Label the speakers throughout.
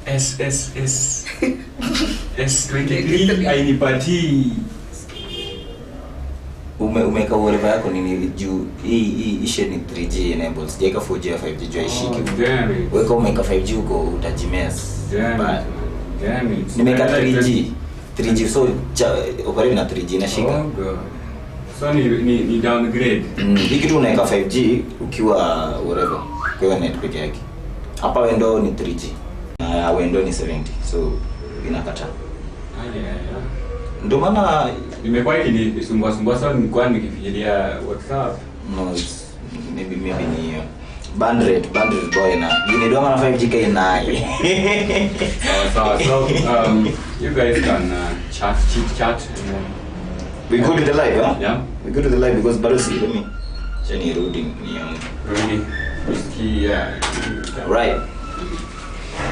Speaker 1: S23 hainipati.
Speaker 2: Umeka whatever yako nini juu hii ishe ni 3G enabled. Sijeka 4G au 5G juu ishiki. Weka umeka 5G uko utajimess. Nimeka 3G so operate na 3G na shika.
Speaker 1: Oh god. So ni downgrade.
Speaker 2: Hiki kitu unaweka 5G ukiwa whatever. Kwa net peke yake. Hapa window ni 3G. Na window ni 70. So inakata. Ndio maana
Speaker 1: nimekuwa nikisumbua sana nilikuwa nikifikiria WhatsApp.
Speaker 2: No, it's maybe ni band boy na. You need one 5G kai na.
Speaker 1: So you guys can chit chat and
Speaker 2: we go to the live, huh?
Speaker 1: Yeah.
Speaker 2: We go to the live because Barosi, let me. Jenny Roding,
Speaker 1: really risky,
Speaker 2: right.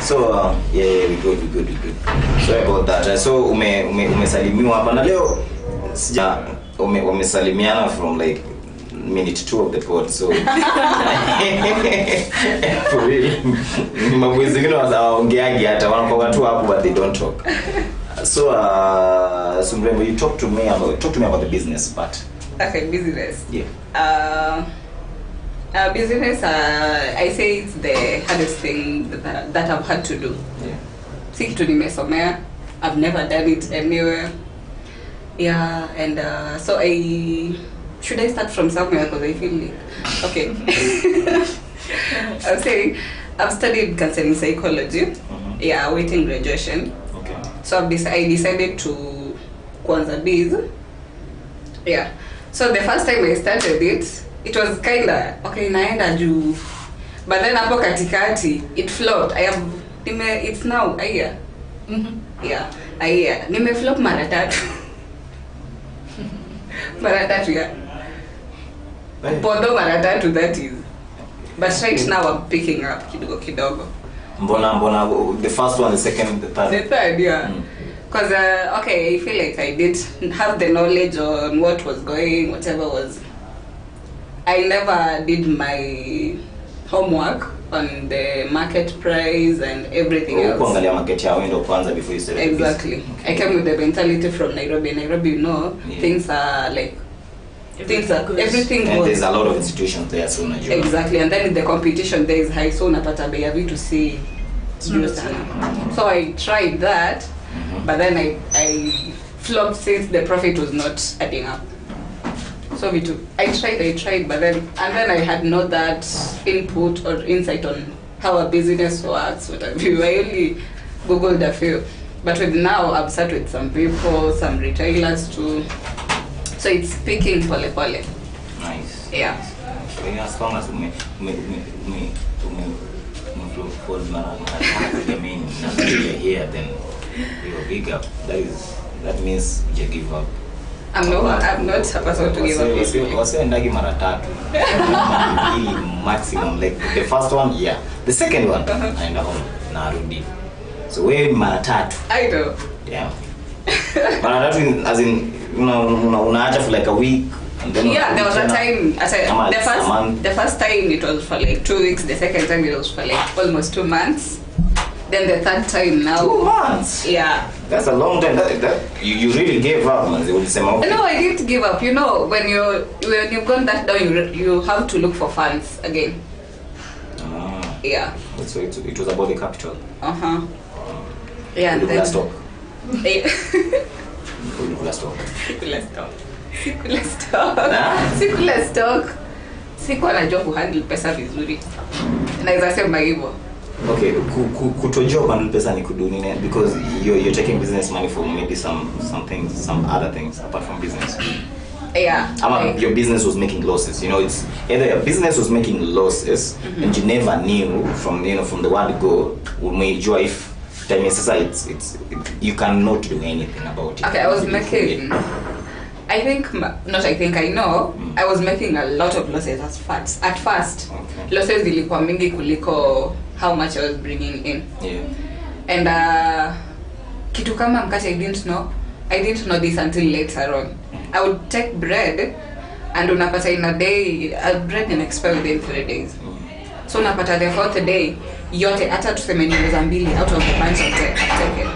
Speaker 2: So yeah, we good. Sorry about that. So umesalimiwa hapa na leo sija umesalimiana from like minute 2 of the pod. So for real. Mabwezi ngine waongeaje hata wanakuwa watu hapo but they don't talk. So Mrembo, you talk to me about the business part.
Speaker 3: Okay, business.
Speaker 2: Yeah.
Speaker 3: Business, I say it's the hardest thing that I've had to do.
Speaker 2: Yeah.
Speaker 3: See, to nimesomea, I've never done it anywhere. Yeah, and so should I start from somewhere because I feel like, okay. I'm saying I've studied counseling psychology. Yeah, awaiting graduation.
Speaker 2: Okay.
Speaker 3: So I decided to kwanza biz. Yeah. So the first time I started it was kinda okay naenda juu, but then hapo katikati it flopped. It's now a year. Yeah, a year. Nime flop mara tatu. Yeah. Podo mara tatu, that is. But right now I'm picking up kidogo.
Speaker 2: Mbona the first one, the second, the third.
Speaker 3: The third, yeah. Because okay, I feel like I didn't have the knowledge on what was going, whatever was. I never did my homework on the market price and everything else.
Speaker 2: Kuangalia market yao ndio kwanza before you started.
Speaker 3: Exactly. Okay. I came with the mentality from Nairobi, you know, yeah. Things are like everything
Speaker 2: and
Speaker 3: goes.
Speaker 2: There's a lot of institutions there, so unajua.
Speaker 3: Exactly, and then the competition there is high, so unapata bei ya vitu see. So I tried that, but then I flopped since the profit was not adding up. So I tried, but then I had not that input or insight on how a business works. I only googled a few, but now I've sat with some people, some retailers too. So it's picking pole.
Speaker 2: Nice.
Speaker 3: Yeah.
Speaker 2: So as long as me for here, then you're big up. That means you give up.
Speaker 3: I'm not supposed to give up.
Speaker 2: Also ndagi mara tatu. Maximum, like the first one, yeah. The second one, naenda home narudi. So wewe mara tatu.
Speaker 3: I know.
Speaker 2: Yeah. Mara tatu as in unaacha for like a week. And then
Speaker 3: yeah, there was a time. The first time it was for like 2 weeks. The second time it was for like almost 2 months. Then the third time now.
Speaker 2: 2 months.
Speaker 3: Yeah.
Speaker 2: That's a long time. That you really gave up, man. They would say, okay.
Speaker 3: No, I didn't give up. You know, when you've gone that down, you have to look for funds again. Yeah.
Speaker 2: So it was about the capital.
Speaker 3: Yeah.
Speaker 2: And then stock.
Speaker 3: Sikula stock. Sikuwa najua kuhandle pesa vizuri. Naweza sema hivyo.
Speaker 2: Okay, kutojua kuhandle pesa ni kudu nini, because you're taking business money for maybe some things, some other things apart from business.
Speaker 3: Yeah.
Speaker 2: Your business was making losses. You know, it's either your business was making losses and you never knew from the word go, umejua if time is you cannot do anything about it.
Speaker 3: Okay, I was making I know I was making a lot of losses at first. Okay. Losses zilikuwa mingi kuliko how much I was bringing in.
Speaker 2: Yeah.
Speaker 3: And kitu kama mkate I didn't know this until later on. I would take bread and unapata in a day bread can expire within 3 days. So unapata the 4th day yote hata tuseme niuza 2 out of the bunch of taken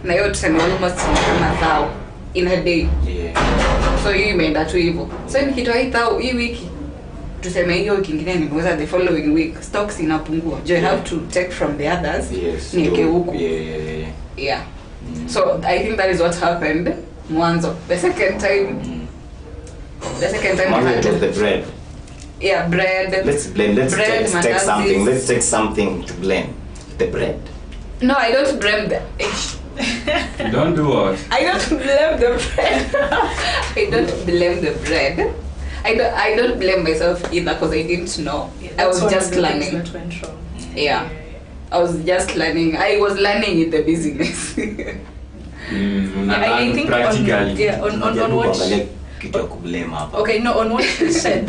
Speaker 3: na hiyo tuseme almost kama 1,000 in a day. So hii imeenda tu hivyo. So nikitoa 1,000 hii wiki tuseme hiyo wiki nyingine nimeuza the following week stocks inapungua. You have to take from the others. Niweke huko. Yeah. So I think that is what happened mwanzo. The second time
Speaker 2: I had the bread.
Speaker 3: Yeah, bread.
Speaker 2: Let's blend. Let's take something. Let's take something to blend. The bread.
Speaker 3: No, I don't blame the.
Speaker 1: You don't do what?
Speaker 3: I don't blame the bread. I don't blame the bread. I don't blame myself either because I didn't know. I was just learning.
Speaker 4: That went wrong.
Speaker 3: Yeah. I was just learning. I was learning in the business.
Speaker 4: I think
Speaker 1: practically.
Speaker 4: On what. Okay, no, on what he said,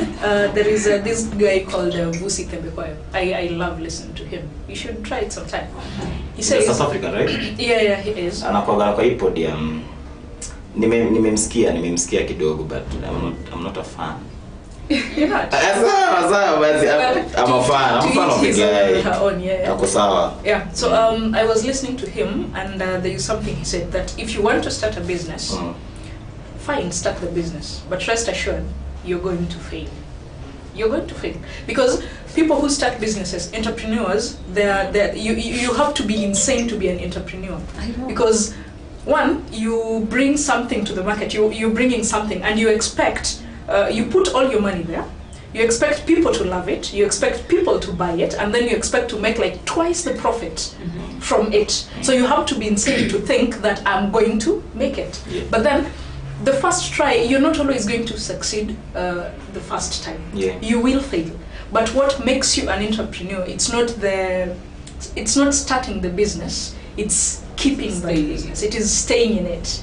Speaker 4: there is this guy called Vusi Tembekwayo. I love listening to him. You should try it sometime. He says
Speaker 2: South Africa, right?
Speaker 4: Yeah, he is.
Speaker 2: Anakuwa kwa hii podium. Nimemsikia kidogo, but I'm not a fan.
Speaker 4: You're not.
Speaker 2: I'm a fan. I'm a fan of the guy.
Speaker 4: Yeah. So I was listening to him, and there is something he said that if you want to start a business, fine, start the business, but rest assured, you're going to fail. You're going to fail because people who start businesses, entrepreneurs, you have to be insane to be an entrepreneur.
Speaker 3: I know.
Speaker 4: Because one, you bring something to the market. You're bringing something, and you expect. You put all your money there. You expect people to love it. You expect people to buy it, and then you expect to make like twice the profit from it. So you have to be insane to think that I'm going to make it.
Speaker 2: Yeah.
Speaker 4: But then, the first try, you're not always going to succeed the first time.
Speaker 2: Yeah.
Speaker 4: You will fail. But what makes you an entrepreneur? It's not starting the business. It's keeping the business. It is staying in it.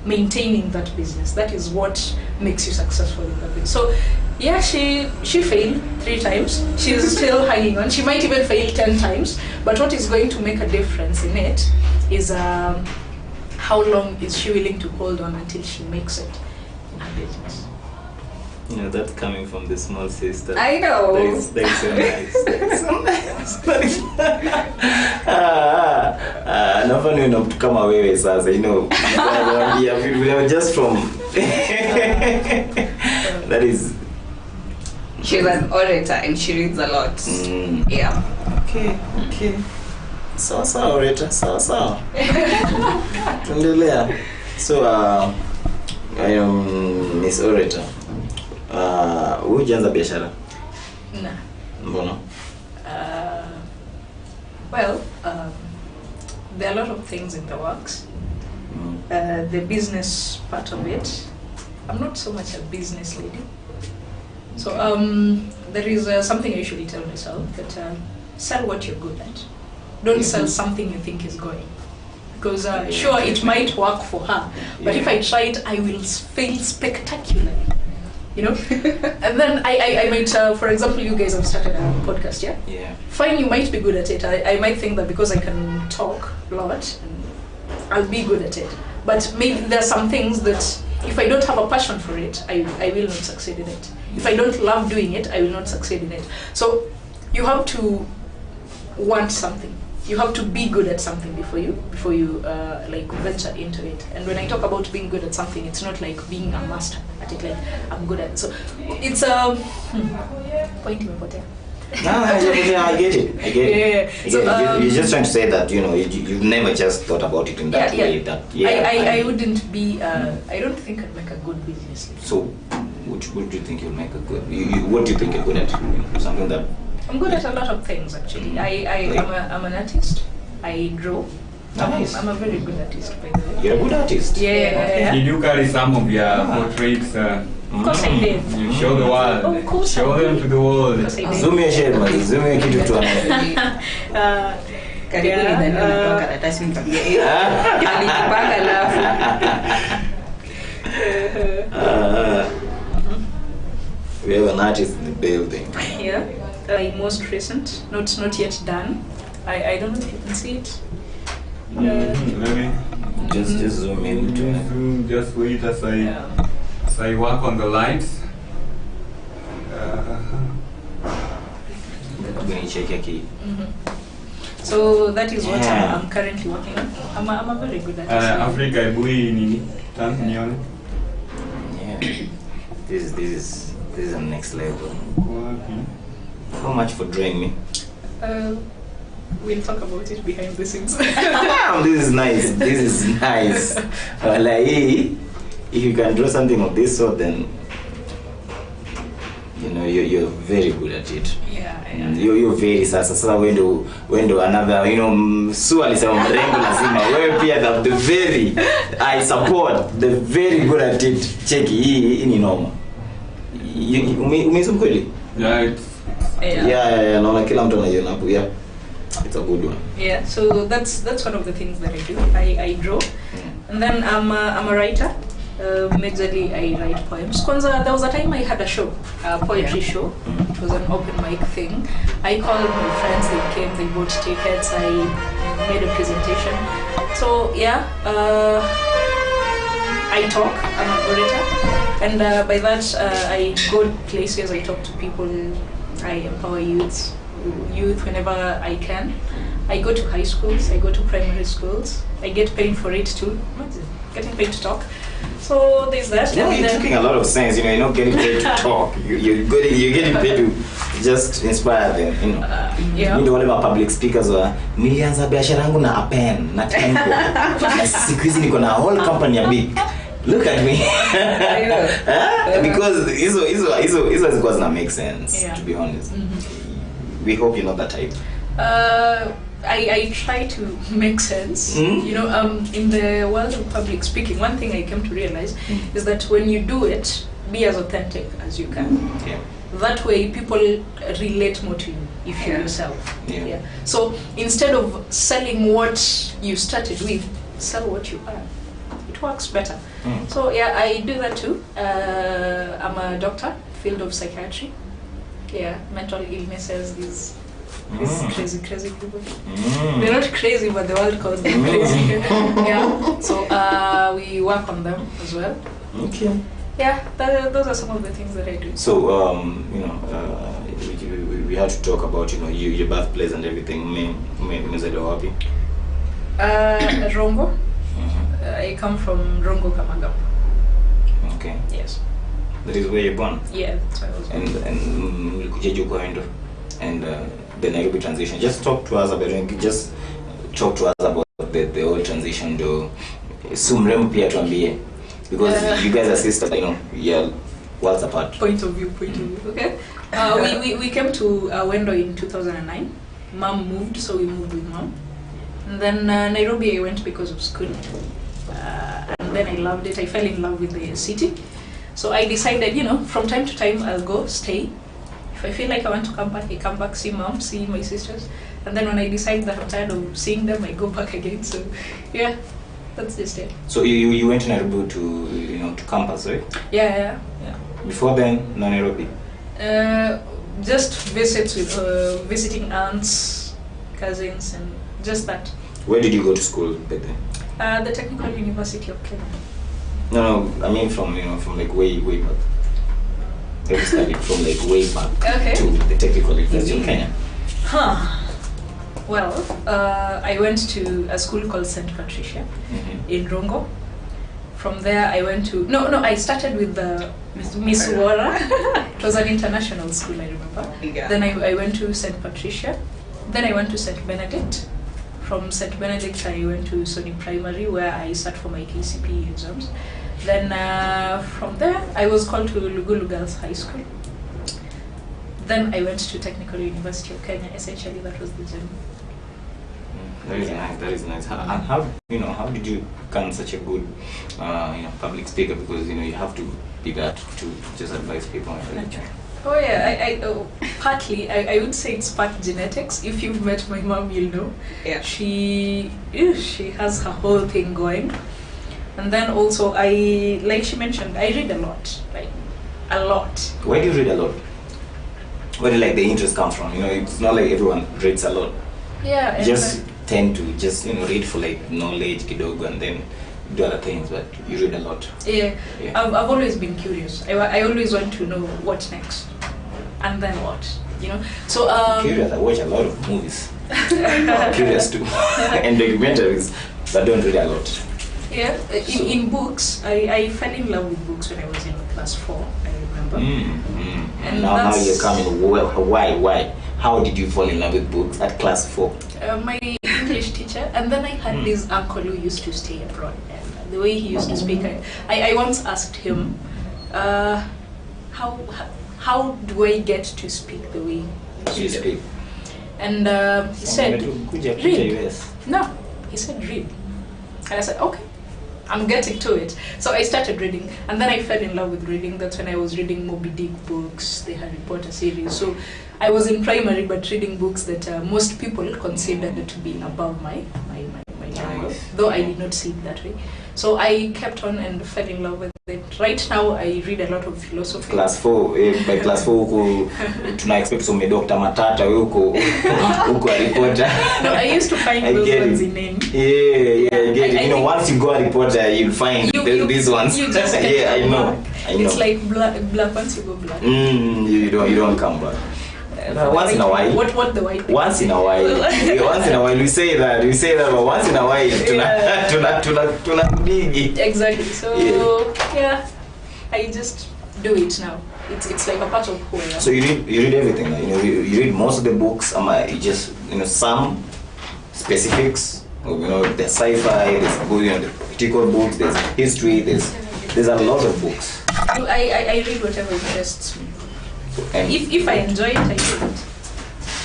Speaker 4: Maintaining that business. That is what makes you successful in that business. So yeah, she failed 3 times. She's still hanging on. She might even fail 10 times. But what is going to make a difference in it is how long is she willing to hold on until she makes it a business.
Speaker 2: You know, that's coming from the small sister.
Speaker 3: I know.
Speaker 2: That is so nice. That is so nice. Nafanya na mtu kama wewe sasa, you know. We are just from. That is.
Speaker 3: She's an orator and she reads a lot. Yeah.
Speaker 2: Okay. Sawa orator. Sawa. Tuendelea. So I am Miss Orator. Hujaanza biashara?
Speaker 4: Nah.
Speaker 2: Mbona?
Speaker 4: Well, there are a lot of things in the works. The business part of it, I'm not so much a business lady. So there is something I usually tell myself that sell what you're good at. Don't sell something you think is going. Because sure, it might work for her, but if I try it, I will fail spectacularly. You know? And then I might, for example, you guys have started a podcast, yeah?
Speaker 2: Yeah.
Speaker 4: Fine, you might be good at it. I might think that because I can talk a lot, I'll be good at it. But maybe there are some things that if I don't have a passion for it, I will not succeed in it. If I don't love doing it, I will not succeed in it. So you have to want something. You have to be good at something before you like venture into it. And when I talk about being good at something, it's not like being a master at it. Like I'm good at it. So it's point imepotea.
Speaker 2: No, I get it.
Speaker 4: Yeah.
Speaker 2: So, you're just trying to say that you've never just thought about it in that way. That
Speaker 4: I wouldn't be. I don't think I'd make a good business leader.
Speaker 2: So, what do you think you'll make a good? What do you think you're good at? Something that.
Speaker 4: I'm good at a lot of things actually. I'm an artist. I draw.
Speaker 2: Nice.
Speaker 4: I'm a very good artist, by the way.
Speaker 2: You're a good artist.
Speaker 4: Yeah.
Speaker 1: Did you carry some of your portraits?
Speaker 4: Of course I did.
Speaker 1: You show the world.
Speaker 4: Of course
Speaker 1: show
Speaker 4: I
Speaker 1: them
Speaker 4: did.
Speaker 1: to the world.
Speaker 4: Of course I did.
Speaker 2: Zoom your share, man. Zoom your kitu tu
Speaker 3: Karibuni ndani ya karatasi nikwambia alikipanga alafu
Speaker 2: we have an artist in the building.
Speaker 4: Yeah. Most recent, not yet done. I don't know if you can see it.
Speaker 1: Maybe.
Speaker 2: Just zoom in to it.
Speaker 1: Just wait as I work on the lights.
Speaker 2: Going to check your key.
Speaker 4: So that is what
Speaker 2: Yeah.
Speaker 4: I'm currently working on. I'm a very good artist.
Speaker 1: Africa ebui nini? Tam nione.
Speaker 2: Yeah. This is the next level.
Speaker 1: Wapi?
Speaker 2: How much for drawing me?
Speaker 4: We'll talk about it behind the scenes.
Speaker 2: This is nice. This is nice. Like, if you can draw something of this sort, then you know you're very good at it.
Speaker 4: Yeah.
Speaker 2: You're very sasa when do another, you know, Su alisema Mrembo lazima wewe pia the very I support the very good at it. Cheki hii ni noma. Umesema kweli? Yeah, naona kila mtu anaiona hapo. Yeah. It's a good one.
Speaker 4: Yeah, so that's one of the things that I do. I draw, and then I'm a writer. Majorly I write poems. Kwanza, there was a time I had a show, a poetry show. It was an open mic thing. I called my friends, they came, they bought tickets, I made a presentation. So yeah, I talk, I'm an orator, and by that I go places, I talk to people, I empower youth whenever I can. I go to high schools, I go to primary schools, I get paid for it too. Getting paid to talk. So there's that.
Speaker 2: Yeah, you're talking a lot of sense. You know, you're not getting paid to talk. You're getting paid to just inspire them. You know,
Speaker 4: yeah.
Speaker 2: You know, wale public speakers wa nilianza biashara yangu na a pen na tempo. Siku hizi niko na whole company ya big. Look at me. Because hizo zilikuwa zina make sense, to be honest. We hope you're not that type.
Speaker 4: I try to make sense. You know, in the world of public speaking, one thing I came to realize is that when you do it, be as authentic as you can.
Speaker 2: Yeah.
Speaker 4: That way, people relate more to you if you're yourself.
Speaker 2: Yeah.
Speaker 4: So instead of selling what you started with, sell what you are. It works better. So yeah, I do that too. I'm a doctor, field of psychiatry. Yeah, mental illnesses, these crazy people. They're not crazy, but the world calls them crazy. Yeah. So we work on them as well. Okay. Yeah, those are some of the things that I do.
Speaker 2: So you know, we had to talk about, you know, your birthplace and everything. Umezaliwa wapi?
Speaker 4: Rongo. I come from Rongo, Kamagam.
Speaker 2: Okay.
Speaker 4: Yes.
Speaker 2: That is where you're born.
Speaker 4: Yeah, that's where I was born.
Speaker 2: And the Nairobi transition. Just talk to us about the whole transition to Mrembo pia tuambie, because you guys are sisters, you know, you're worlds apart.
Speaker 4: Point of view. Okay. We came to Wendo in 2009. Mom moved, so we moved with mom. And then Nairobi I went because of school. And then I loved it. I fell in love with the city. So I decided, you know, from time to time I'll go, stay. If I feel like I want to come back, I come back, see mom, see my sisters. And then when I decide that I'm tired of seeing them, I go back again. So yeah, that's just it.
Speaker 2: So you went to Nairobi to, you know, to campus, right?
Speaker 4: Yeah.
Speaker 2: Before then, no Nairobi?
Speaker 4: Just visits with visiting aunts, cousins, and just that.
Speaker 2: Where did you go to school back then?
Speaker 4: The Technical University of Kenya.
Speaker 2: No, I mean from like way back. I studied from like way back to the Technical University of Kenya.
Speaker 4: Well, I went to a school called St. Patricia in Rongo. From there, I went to I started with the Miss Wara. It was an international school, I remember. Yeah. Then I went to St. Patricia. Then I went to St. Benedict. From St. Benedict, I went to Sony Primary, where I sat for my KCPE exams. Then from there, I was called to Lugulu Girls High School. Then I went to Technical University of Kenya. Essentially, that was the journey.
Speaker 2: That is nice. How did you become such a good public speaker? Because you have to be that to just advise people.
Speaker 4: Oh yeah, partly I would say it's part genetics. If you've met my mom, you'll know. Yeah. She has her whole thing going, and then also like she mentioned, I read a lot, like a lot.
Speaker 2: Why do you read a lot? Where do the interest come from? It's not like everyone reads a lot.
Speaker 4: Yeah.
Speaker 2: Just tend to read for knowledge kidogo and then do other things, but you read a lot.
Speaker 4: Yeah. I've always been curious. I always want to know what next, and then what. So
Speaker 2: curious. I watch a lot of movies. I'm curious too. And documentaries, but don't read a lot.
Speaker 4: Yeah, in books, I fell in love with books when I was in class 4, I remember.
Speaker 2: And now you're coming, well, why? How did you fall in love with books at class 4?
Speaker 4: My English teacher, and then I had this uncle who used to stay abroad, and the way he used to speak, I once asked him, how do I get to speak the way you speak? And he said, read. No, he said read. And I said, okay, I'm getting to it. So I started reading, and then I fell in love with reading. That's when I was reading Moby Dick books, the Harry Potter series. So I was in primary, but reading books that most people considered to be above my level, though I did not see it that way. So I kept on and fell in love with it. Right now, I read a lot of philosophy.
Speaker 2: Class 4, by class 4, tuna expect some Dr. Matata, uko Harry Potter.
Speaker 4: No, I used to find those ones in name.
Speaker 2: Yeah, I get it. You know, once you go Harry Potter, you'll find these ones.
Speaker 4: You just
Speaker 2: I know.
Speaker 4: It's like black once you go black.
Speaker 2: You don't come back. Once in a while.
Speaker 4: What the white?
Speaker 2: Once in a while. Once in a while we say that, but once in a while tuna big.
Speaker 4: Exactly. So yeah, I just do it now. It's like a part of who I am.
Speaker 2: So you read everything. You read most of the books. You just some specifics. There's sci-fi. There's the political books. There's history. There's a lot of books.
Speaker 4: I read whatever interests me.
Speaker 2: And
Speaker 4: if I enjoy it, I read it.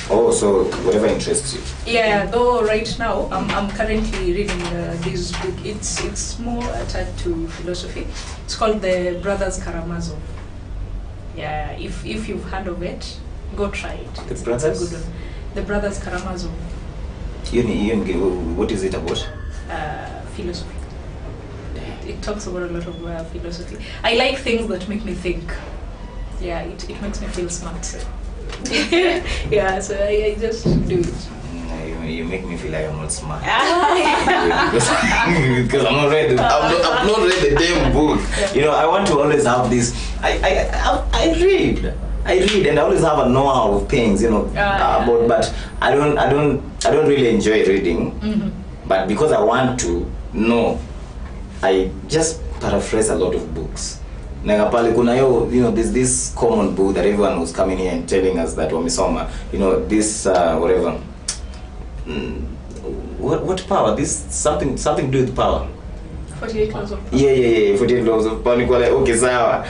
Speaker 2: Oh, so whatever interests you.
Speaker 4: Yeah, though right now I'm currently reading this book. It's more attached to philosophy. It's called The Brothers Karamazov. Yeah, if you've heard of it, go try it. It's a good one. The Brothers Karamazov.
Speaker 2: What is it about?
Speaker 4: Philosophy. It talks about a lot of philosophy. I like things that make me think. Yeah, it makes me feel smart. Yeah, so I just do it.
Speaker 2: You make me feel like I'm not smart. Because I'm not read. I've not read the damn book. I want to always have this. I read, and I always have a know-how of things. But I don't really enjoy reading. Mm-hmm. But because I want to know, I just paraphrase a lot of books. There's this common book that everyone was coming here and telling us that wamesoma, this whatever. What power? This something to do with power.
Speaker 4: 48 laws of power.
Speaker 2: Yeah, 48 laws of power. Okay, sawa.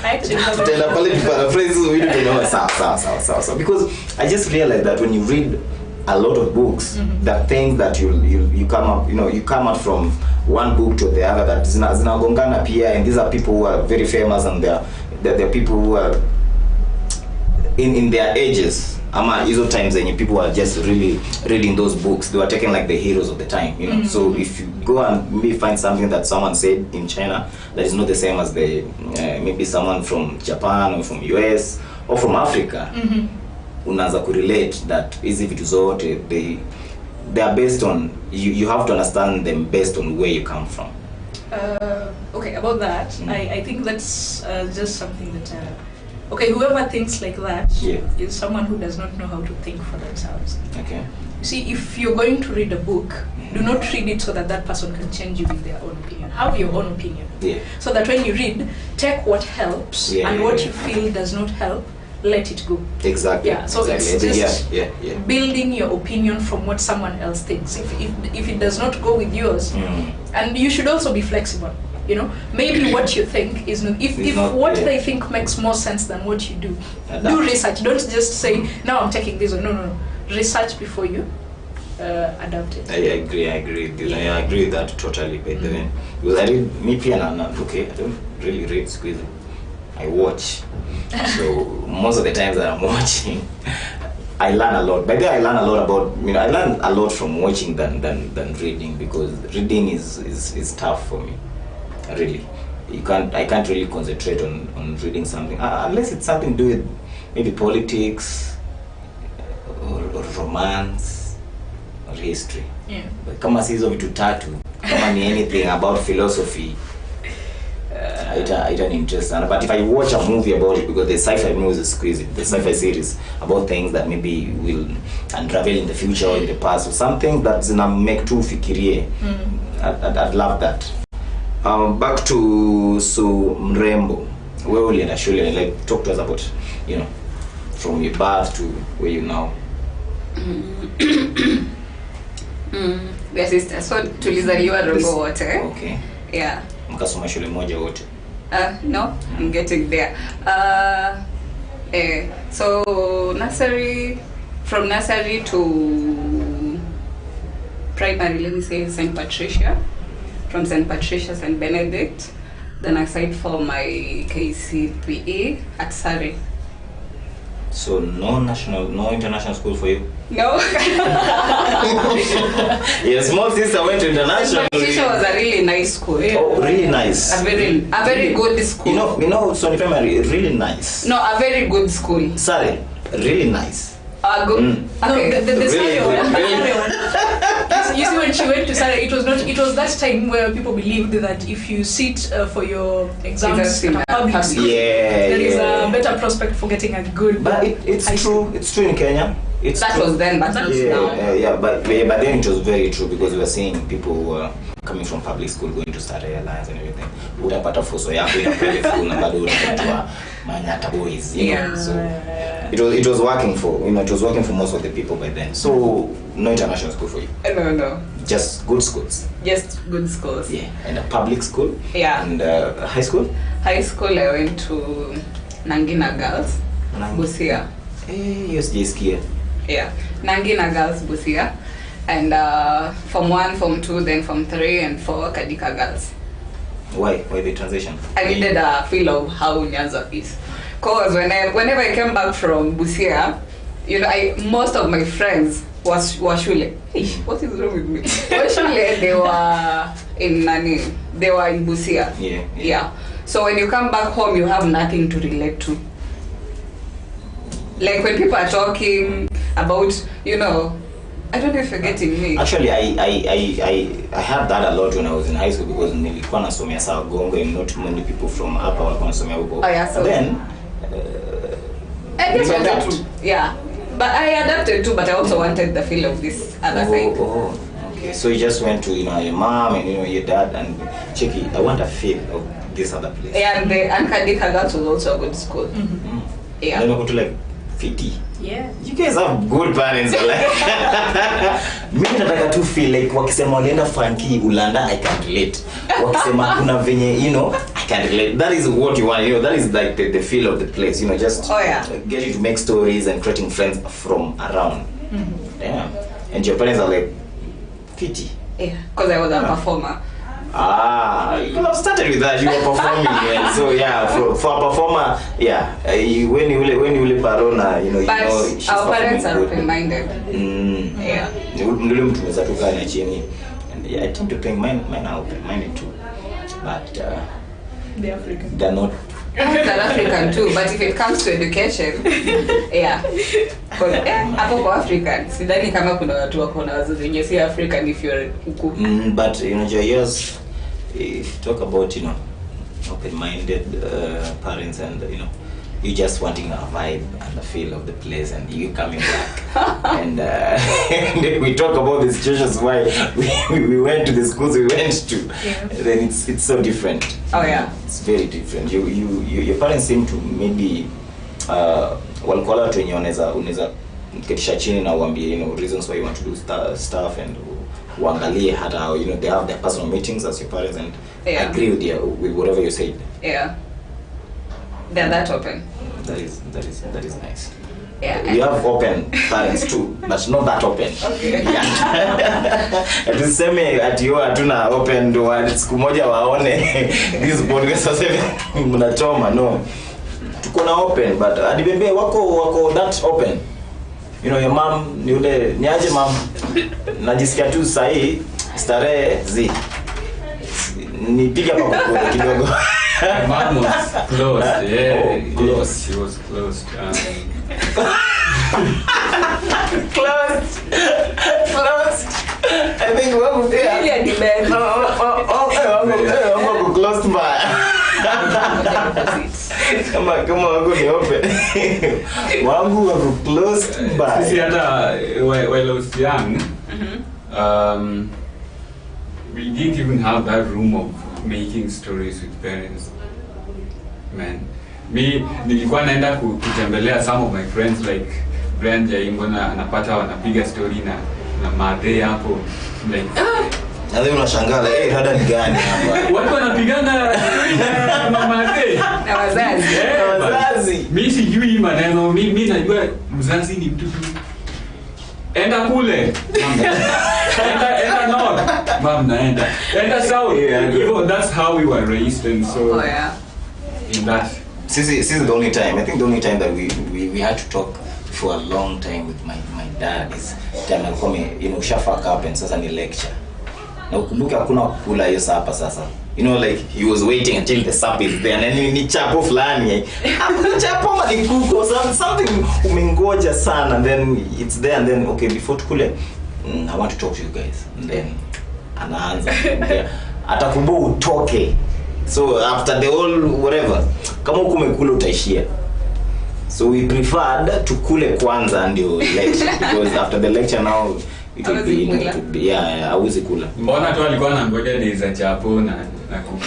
Speaker 2: Sawa. Because I just realized that when you read a lot of books, the things that you come up, you come out from one book to the other, that zinagongana pia, and these are people who are very famous, and they're people who are in their ages. Hizo times when people are just really reading those books, they were taken like the heroes of the time, So if you go and maybe find something that someone said in China that is not the same as maybe someone from Japan or from US or from Africa, unaanza kurelate that hizi vitu zote they are based on you have to understand them based on where you come from.
Speaker 4: Okay, about that, I think that's just something that whoever thinks like that is someone who does not know how to think for themselves.
Speaker 2: Okay.
Speaker 4: See, if you're going to read a book, do not read it so that person can change you with their own opinion. Have your own opinion.
Speaker 2: Yeah.
Speaker 4: So that when you read, take what helps and what you feel does not help, let it go.
Speaker 2: Exactly.
Speaker 4: Yeah. So
Speaker 2: exactly.
Speaker 4: It's just building your opinion from what someone else thinks. If it does not go with yours, and you should also be flexible. Maybe what you think is not. If what they think makes more sense than what you do, do research. Don't just say, "Now I'm taking this one." No. Research before you adapt it.
Speaker 2: I agree. I agree with that totally. But then, because I don't really read squeeze. I watch. So most of the times that I'm watching, I learn a lot. By the way, I learn a lot about. I learn a lot from watching than reading, because reading is tough for me. Really, I can't really concentrate on reading something unless it's something to do with maybe politics or romance or history.
Speaker 4: Yeah.
Speaker 2: But kama si hizo vitu tatu, kama ni anything about philosophy, don't interest. But if I watch a movie about it, because the sci-fi movies is crazy, the sci-fi series about things that maybe will unravel in the future or in the past, or something that's gonna make tu fikirie. I'd love that. Back to Mrembo. Where will you actually like talk to us about, from your birth to where you now?
Speaker 3: We are sisters, so tulizaliwa Rembo wote.
Speaker 2: Okay.
Speaker 3: Yeah.
Speaker 2: Mkasoma shule moja wote?
Speaker 3: No, I'm getting there. So from nursery to primary, let me say St. Patricia. From St. Patricia, St. Benedict. Then I signed for my KCPE at Surrey.
Speaker 2: So no international school for you?
Speaker 3: No.
Speaker 2: Your small sister went to international.
Speaker 3: St. Patricia was a really nice school.
Speaker 2: Oh, really nice.
Speaker 3: A very good school.
Speaker 2: So primary, really nice.
Speaker 3: No, a very good school.
Speaker 2: Sorry, really nice.
Speaker 3: Good. Okay.
Speaker 4: No, the
Speaker 2: Really
Speaker 4: Surrey
Speaker 2: good,
Speaker 4: one.
Speaker 2: really.
Speaker 4: You see, when she went to Surrey, it was that time where people believed that if you sit for your exams in a public school, there is a better prospect for getting a good.
Speaker 2: But it's true.
Speaker 4: school.
Speaker 2: It's true in Kenya.
Speaker 3: That was then, but not now.
Speaker 2: But then it was very true, because we were seeing people who were coming from public school going to start airlines and everything. Utapata fuso yako in private school na bado unatwa manyata boys. So it was working for most of the people by then. So no international school for you?
Speaker 3: No.
Speaker 2: Just good schools.
Speaker 3: Just good schools.
Speaker 2: Yeah, and a public school.
Speaker 3: Yeah.
Speaker 2: And high school.
Speaker 3: High school, I went to Nangina Girls, Busia.
Speaker 2: Yes, JSK.
Speaker 3: Yeah, Nangina Girls, Busia, and Form 1, Form 2, then Form 3 and 4 Kadika Girls.
Speaker 2: Why the transition?
Speaker 3: I needed a feel of how Nyanza is. Cause whenever I came back from Busia, most of my friends was shule. What is wrong with me? Was shule, they were in Nani. They were in Busia. Yeah. So when you come back home, you have nothing to relate to. Like when people are talking about, I don't know if you're getting me.
Speaker 2: Actually, I had that a lot when I was in high school, because nilikuwa nasomea Sagongo and not many people from hapa walikuwa nasomea huko.
Speaker 3: Oh yeah, so
Speaker 2: then
Speaker 3: I just wanted to, but I adapted too, but I also wanted the feel of this other side.
Speaker 2: Okay, so you just went to your mom and your dad and check it. I want a feel of this other place.
Speaker 3: Yeah, and the Kadika Girls was also a good school.
Speaker 2: Mm-hmm.
Speaker 3: Yeah.
Speaker 2: And then I go to like 50.
Speaker 4: Yeah.
Speaker 2: You guys have good parents. Mimi nataka tu feel like wakisema walienda funky Ulanda, I can relate. Wakisema kuna venye, I can relate. That is what you want, that is like the feel of the place, just get you to make stories and creating friends from around. Mm-hmm. Yeah. And your parents are like 50. Yeah,
Speaker 3: because I was a performer.
Speaker 2: You could have started with that. You were performing, and so for a performer, when you live Barona,
Speaker 3: but our parents are open-minded. Yeah.
Speaker 2: And I tend to think mine are open-minded too, but
Speaker 4: they're African.
Speaker 2: They're not.
Speaker 3: They're African too, but if it comes to education, hapo kwa African, sidhani kama kuna watu wako na wazazi wenye si African if you're huku.
Speaker 2: But yes, if you talk about open-minded parents and you just wanting a vibe and the feel of the place and you coming back and we talk about the situations why we went to the schools we went to, then it's so different. It's very different. Your parents seem to maybe walikuwa watu wenye unaweza ketisha chini na uambie reasons why you want to do stuff and uangalie hata they have their personal meetings as your parents and agree with whatever you said.
Speaker 3: They're that open.
Speaker 2: That is nice.
Speaker 3: We
Speaker 2: have open parents too, but not that open. Tuseme ati hatuna open door, siku moja waone this podcast sasa mnachoma. No, tuko na open, but adibembe wako that open. Your mom niaje mom, najisikia tu sahi starehe nipiga kwa kukula kidogo.
Speaker 1: My mom was closed. Closed. She was closed.
Speaker 2: Closed. I think we're really
Speaker 3: depend.
Speaker 2: Closed by. Kama wangu ni open. Wangu wako closed by.
Speaker 1: See, while I was young, we didn't even have that room of making stories with parents. Man, nilikuwa naenda kutembelea some of my friends like Brian Jaimbo na anapata wanapiga story na madhe hapo like
Speaker 2: na leo unashangaa hada ni gani hapa?
Speaker 1: Watu wanapigana story na madhe
Speaker 3: na wazazi.
Speaker 1: Mimi sijui maneno, mimi najua mzazi ni mtu tu. Enda kule. Enda north. Mom naenda. Enda south. Yeah, that's how we were raised, and so in that.
Speaker 2: This is the only time. I think the only time that we had to talk for a long time with my dad is time alikuwa usha fuck up and sasa ni lecture. Na ukumbuke hakuna kula hiyo sapa sasa. Like he was waiting until the sap is there and ni chapo fulani. Chapo ni kuko something umengoja sana, and then it's there, and then okay, before tukule I want to talk to you guys, and then anaanza atakubo utoke. So after the whole whatever, kama ukumekula utaishia. So we preferred to kule kwanza ndio lecture, because after the lecture now it would be hauwezi kula.
Speaker 1: Mbona tu alikuwa anangoja days za chapo na kuku.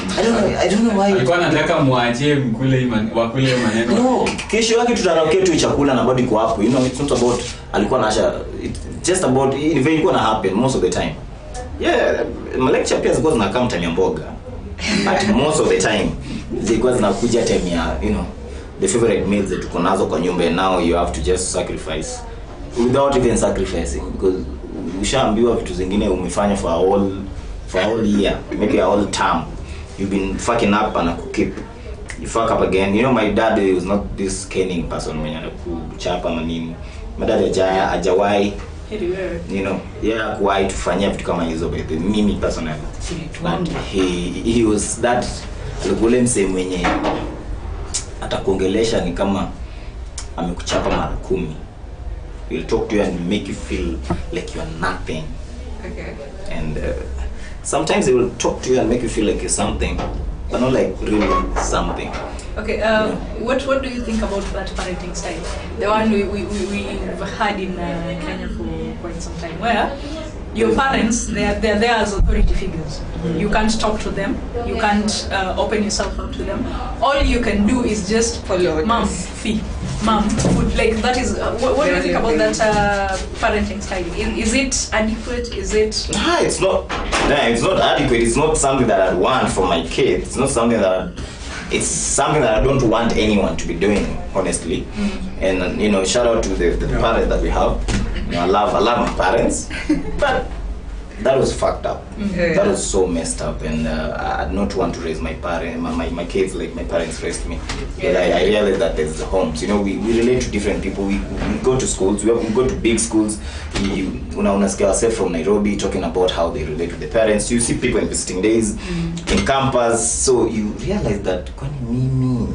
Speaker 2: I don't know why.
Speaker 1: Alikuwa anataka muachie mkule wakule maneno.
Speaker 2: No, kesho yake tutarauke tu chakula na body kwa hapo. It's not about alikuwa anaacha, it's just about even gonna happen most of the time. Yeah, my lecture pia zilikuwa zinakaa time ya mboga. But most of the time zilikuwa zinakuja time ya the favorite meals that tuko nazo kwa nyumba, and now you have to just sacrifice without even sacrificing, because ushaambiwa vitu zingine umefanya for a whole year, maybe a whole term. You've been fucking up and keep you fuck up again. My dad was not this caning person mwenye kuchapa na nini. My dad hajawai kuwahi tufanyia vitu kama hizo by mimi personally. But he was that alikuwa msee mwenye atakuongelesha ni kama amekuchapa mara 10. He'll talk to you and make you feel like you're nothing.
Speaker 3: Okay.
Speaker 2: And sometimes he will talk to you and make you feel like you're something, but not like really something.
Speaker 4: Okay, what do you think about that parenting style? The one we've had in Kenya for quite some time, where your parents, they're there as authority figures. You can't talk to them, you can't open yourself up to them. All you can do is just
Speaker 3: follow.
Speaker 4: Mom, mom, food. Like that is what do you think about that parenting style? Is it adequate? Is it?
Speaker 2: It's not. It's not adequate. It's not something that I want for my kids. It's not something that. It's something that I don't want anyone to be doing, honestly. And shout out to the parents that we have. I love my parents, but that was fucked up. That was so messed up, and I did not want to raise my kids like my parents raised me. But I realized that there's the homes. We relate to different people. We go to schools. We go to big schools. Unasikia ourselves from Nairobi talking about how they relate to the parents. You see people in visiting days, in campus. So you realize that kwani mimi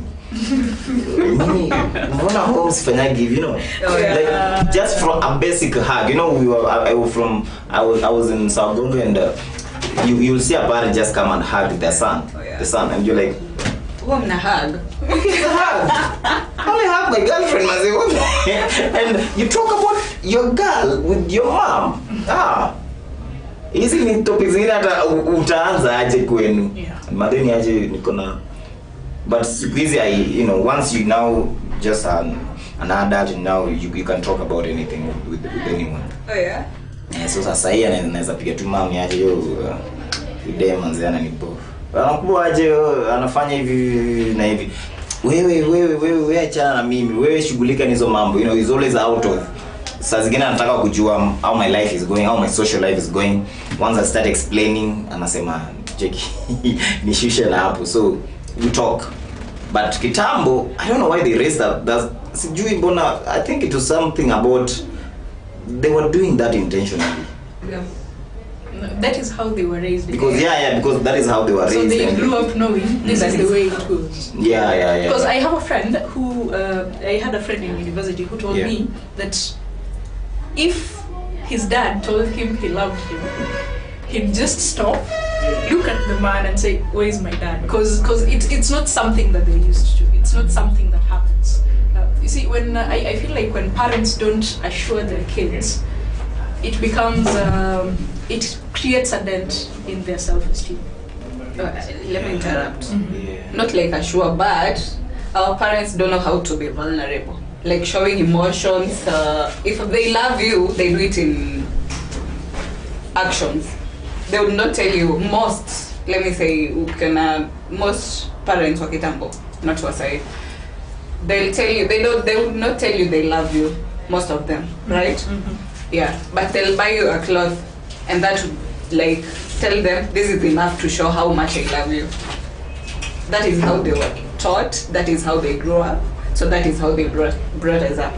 Speaker 2: mbona homes fanyagi, like just from a basic hug. I was in South Gonga, and you'll see a parent just come and hug their son, the son, and you're like,
Speaker 3: who mna hug?
Speaker 2: It's a hug. I only hug my girlfriend, and you talk about your girl with your mom. Hizi ni topics zingine hata utaanza aje kwenu. Madeni aje niko na. But busy, once you now just an adult, now you can talk about anything with anyone.
Speaker 3: Oh yeah.
Speaker 2: So sasa hii anaweza piga tu mami aje demons ananipo. Anakuwa aje anafanya hivi na hivi. Wewe achana na mimi. Wewe shughulika na hizo mambo. He's always out of. Saa zingine anataka kujua how my life is going, how my social life is going. Once I start explaining, anasema Jackie nishushe na hapo. So we talk. But kitambo, I don't know why they raised that. Sijui mbona, I think it was something about they were doing that intentionally.
Speaker 4: Yeah. That is how they were raised.
Speaker 2: Because because that is how they were raised.
Speaker 4: So they grew up knowing this is the way it goes.
Speaker 2: Yeah.
Speaker 4: Because I have a friend who I had a friend in university who told me that if his dad told him he loved him, he'd just stop look at the man and say, where is my dad? Because it's not something that they're used to. It's not something that happens. You see, when I feel like when parents don't assure their kids, it becomes, it creates a dent in their self-esteem.
Speaker 3: Let me interrupt.
Speaker 2: Yeah.
Speaker 3: Not like assure, but our parents don't know how to be vulnerable. Like showing emotions. If they love you, they do it in actions. They would not tell you most. Let me say, most parents wa kitambo, not Wasai. They'll tell you they would not tell you they love you. Most of them, right? Yeah, but they'll buy you a cloth, and that would like tell them this is enough to show how much I love you. That is how they were taught. That is how they grew up. So that is how they brought us up.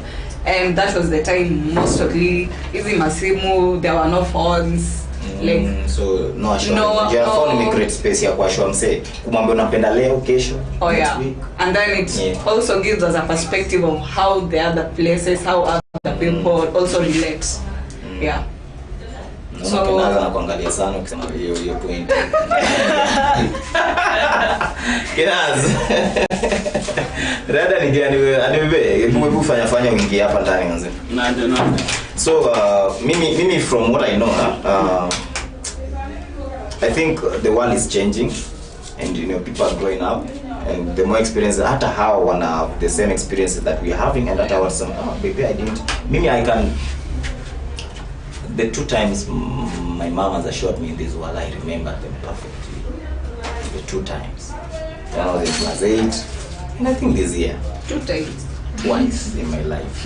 Speaker 3: And that was the time mostly easy masimu, there were no phones. Like
Speaker 2: so no assurance. Your phone may create space ya kuashua mse. Kumwambia unapenda leo kesho.
Speaker 3: Oh yeah. And then it also gives us a perspective of how the other places, how other people also relate. Yeah.
Speaker 2: So kinaanza na kuangalia sana ukisema hiyo point. Kinaanza. Rada ni gani wewe? Anibe, hebu fanya wingi hapa ndani mzee.
Speaker 1: No.
Speaker 2: So mimi from what I know, I think the world is changing, and people are growing up, and the more experience, hata how wanna have the same experiences that we are having, and hata what some baby I didn't. Mimi I can. The 2 times my mom has assured me in this world, I remember them perfectly. The 2 times. When I was in class 8, and I think this year.
Speaker 3: 2 times.
Speaker 2: Twice in my life.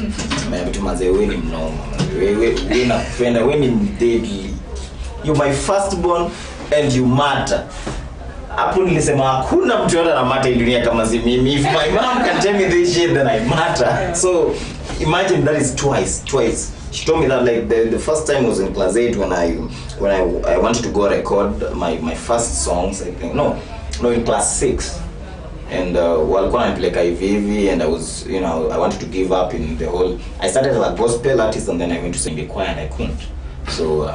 Speaker 2: When I'm deadly. You're my firstborn and you matter. Hapo nilisema hakuna mtu yote na matter dunia kama si mimi. If my mom can tell me this shit, then I matter. So imagine that is twice. She told me that like the first time was in class 8 when I wanted to go record my first songs. I think no in class 6. And walikuwa wananipeleka hivi, and I was I wanted to give up in the whole. I started as a gospel artist, and then I went to sing the choir, and I couldn't. So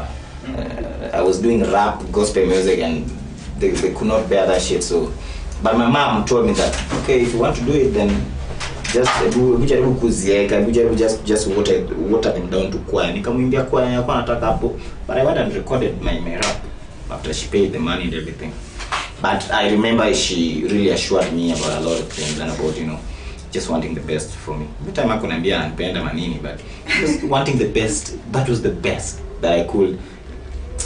Speaker 2: I was doing rap, gospel music, and they could not bear that shit. So, but my mom told me that okay, if you want to do it, then just kujaribu kuzieka, just water them down to choir. Nikamwimbia choir yako nataka hapo, but I went and recorded my rap after she paid the money and everything. But I remember she really assured me about a lot of things and about just wanting the best for me. Every time I couldn't be anipenda manini, but just wanting the best. That was the best that I could.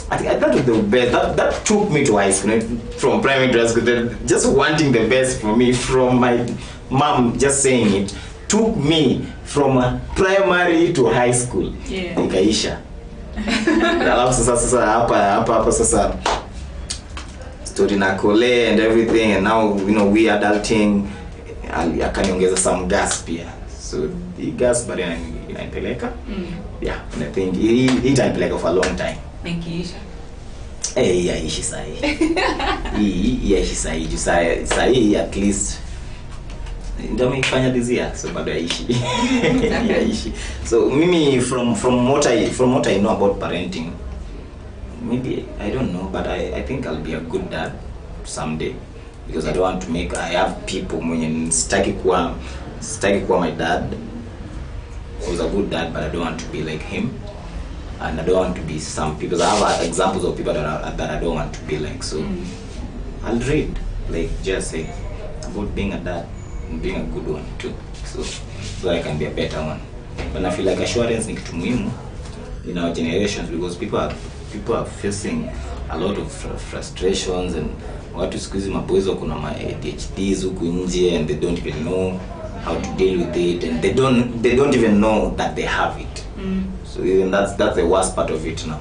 Speaker 2: I think that was the best. That took me to high school, from primary to high school. Just wanting the best for me, from my mom just saying it, took me from primary to high school.
Speaker 4: Yeah.
Speaker 2: Ikaisha. Alafu sasa hapa sasa story na kole and everything, and now we adulting, akaniongeza some gas pia. So the gas bado inaipeleka. Yeah, and I think it inapeleka for a long time.
Speaker 3: Nikiisha.
Speaker 2: Yaishi sahi at least ndio mifanya this year, so bado yaishi. So mimi from what I know about parenting, maybe I don't know, but I think I'll be a good dad someday, because I don't want to I have people mwenye sitaki kuwa my dad who's a good dad, but I don't want to be like him, and I don't want to be some people. I have examples of people that I don't want to be like. So I'll read like just say about being a dad and being a good one too, so I can be a better one. But I feel like assurance ni kitu muhimu in our generations, because people are facing a lot of frustrations, and watu siku hizi maboys wako na ADHDs huku nje, and they don't even know how to deal with it, and they don't even know that they have it. So even that's the worst part of it now.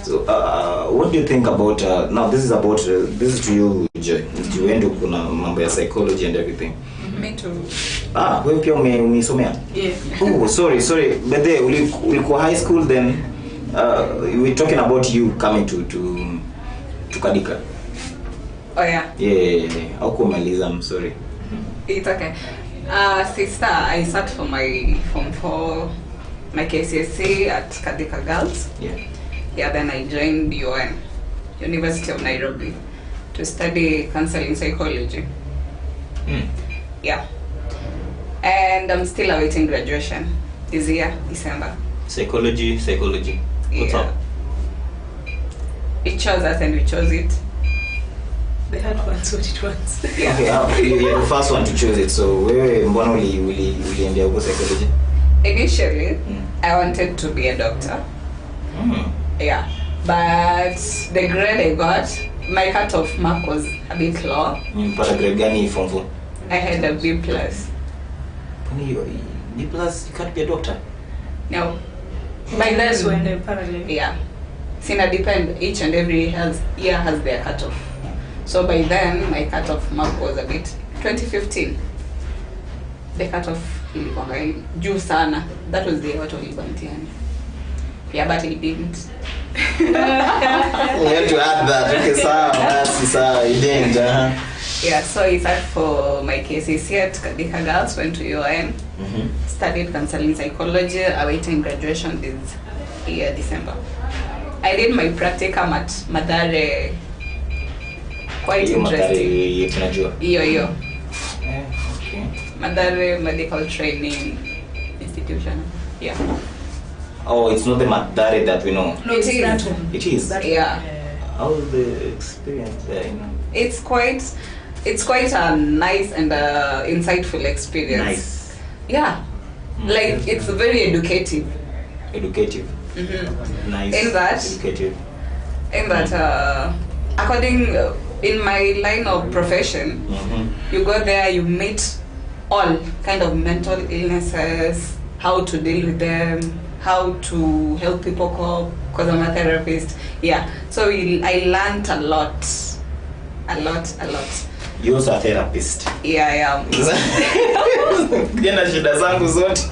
Speaker 2: So what do you think about now this is to you, Joy. You went to kuna mambo ya psychology and everything.
Speaker 3: Me too.
Speaker 2: Wewe pia umesomea?
Speaker 4: Yeah.
Speaker 2: Oh, sorry. But there ulikuwa high school, then we were talking about you coming to Kadika.
Speaker 3: Oh yeah.
Speaker 2: Yeah. How come I'm sorry.
Speaker 3: It's okay. Sister, I sat for my Form 4, my KCSE at Kadika Girls.
Speaker 2: Yeah.
Speaker 3: Yeah, then I joined UN. University of Nairobi to study counseling psychology. Yeah. And I'm still awaiting graduation this year, December.
Speaker 2: Psychology. What's up?
Speaker 3: It chose us and we chose it.
Speaker 4: The hard ones, what it wants.
Speaker 2: Okay, you're the first one to choose it. So wewe mbona uliendea huko psychology?
Speaker 3: Initially, I wanted to be a doctor. Yeah. But the grade I got, my cut-off mark was a bit low.
Speaker 2: But a grade gani form 4?
Speaker 3: I had a B+.
Speaker 2: B+, you can't be a doctor?
Speaker 3: No. By then,
Speaker 4: when they parallel.
Speaker 3: yeah. Sina depend, each and every year has their cut-off. So by then, my cut-off mark was a bit, 2015. The cut-off ilikuwa juu sana. That was the year watu walikuwa mtihani. Yeah, but it didn't.
Speaker 2: You have to add that. Okay, so you didn't.
Speaker 3: Yeah, so I sat for my KCC at Kadika Girls, went to UON, studied counseling psychology, awaiting graduation this year, December. I did my practicum at Madare, quite interesting. Iyo.
Speaker 2: Okay.
Speaker 3: Madare Medical Training Institution. Yeah.
Speaker 2: Oh, it's not the Madare that we know.
Speaker 4: No,
Speaker 3: It
Speaker 4: it's
Speaker 3: is.
Speaker 4: that one.
Speaker 2: It is.
Speaker 4: That
Speaker 3: Yeah.
Speaker 2: How's the experience there? You know?
Speaker 3: It's quite a nice and insightful experience.
Speaker 2: Nice.
Speaker 3: Yeah. Like it's very educative.
Speaker 2: Educative. Nice.
Speaker 3: In that-
Speaker 2: Educative.
Speaker 3: In that, according in my line of profession, you go there, you meet all kind of mental illnesses, how to deal with them, how to help people cope. Because I'm a therapist. Yeah. So I learned a lot.
Speaker 2: You're also a therapist.
Speaker 3: Yeah, I am.
Speaker 2: Jana shida zangu zote.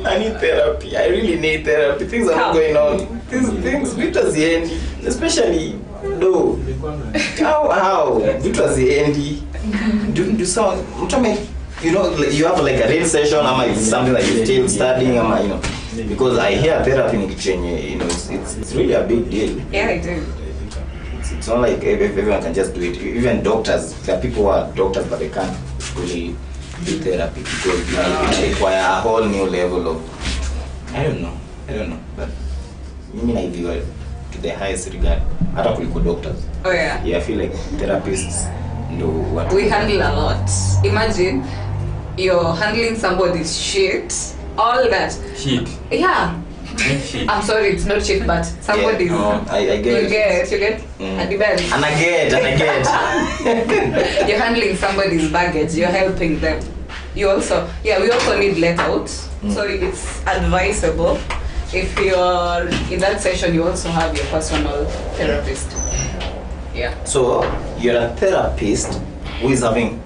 Speaker 2: I need therapy. I really need therapy. Things are not going on. Things vitu haziendi. Especially though. How? Vitu haziendi. Do some you know, you have like a real session, it's something that you're still studying, you know. Because I hear therapy in kitchen, you know, it's really a big deal.
Speaker 3: Yeah, I do.
Speaker 2: It's not like everyone can just do it. Even doctors, there are people who are doctors but they can't really do therapy because you know, it requires a whole new level of I don't know. But I mean I view it to the highest regard. Hata kuliko doctors.
Speaker 3: Oh yeah.
Speaker 2: Yeah, I feel like therapists know what
Speaker 3: We handle a lot. Imagine you're handling somebody's shit, all that.
Speaker 1: Shit.
Speaker 3: Yeah.
Speaker 1: Shit.
Speaker 3: I'm sorry, it's not shit, but somebody's.
Speaker 2: Yeah, I get
Speaker 3: You get. At the bend.
Speaker 2: And I get.
Speaker 3: You're handling somebody's baggage. You're helping them. We also need let outs. So it's advisable if you're in that session, you also have your personal therapist. Yeah.
Speaker 2: So you're a therapist who is having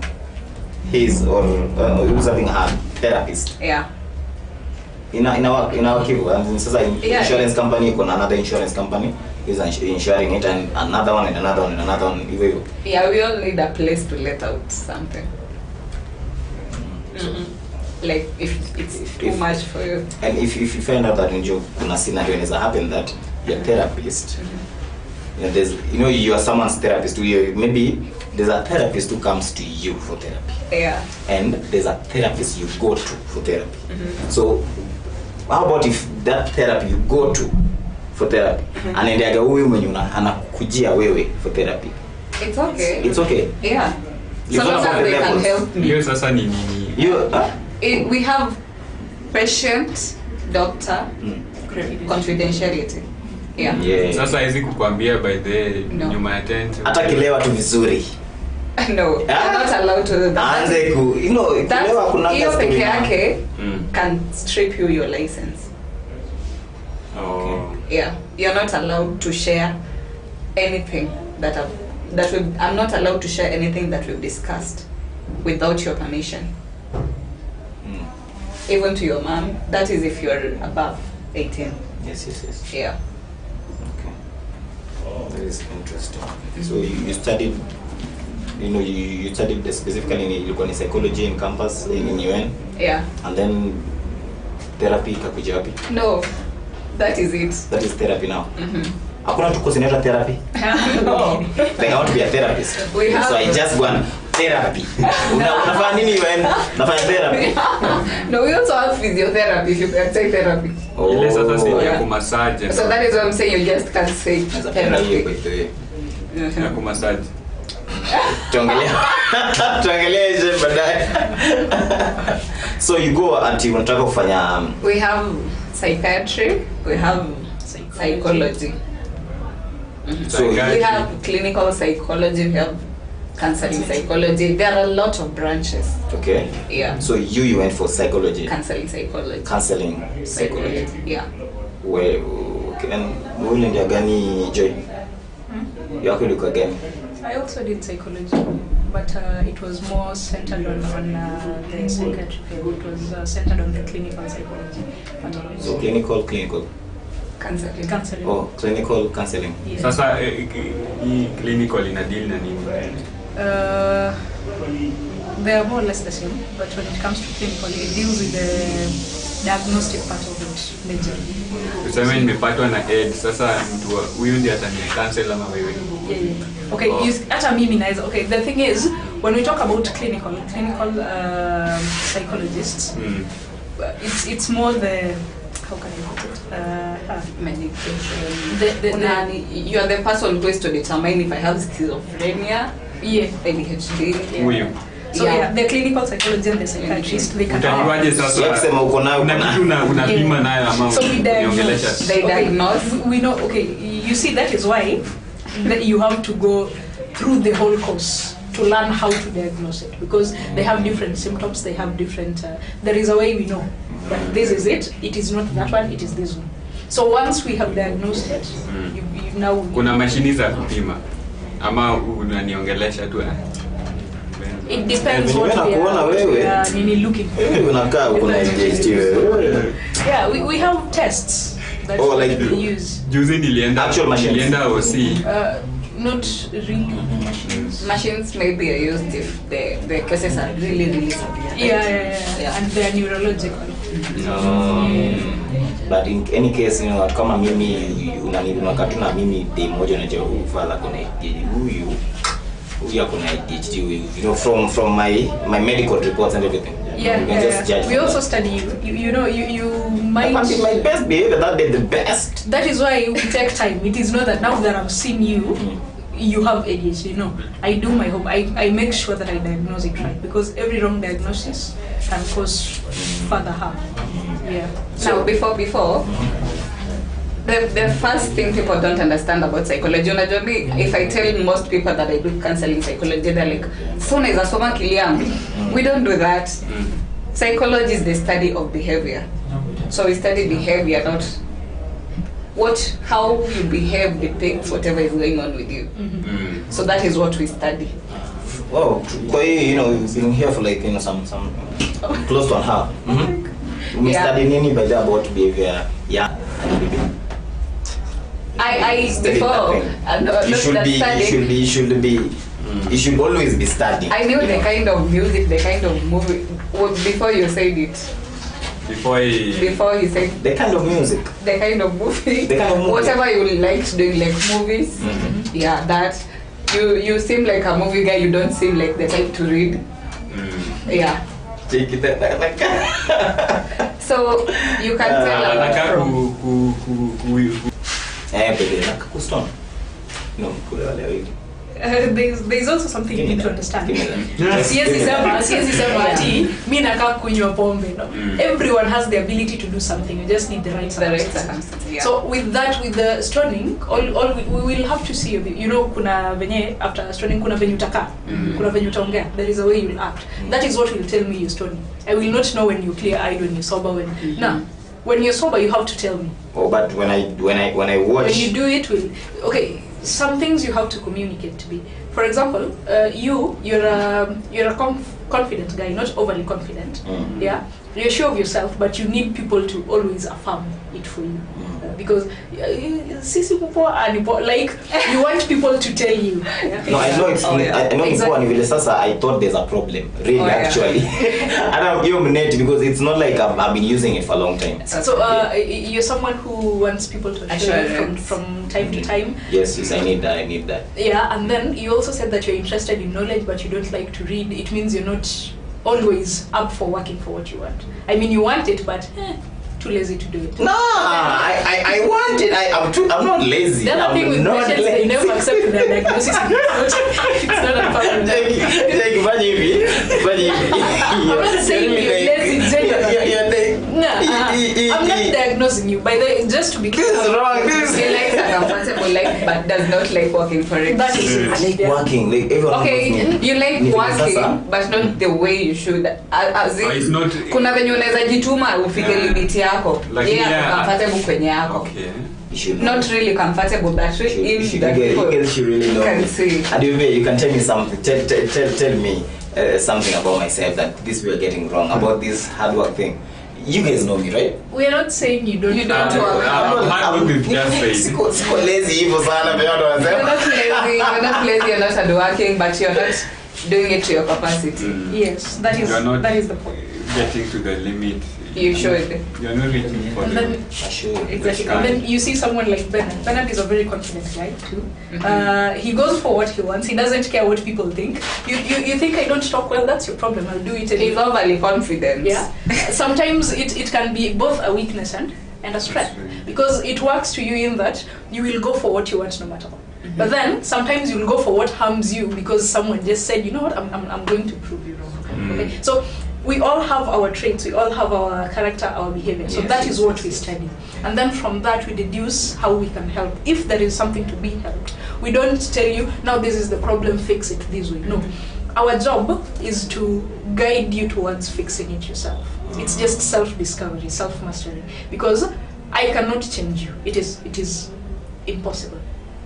Speaker 2: his or who's having her therapist.
Speaker 3: Yeah.
Speaker 2: In our
Speaker 3: Yeah.
Speaker 2: insurance company, another insurance company is insuring it, and another one and another one and another one.
Speaker 3: Yeah, we all need a place to let out something. Like if it's too much for you.
Speaker 2: And if you find out that in kuna scenario has happened that your therapist, you know, you are someone's therapist. Maybe there's a therapist who comes to you for therapy.
Speaker 3: Yeah.
Speaker 2: And there's a therapist you go to for therapy. So how about if that therapy you go to for therapy anaendeaga huyu mwenye anakujia wewe for therapy?
Speaker 3: It's okay.
Speaker 2: It's okay.
Speaker 3: Yeah.
Speaker 2: You
Speaker 3: So long
Speaker 2: don't
Speaker 3: as
Speaker 2: have
Speaker 3: they
Speaker 2: the
Speaker 3: can
Speaker 2: levels.
Speaker 3: help me.
Speaker 1: Hiyo sasa ni nini?
Speaker 3: We have patient, doctor, confidentiality. Yeah.
Speaker 2: Yeah.
Speaker 1: Sasa hizi kukwambia by the
Speaker 3: No.
Speaker 1: nyuma ya tent.
Speaker 2: Hata kilewa tu vizuri.
Speaker 3: No, you're not allowed to do that.
Speaker 2: Anze ku, you know, kilewa kuna
Speaker 3: Hiyo
Speaker 2: story
Speaker 3: peke
Speaker 2: na-
Speaker 3: yake can strip you your license.
Speaker 1: Oh.
Speaker 3: Yeah, you're not allowed to share anything I'm not allowed to share anything that we've discussed without your permission. Even to your mom. That is if you're above 18.
Speaker 2: Yes.
Speaker 3: Yeah.
Speaker 2: Okay. That is interesting. So you studied, you know, you studied specifically in psychology in campus in UN,
Speaker 3: Yeah.
Speaker 2: and then therapy ikakuja wapi?
Speaker 3: No. That is it.
Speaker 2: That is therapy now. Hakuna tu course inaitwa therapy.
Speaker 3: No.
Speaker 2: Like I want to be a therapist.
Speaker 3: We have-
Speaker 2: So I just want therapy. Unafanya nini when nafanya therapy?
Speaker 3: No, we also have physiotherapy, if you can say therapy.
Speaker 1: Ile sasa si ya
Speaker 3: yeah.
Speaker 1: kumassage.
Speaker 3: So that is what I'm saying, you just can't say
Speaker 2: Napenda hiyo kwa
Speaker 3: therapy.
Speaker 2: hiyo.
Speaker 1: Ya kumassage.
Speaker 2: Tuangalia hizo baadaye. So you go until unataka kufanya
Speaker 3: We have psychiatry, we have psychology.
Speaker 2: So
Speaker 3: We have clinical psychology, we have counseling psychology. There are a lot of branches.
Speaker 2: okay.
Speaker 3: Yeah.
Speaker 2: So you went for psychology.
Speaker 3: Counseling psychology.
Speaker 2: Counseling psychology.
Speaker 3: Yeah.
Speaker 2: Where okay, and wewe ndio gani Joy? Yako ilikuwa gani?
Speaker 4: I also did psychology, but it was more centered on the psychiatric. It was centered on the clinical psychology.
Speaker 2: So clinical.
Speaker 3: Counseling.
Speaker 2: Oh, clinical counseling.
Speaker 4: Yes.
Speaker 1: Sasa hii clinical ina deal na nini?
Speaker 4: They are more or less the same, but when it comes to clinical, it deals with the diagnostic part of it majorly.
Speaker 1: Tuseme nimepatwa na AIDS, sasa mtu huyu ndiye atani cancel ama wewe?
Speaker 4: Yeah. Okay, hata mimi naweza. Okay, the thing is, when we talk about clinical psychologists, it's more the, how can I put it?
Speaker 3: Medication. You are the person who is to determine if I have schizophrenia,
Speaker 4: yeah,
Speaker 3: ADHD.
Speaker 1: Huyu.
Speaker 4: So yeah, the clinical psychologist and the psychiatrist, they can.
Speaker 1: Utajuaje sasa?
Speaker 2: Sio kusema uko nayo
Speaker 1: Kuna kitu unapima nayo ama
Speaker 4: So we diagnose.
Speaker 1: uniongelesha.
Speaker 3: They diagnose.
Speaker 4: We know. Okay, you see, that is why that you have to go through the whole course to learn how to diagnose it, because they have different symptoms. They have different. There is a way we know that this is it. It is not that one. It is this one. So once we have diagnosed it, you now.
Speaker 1: Kuna mashini za kupima ama unaniongelesha tu?
Speaker 4: It depends
Speaker 2: When
Speaker 4: what
Speaker 2: you kuona wewe.
Speaker 4: we are looking for.
Speaker 2: Wewe unakaa uko na ADHD wewe.
Speaker 4: Yeah, we have tests that
Speaker 2: like
Speaker 4: we use.
Speaker 1: Juzi
Speaker 2: Actual machines.
Speaker 1: nilienda OC.
Speaker 4: Not really machines.
Speaker 3: Machines maybe are used if the cases are really severe.
Speaker 4: Yeah. And they are neurological.
Speaker 2: But in any case, you know, kama mimi unakatu na mimi day moja unajua ufala kuna huyu kuna ADHD, you know, from my medical reports and everything.
Speaker 4: Yeah.
Speaker 2: Just judge.
Speaker 4: We also study you know, you might.
Speaker 2: I be my best behavior, that be the best.
Speaker 4: That is why we take time. It is not that now that I've seen you, you have ADHD. No, I do my hope. I make sure that I diagnose it right, because every wrong diagnosis can cause further harm. Yeah.
Speaker 3: Now before the first thing people don't understand about psychology, unajua me, if I tell most people that I do counseling psychology, they're like, so unaweza soma akili yangu. We don't do that. Psychology is the study of behavior. So we study behavior, not how you behave depicts whatever is going on with you. So that is what we study.
Speaker 2: Wow, you know, you've been here for like, you know, some close to an hour. We study nini by the about behavior. Yeah.
Speaker 3: Before
Speaker 2: you should always be studying.
Speaker 3: I knew the kind of music, the kind of movie before you said it.
Speaker 1: Before
Speaker 3: he said
Speaker 2: the kind of music,
Speaker 3: the kind of movie, whatever you like doing, like movies. Yeah, that you seem like a movie guy. You don't seem like the type to read. Yeah. So you can tell.
Speaker 4: There's also something you need to understand. Siwezi sema ati mimi nakaa kunywa pombe. Everyone has the ability to do something. You just need the right circumstances.
Speaker 3: Yeah.
Speaker 4: So with the stoning, all we will have to see, you know, kuna venye after stoning kuna venye utakaa, kuna venye utaongea. There is a way you will act. That is what will tell me you're stoning. I will not know when you're clear-eyed, when you're sober, when you're sober you have to tell me.
Speaker 2: Oh, but when I watch,
Speaker 4: when you do it, okay. Some things you have to communicate to me. For example, you're a confident guy, not overly confident. Yeah, you're sure of yourself, but you need people to always affirm it for you. because sisi popo and like you want people to tell you.
Speaker 2: No, I know it's I know before vile sasa I thought there's a problem really actually. I don't give them net because it's not like I've been using it for a long time.
Speaker 4: So you're someone who wants people to assure you from time to time.
Speaker 2: Yes, I need that.
Speaker 4: Yeah, and then you also said that you're interested in knowledge but you don't like to read. It means you're not always up for working for what you want. I mean, you want it, but too lazy to do it.
Speaker 2: No, I want it. I'm not lazy.
Speaker 4: The other thing with patients, they never accept the diagnosis. It's not a problem. I'm not saying you're lazy generally. I'm not diagnosing you. By the way, just to be clear.
Speaker 2: This is wrong.
Speaker 3: He likes a comfortable life, but does not like working for it.
Speaker 4: That is it.
Speaker 2: I like working. Like everyone knows me.
Speaker 3: You like working, but not the way you should. As in,
Speaker 1: it's not.
Speaker 3: Kuna venye unaweza jituma ufike limit yako. Comfortable kwenye yako.
Speaker 2: Okay.
Speaker 3: Not really comfortable, but really
Speaker 2: really know.
Speaker 3: Can see.
Speaker 2: And you can tell me something. Tell me something about myself that this we are getting wrong about this hard work thing. You guys know me, right?
Speaker 4: We are not saying you don't work.
Speaker 1: I'm just
Speaker 2: lazy evil sana.
Speaker 3: You're not lazy, you're not hardworking, but you're not doing it to your capacity.
Speaker 4: Yes, that is the point.
Speaker 1: Getting to the limit.
Speaker 3: You should.
Speaker 1: You're not reaching for
Speaker 4: then, exactly. And then you see someone like Bernard. Bernard is a very confident guy too. He goes for what he wants. He doesn't care what people think. You think I don't talk well? That's your problem. I'll do it anyway.
Speaker 3: He's overly confident.
Speaker 4: Yeah. Sometimes it can be both a weakness and a strength, because it works to you in that you will go for what you want no matter what. But then sometimes you will go for what harms you because someone just said, you know what, I'm going to prove you wrong. Okay. So we all have our traits, we all have our character, our behavior. So that is what we study. And then from that we deduce how we can help. If there is something to be helped, we don't tell you, now this is the problem, fix it this way. No. Our job is to guide you towards fixing it yourself. It's just self-discovery, self-mastery. Because I cannot change you. It is impossible.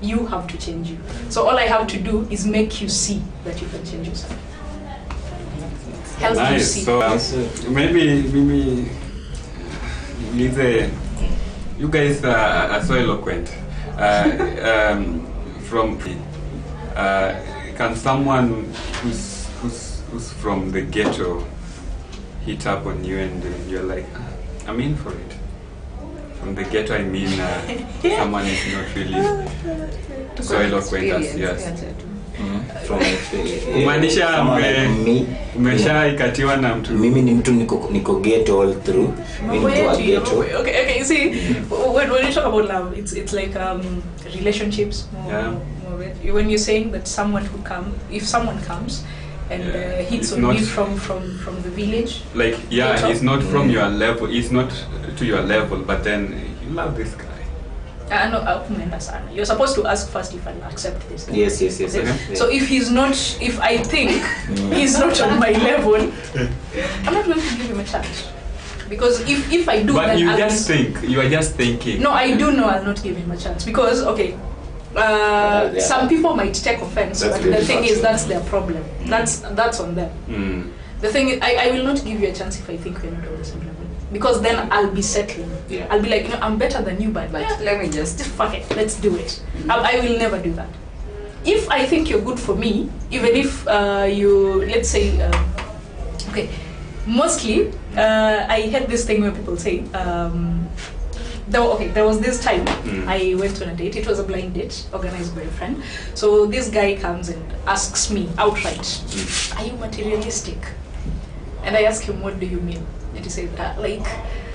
Speaker 4: You have to change you. So all I have to do is make you see that you can change yourself. Help you see.
Speaker 1: So maybe you guys are so eloquent. Can someone who's from the ghetto hit up on you and you're like, I'm in for it? From the ghetto, I mean someone is not really so eloquent as yes. Kumaanisha umesha ikatiwa na mtu.
Speaker 2: Mimi ni mtu niko ghetto all through. Mimi ni mtu ghetto.
Speaker 4: Okay, you see, when you talk about love, it's like relationships. When you're saying that if someone comes and hits on you from the village,
Speaker 1: like it's not from your level, it's not to your level, but then you love this guy. You're supposed to ask first if I'll accept this guy.
Speaker 2: Yes.
Speaker 4: So if I think he's not on my level, I'm not going to give him a chance. Because if I do,
Speaker 1: but
Speaker 4: then
Speaker 1: you are just thinking.
Speaker 4: No, I do know I'll not give him a chance because some people might take offense, but the thing is that's their problem. That's on them. The thing is, I will not give you a chance if I think we're not on the same level, because then I'll be settling. I'll be like, I'm better than you, but
Speaker 3: let me just
Speaker 4: fuck it, let's do it. I will never do that. If I think you're good for me, even if you, let's say, mostly I had this thing where people say, there was this time I went on a date. It was a blind date organized by a friend. So this guy comes and asks me outright, are you materialistic? And I ask him, what do you mean? And he said,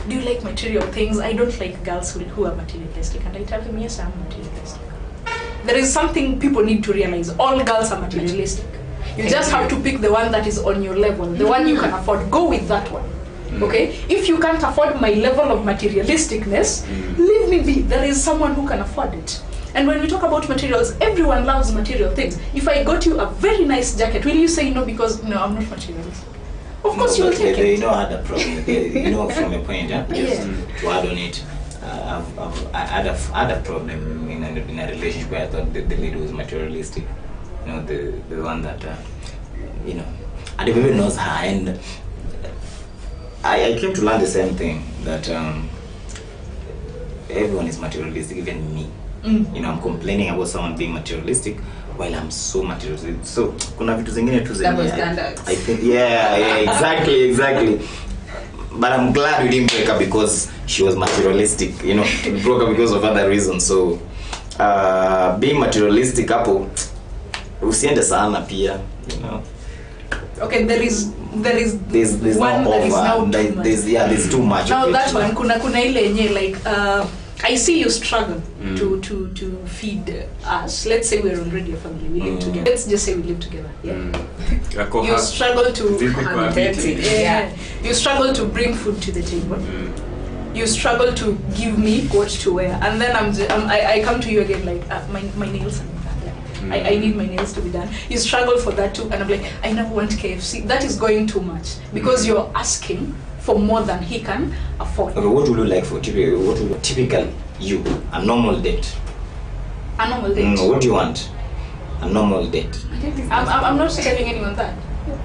Speaker 4: do you like material things? I don't like girls who are materialistic. And I tell him, yes, I'm materialistic. There is something people need to realize. All girls are materialistic. You just have to pick the one that is on your level, the one you can afford. Go with that one. Okay? If you can't afford my level of materialisticness, leave me be. There is someone who can afford it. And when we talk about materials, everyone loves material things. If I got you a very nice jacket, will you say no because, no, I'm not materialistic? Of course you will take it.
Speaker 2: I had a problem. From a point, to add on it, I had a problem in a relationship where I thought the lady was materialistic. The one that, and everybody knows her. And I came to learn the same thing, that everyone is materialistic, even me. You know, I'm complaining about someone being materialistic while I'm so materialistic. So kuna vitu zingine tu
Speaker 3: double standards.
Speaker 2: I think exactly. But I'm glad we didn't break up because she was materialistic. You know, we broke up because of other reasons. So being materialistic hapo usiende sana pia, you know.
Speaker 4: Okay, there's one
Speaker 2: no
Speaker 4: that is now too much.
Speaker 2: There's too much.
Speaker 4: Now that one kuna ile yenye like I see you struggle to feed us. Let's say we're already a family. We live together. Let's just say we live together. Yeah. You struggle to You struggle to bring food to the table. You struggle to give me what to wear, and then I come to you again like my nails are not done. I need my nails to be done. You struggle for that too, and I'm like, I now want KFC. That is going too much because you're asking for more than he can afford.
Speaker 2: Okay, what would you like for typically you a normal date?
Speaker 4: A normal date.
Speaker 2: What do you want? A normal date.
Speaker 4: I'm not telling anyone that.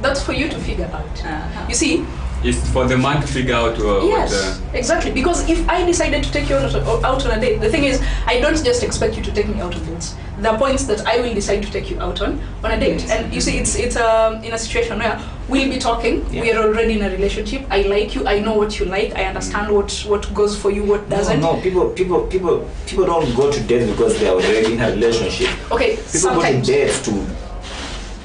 Speaker 4: That's for you to figure out. You see.
Speaker 1: It's for the man to figure out
Speaker 4: yes, exactly. Because if I decided to take you out on a date, the thing is, I don't just expect you to take me out on dates. There are points that I will decide to take you out on a date. Yes. And you see, it's in a situation where we'll be talking. Yeah. We are already in a relationship. I like you. I know what you like. I understand what goes for you, what doesn't.
Speaker 2: No, people don't go to dates because they are already in a relationship.
Speaker 4: Okay,
Speaker 2: people sometimes go to dates to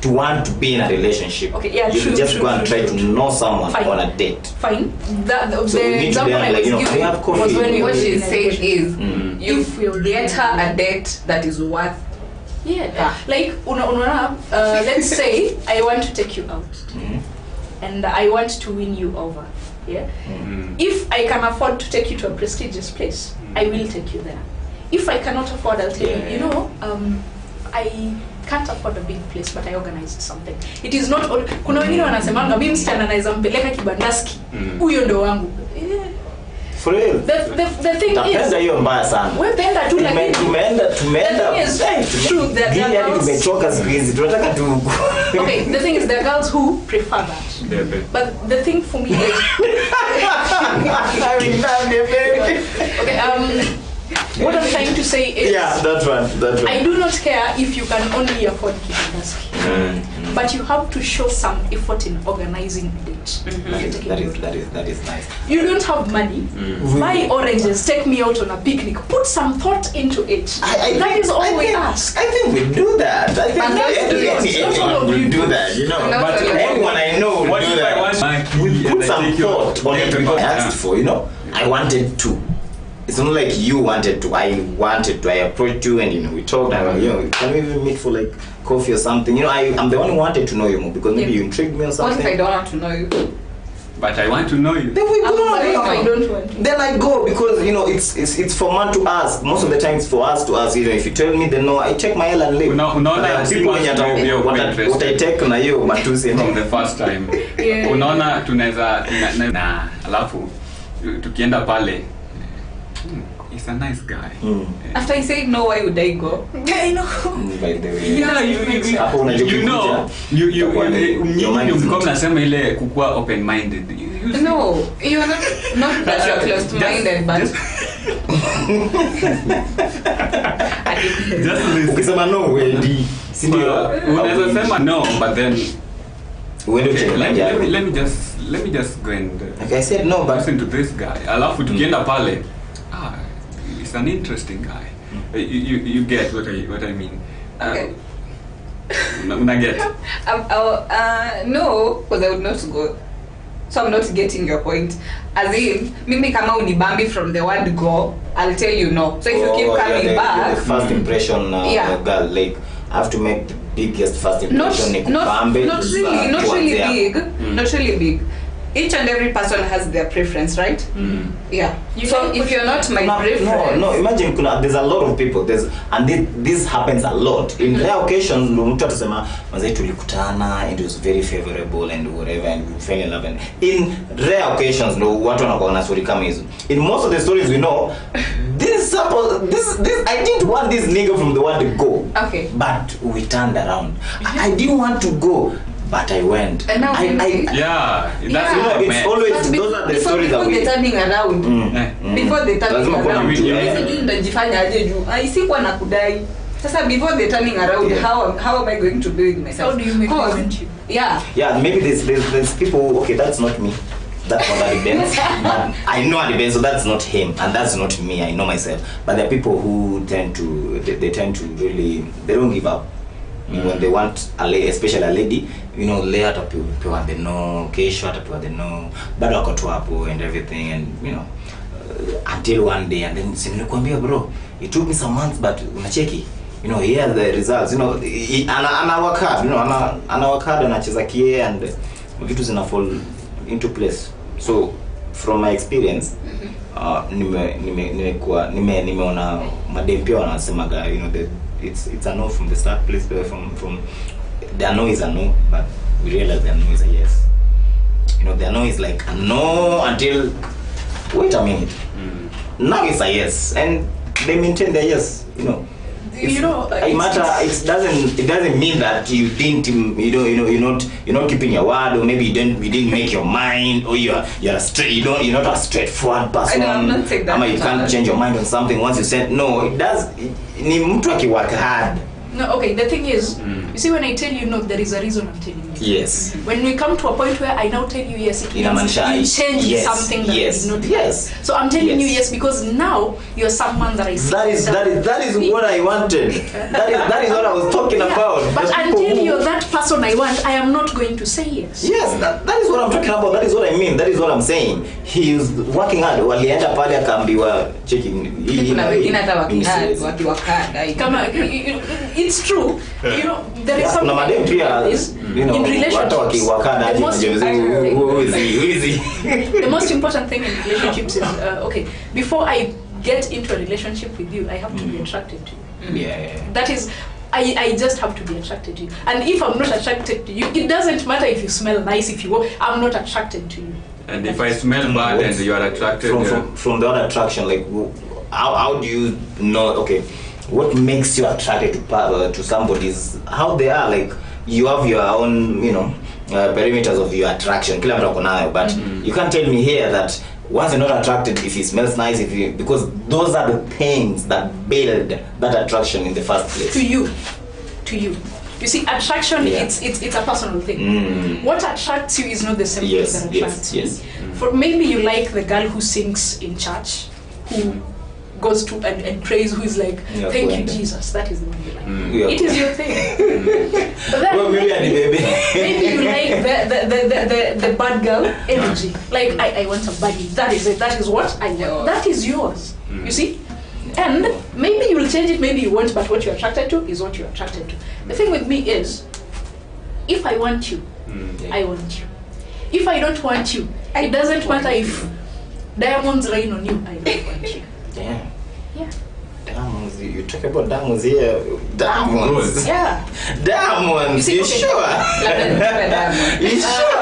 Speaker 2: want to be in a relationship.
Speaker 4: Okay, yeah,
Speaker 2: you just go and try to know someone on a date.
Speaker 4: Fine. The example I was giving was when
Speaker 3: what she said is you get her a date that is worth.
Speaker 4: Yeah. Like let's say I want to take you out, and I want to win you over. Yeah. If I can afford to take you to a prestigious place, I will take you there. If I cannot afford, I'll tell you. You know, I can't afford a big place, but I organized something. It is not all. Kuna wengine wanasemanga mimi msichana anaweza mpeleka kibandaski. Huyo ndo wangu.
Speaker 2: For real.
Speaker 4: The thing is.
Speaker 2: Tapenda hiyo mbaya sana.
Speaker 4: Wewe penda tu lakini
Speaker 2: tumeenda.
Speaker 4: True that
Speaker 2: yani tumechoka siku hizi. Tunataka tu.
Speaker 4: Okay, the thing is there are girls who prefer that.
Speaker 1: Yeah,
Speaker 4: but the thing for me is okay, what I'm trying to say is
Speaker 2: that's one.
Speaker 4: I do not care if you can only afford kibandaski. But you have to show some effort in organizing a date.
Speaker 2: That is nice.
Speaker 4: You don't have money. Buy oranges, take me out on a picnic. Put some thought into it. That is all we ask.
Speaker 2: I think we do that. I think anyone will do that, you know. But everyone I know will do that. We put some thought on it because I asked for, you know. I wanted to. It's not like you wanted to. I wanted to. I approached you and you know we talked and you know can we even meet for like coffee or something? You know I'm the one who wanted to know you more because maybe you intrigued me or something.
Speaker 3: What if I don't want to know you?
Speaker 1: But I want to know you.
Speaker 2: Then we go.
Speaker 4: I don't want to.
Speaker 2: Then I go because you know it's for man to ask. Most of the time it's for us to ask. You know if you tell me then no, I take my L and leave.
Speaker 1: Unaona people
Speaker 2: what I take na hiyo matusi
Speaker 1: from the first time. Unaona tunaweza na alafu tukienda pale. He's a nice guy.
Speaker 3: After I said no, why would I go?
Speaker 4: I know.
Speaker 2: By the way.
Speaker 1: Yeah, you know, you mko mnasema ile kukua open minded.
Speaker 3: No, you're not that you're closed minded, but
Speaker 1: just
Speaker 2: ukisema no wendi. Si ndio?
Speaker 1: Unaweza sema no, but then
Speaker 2: let
Speaker 1: me just go and
Speaker 2: I said no, but
Speaker 1: listen to this guy. Alafu tukienda pale. He's an interesting guy. You get what I mean.
Speaker 3: Okay.
Speaker 1: Una get?
Speaker 3: No, because I would not go. So I'm not getting your point. As in, mimi kama unibambi from the word go, I'll tell you no. So if you keep coming back,
Speaker 2: the first impression girl, like I have to make the biggest first impression.
Speaker 3: Not really big. Each and every person has their preference, right? Yeah. So if you're not my preference,
Speaker 2: no. Imagine there's a lot of people. This happens a lot. In rare occasions, mtu atasema manze tulikutana and it was very favorable and whatever and we fell in love. And in rare occasions, no, watu wanakuwa na story kama hizo. In most of the stories we know, this I didn't want this nigga from the word to go.
Speaker 3: Okay.
Speaker 2: But we turned around. I didn't want to go. but I went.
Speaker 3: And now
Speaker 1: Yeah, that's
Speaker 3: Yeah.
Speaker 1: what I
Speaker 2: It's
Speaker 1: meant.
Speaker 2: always
Speaker 3: But
Speaker 2: those are the stories
Speaker 3: before
Speaker 2: that we.
Speaker 3: the turning around. Before the turning
Speaker 2: Lazima kuwa na
Speaker 3: around.
Speaker 2: mtu,
Speaker 3: Sijui ndajifanya aje juu. Isikuwa na kudai. Sasa before the turning around,
Speaker 2: Yeah.
Speaker 3: how am I going to do it myself?
Speaker 4: How do you make it
Speaker 3: Cause-
Speaker 4: happen to you?
Speaker 3: Yeah.
Speaker 2: Yeah, maybe there's people. Okay, that's not me. That's not Adibens. I know Adibens, so that's not him, and that's not me. I know myself. But there are people who tend to they tend to really they don't give up. When they want especially a lady, lay hata pewa the no, kesho hata pewa the no, bado wako tu hapo and everything, and until one day, and then nilikwambia bro, it took me some months, but unacheki, here are the results, ana work hard, ana work hard, anacheza kie, and vitu zina fall into place. So from my experience, nimeona madem pia wanasemaga, it's a no from the start, please, from the no is a no, but we realize the no is a yes. The no is like a no until wait a minute. Now it's a yes, and they maintain their yes. It doesn't mean that you didn't you're not keeping your word, or maybe you didn't make your mind, or you're straight, you're not a straightforward person.
Speaker 3: I'm not saying that.
Speaker 2: You can't change your mind on something once you said no. It does. Ni mtu akiwork hard.
Speaker 4: No, okay, the thing is, you see, when I tell you no, there is a reason I'm telling you.
Speaker 2: Yes.
Speaker 4: When we come to a point where I now tell you yes, it means you change something that is not
Speaker 2: yes.
Speaker 4: So I'm telling you yes because now you're someone that I see.
Speaker 2: That is what I wanted. That is what I was talking about.
Speaker 4: But until you're that person I want, I am not going to say yes.
Speaker 2: Yes, that is what I'm talking about. That is what I mean. That is what I'm saying. He is working hard. Walienda pale akaambiwa checking.
Speaker 3: Kuna wengine hata wakiwakada.
Speaker 4: Kama it's true. There is something
Speaker 2: madem pia
Speaker 4: in relationships. The most important thing in relationships is okay, before I get into a relationship with you, I have to be attracted to you.
Speaker 2: Yeah.
Speaker 4: That is, I just have to be attracted to you. And if I'm not attracted to you, it doesn't matter if you smell nice, if you walk, I'm not attracted to you.
Speaker 1: And if I smell bad and you are attracted
Speaker 2: from the other attraction, like how do you know? Okay, what makes you attracted to somebody is how they are. Like you have your own, perimeters of your attraction. Kila mtu akonayo, but you can't tell me here that once you're not attracted, if he smells nice, because those are the things that build that attraction in the first place.
Speaker 4: To you. You see, attraction, it's a personal thing. What attracts you is not the same thing that attracts you. For maybe you like the girl who sings in church, who goes to and prays, who is like, thank you Jesus, that is the one you like. It is your thing. But then maybe you like the bad girl energy. Like I want a baddie. That is it. That is what I want. That is yours. You see? And maybe you will change it, maybe you won't, but what you're attracted to is what you're attracted to. The thing with me is, if I want you, I want you. If I don't want you, it doesn't matter if diamonds rain on you, I don't want you.
Speaker 2: Damn.
Speaker 4: Yeah.
Speaker 2: Diamonds, you talk about diamonds here. Diamonds.
Speaker 4: Yeah.
Speaker 2: Diamonds. You sure? You sure?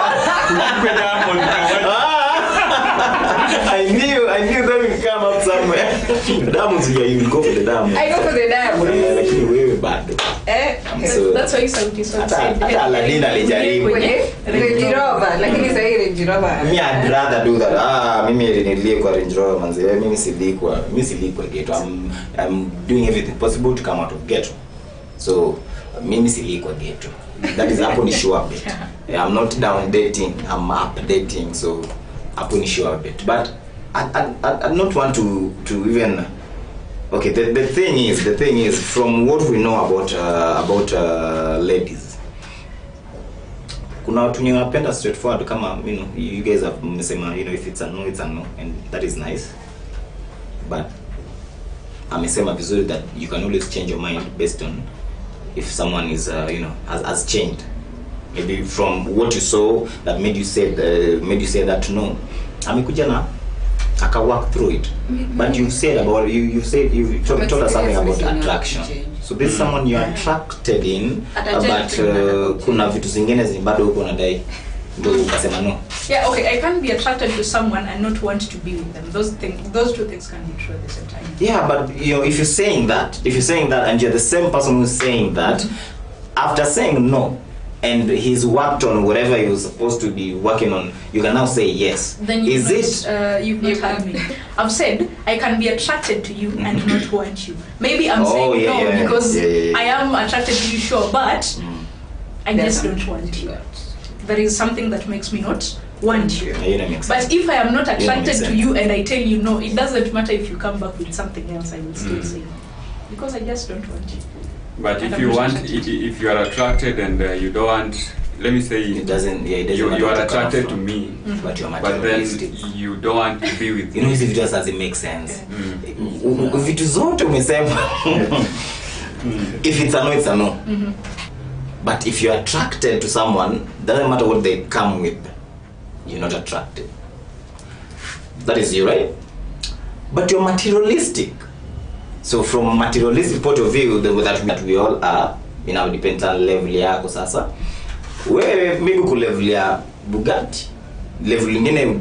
Speaker 2: I knew that would come up somewhere. Diamonds, you will go for the diamonds.
Speaker 3: I go for the diamonds.
Speaker 2: Lakini wewe bado.
Speaker 4: That's why Sauti said.
Speaker 2: Aladdin alijaribu.
Speaker 3: Range Rover, lakini sasa hii Range Rover.
Speaker 2: Me, I'd rather do that. Mimi nilie kwa Range Rover manzi. Mimi silikwa ghetto. I'm doing everything possible to come out of ghetto. So mimi silikwa ghetto. That is hapo ni sure bit. I'm not down dating. I'm up dating. So hapo ni sure bit. But I not want to even. Okay, the thing is from what we know about ladies. Kuna watu wenye wanapenda straightforward kama you guys have mmesema if it's a no, it's a no, and that is nice. But amesema vizuri that you can always change your mind based on if someone is has changed. Maybe from what you saw that made you say that no. Amekuja na aka work through it. But you said about you told us something about attraction. So this is someone you're attracted in, but kuna vitu zingine bado uko nadai ndio ukasema no.
Speaker 4: Yeah, okay, I can't be attracted to someone and not want to be with them. Those two things can be true at the same time.
Speaker 2: Yeah, but if you're saying that and you're the same person who's saying that, after saying no and he's worked on whatever he was supposed to be working on, you can now say yes.
Speaker 4: Then you've not heard me. I've said I can be attracted to you and not want you. Maybe I'm saying no because I am attracted to you, sure, but I just don't want you. There is something that makes me not want you. But if I am not attracted to you and I tell you no, it doesn't matter if you come back with something else, I will still say no. Because I just don't want you.
Speaker 1: But if you want, if you are attracted and you don't want, let me say,
Speaker 2: it doesn't
Speaker 1: you are attracted to me,
Speaker 2: but you're
Speaker 1: but then you don't want to be with me.
Speaker 2: You know, if it just doesn't make sense. Vitu zote umesema. If it's a no, it's a no. But if you're attracted to someone, doesn't matter what they come with, you're not attracted. That is you, right? But you're materialistic. So from a materialistic point of view, that we all are, depends on level yako sasa. Wewe maybe ku level ya Bugatti. Level nyingine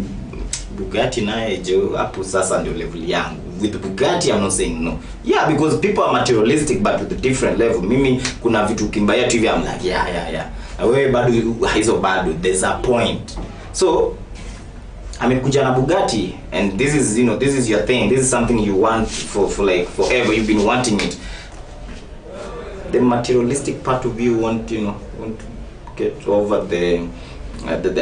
Speaker 2: Bugatti naye jo hapo sasa ndio level yangu. With Bugatti I'm not saying no. Yeah, because people are materialistic but with a different level. Mimi kuna vitu kimbaya tu hivi I'm like yeah. Wewe bado hizo bado, there's a point. So amekuja na Bugatti and this is this is your thing, this is something you want for like forever, you've been wanting it. The materialistic part of you want to get over the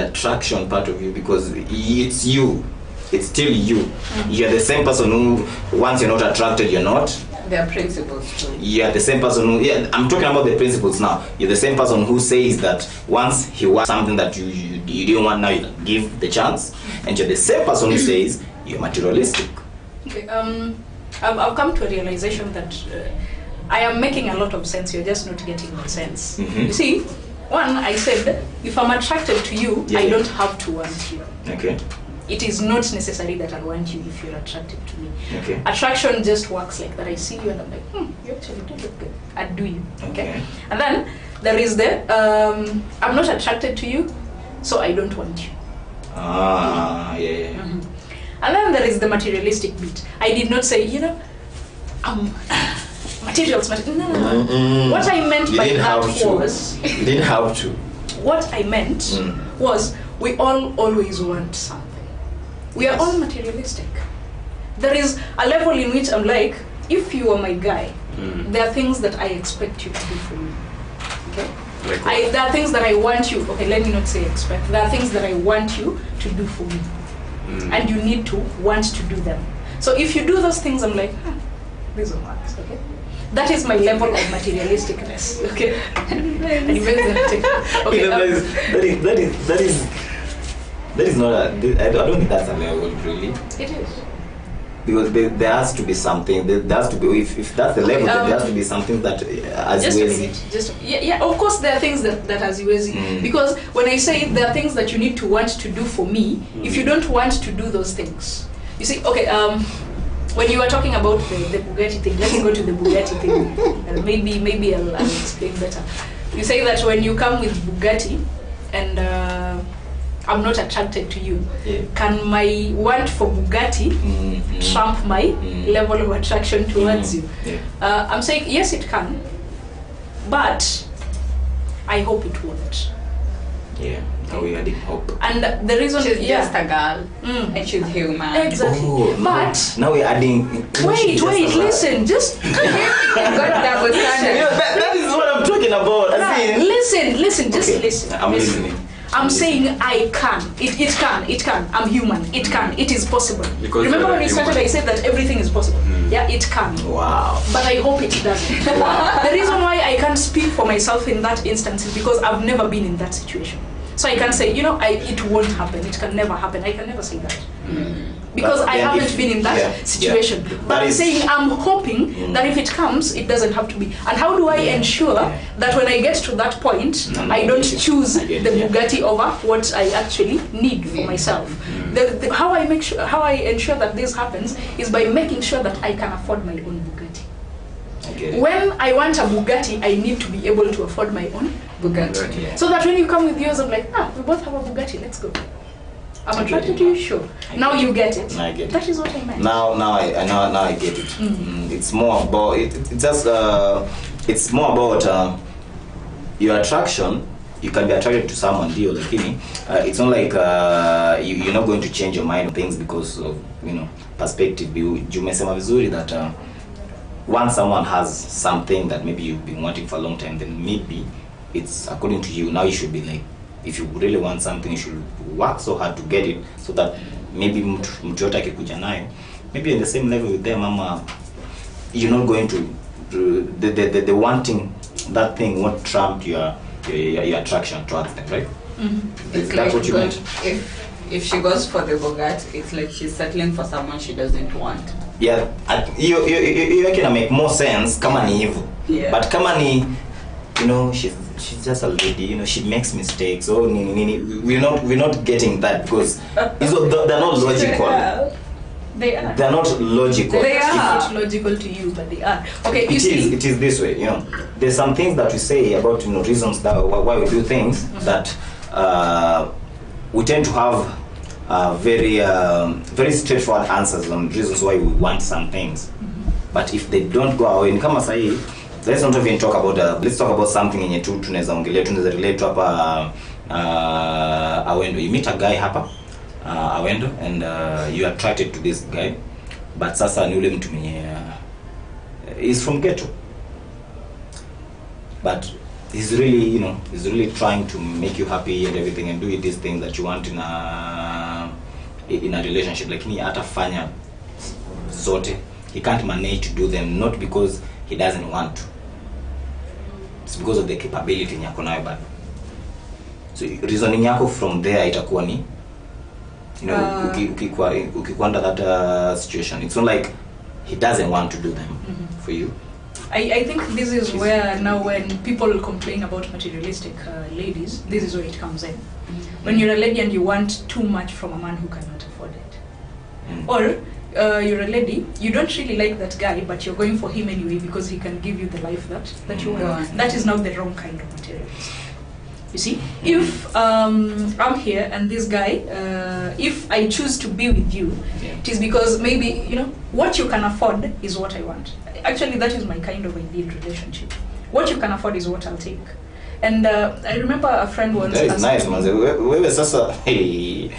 Speaker 2: attraction part of you, because it's you, it's still you. You're the same person who once you're not attracted, you're not.
Speaker 3: There are principles too.
Speaker 2: You're the same person who, I'm talking about the principles now. You're the same person who says that once he wants something that you didn't want, now you give the chance. And you're the same person who says you're materialistic.
Speaker 4: Okay, I've come to a realization that I am making a lot of sense, you're just not getting the sense. You see, one, I said, if I'm attracted to you, I don't have to want you.
Speaker 2: Okay.
Speaker 4: It is not necessary that I want you if you're attracted to me.
Speaker 2: Okay.
Speaker 4: Attraction just works like that. I see you and I'm like, you actually do look good. I'd do you. Okay. And then there is I'm not attracted to you, so I don't want you.
Speaker 2: Yeah.
Speaker 4: And then there is the materialistic bit. I did not say, materials. No. What I meant by that was...
Speaker 2: You didn't have to.
Speaker 4: What I meant was, we all always want something. We are all materialistic. There is a level in which I'm like, if you are my guy, there are things that I expect you to do for me. Okay? Like there are things that I want you, okay, let me not say expect. There are things that I want you to do for me. And you need to want to do them. So if you do those things, I'm like, these are marks, okay? That is my level of materialisticness, okay?
Speaker 2: That is not I don't think that's a level, really.
Speaker 4: It is.
Speaker 2: Because there has to be something. There has to be, if that's the level, then there has to be something that as
Speaker 4: yeah. Of course, there are things that as you because when I say there are things that you need to want to do for me, if you don't want to do those things, you see. Okay, when you were talking about the Bugatti thing, let's go to the Bugatti thing. Maybe I'll explain better. You say that when you come with Bugatti and I'm not attracted to you. Can my want for Bugatti trump my level of attraction towards you? I'm saying yes, it can, but I hope it won't.
Speaker 2: Now we adding hope.
Speaker 4: And the reason
Speaker 3: she's just a girl and she's human.
Speaker 4: Exactly. But
Speaker 2: now we're adding.
Speaker 4: Wait, listen, just
Speaker 3: got double standard.
Speaker 2: That is what I'm talking about.
Speaker 4: Listen, just listen.
Speaker 2: I'm listening.
Speaker 4: I'm saying I can. It can. I'm human. It can. It is possible.
Speaker 1: Because
Speaker 4: remember when we started, I said that everything is possible. Yeah, it can.
Speaker 2: Wow.
Speaker 4: But I hope it doesn't. The reason why I can't speak for myself in that instance is because I've never been in that situation. So I can say, it won't happen. It can never happen. I can never say that. Because I haven't been in that situation. But I'm saying I'm hoping that if it comes, it doesn't have to be. And how do I ensure that when I get to that point, I don't choose the Bugatti over what I actually need for myself? How I ensure that this happens is by making sure that I can afford my own Bugatti. When I want a Bugatti, I need to be able to afford my own Bugatti. So that when you come with yours, I'm like, we both have a Bugatti, let's go. I'm attracted to you, sure. Now you get it.
Speaker 2: I get it.
Speaker 4: That is what I meant.
Speaker 2: Now I get it. It's more about it's more about your attraction you can be attracted to someone, deal, lakini it's not like you're not going to change your mind on things because of, you know, perspective. Umesema vizuri that once someone has something that maybe you've been wanting for a long time, then maybe it's according to you, now you should be like, if you really want something, you should work so hard to get it, so that maybe mtu yote akikuja nayo, maybe on the same level with them, you're not going to the wanting that thing won't trump your attraction towards them, right?
Speaker 3: It's
Speaker 2: Is
Speaker 3: like
Speaker 2: that what you meant?
Speaker 3: if she goes for the Bogart, it's like she's settling for someone she doesn't want.
Speaker 2: Yeah, you can make more sense kama ni hivyo.
Speaker 3: Yeah.
Speaker 2: But kama ni, you know, she's just a lady, you know, she makes mistakes. Oh, we're not getting that because they're not logical.
Speaker 4: They are.
Speaker 2: They're not logical.
Speaker 3: They are.
Speaker 4: It's not logical to you, but they are. Okay,
Speaker 2: It is this way, you know. There's some things that we say about, you know, reasons that why we do things that we tend to have very straightforward answers on reasons why we want some things. But if they don't go away, kama sahi, let's not even talk about let's talk about something yenye tu tunaweza ongelea, tunaweza relate to hapa awendo. You meet a guy hapa awendo and you're attracted to this guy, but sasa ni ule mtu mwenye is from ghetto, but he's really, you know, he's really trying to make you happy and everything and do these things that you want in a relationship, lakini atafanya zote. He can't manage to do them, not because he doesn't want to, it's because of the capability yako nayo bado. So reasoning yako from there itakuwa ni, you know, ukikuwa under that situation, it's not like he doesn't want to do them for you.
Speaker 4: I think this is where now when people complain about materialistic ladies, this is where it comes in. When you're a lady and you want too much from a man who cannot afford it. Or you're a lady, you don't really like that guy, but you're going for him anyway because he can give you the life that you want. That is now the wrong kind of materialism. You see, if I'm here and this guy, if I choose to be with you, it is because maybe, you know, what you can afford is what I want. Actually, that is my kind of ideal relationship. What you can afford is what I'll take. And I remember a friend once.
Speaker 2: That is nice, man. Wewe sasa, hey,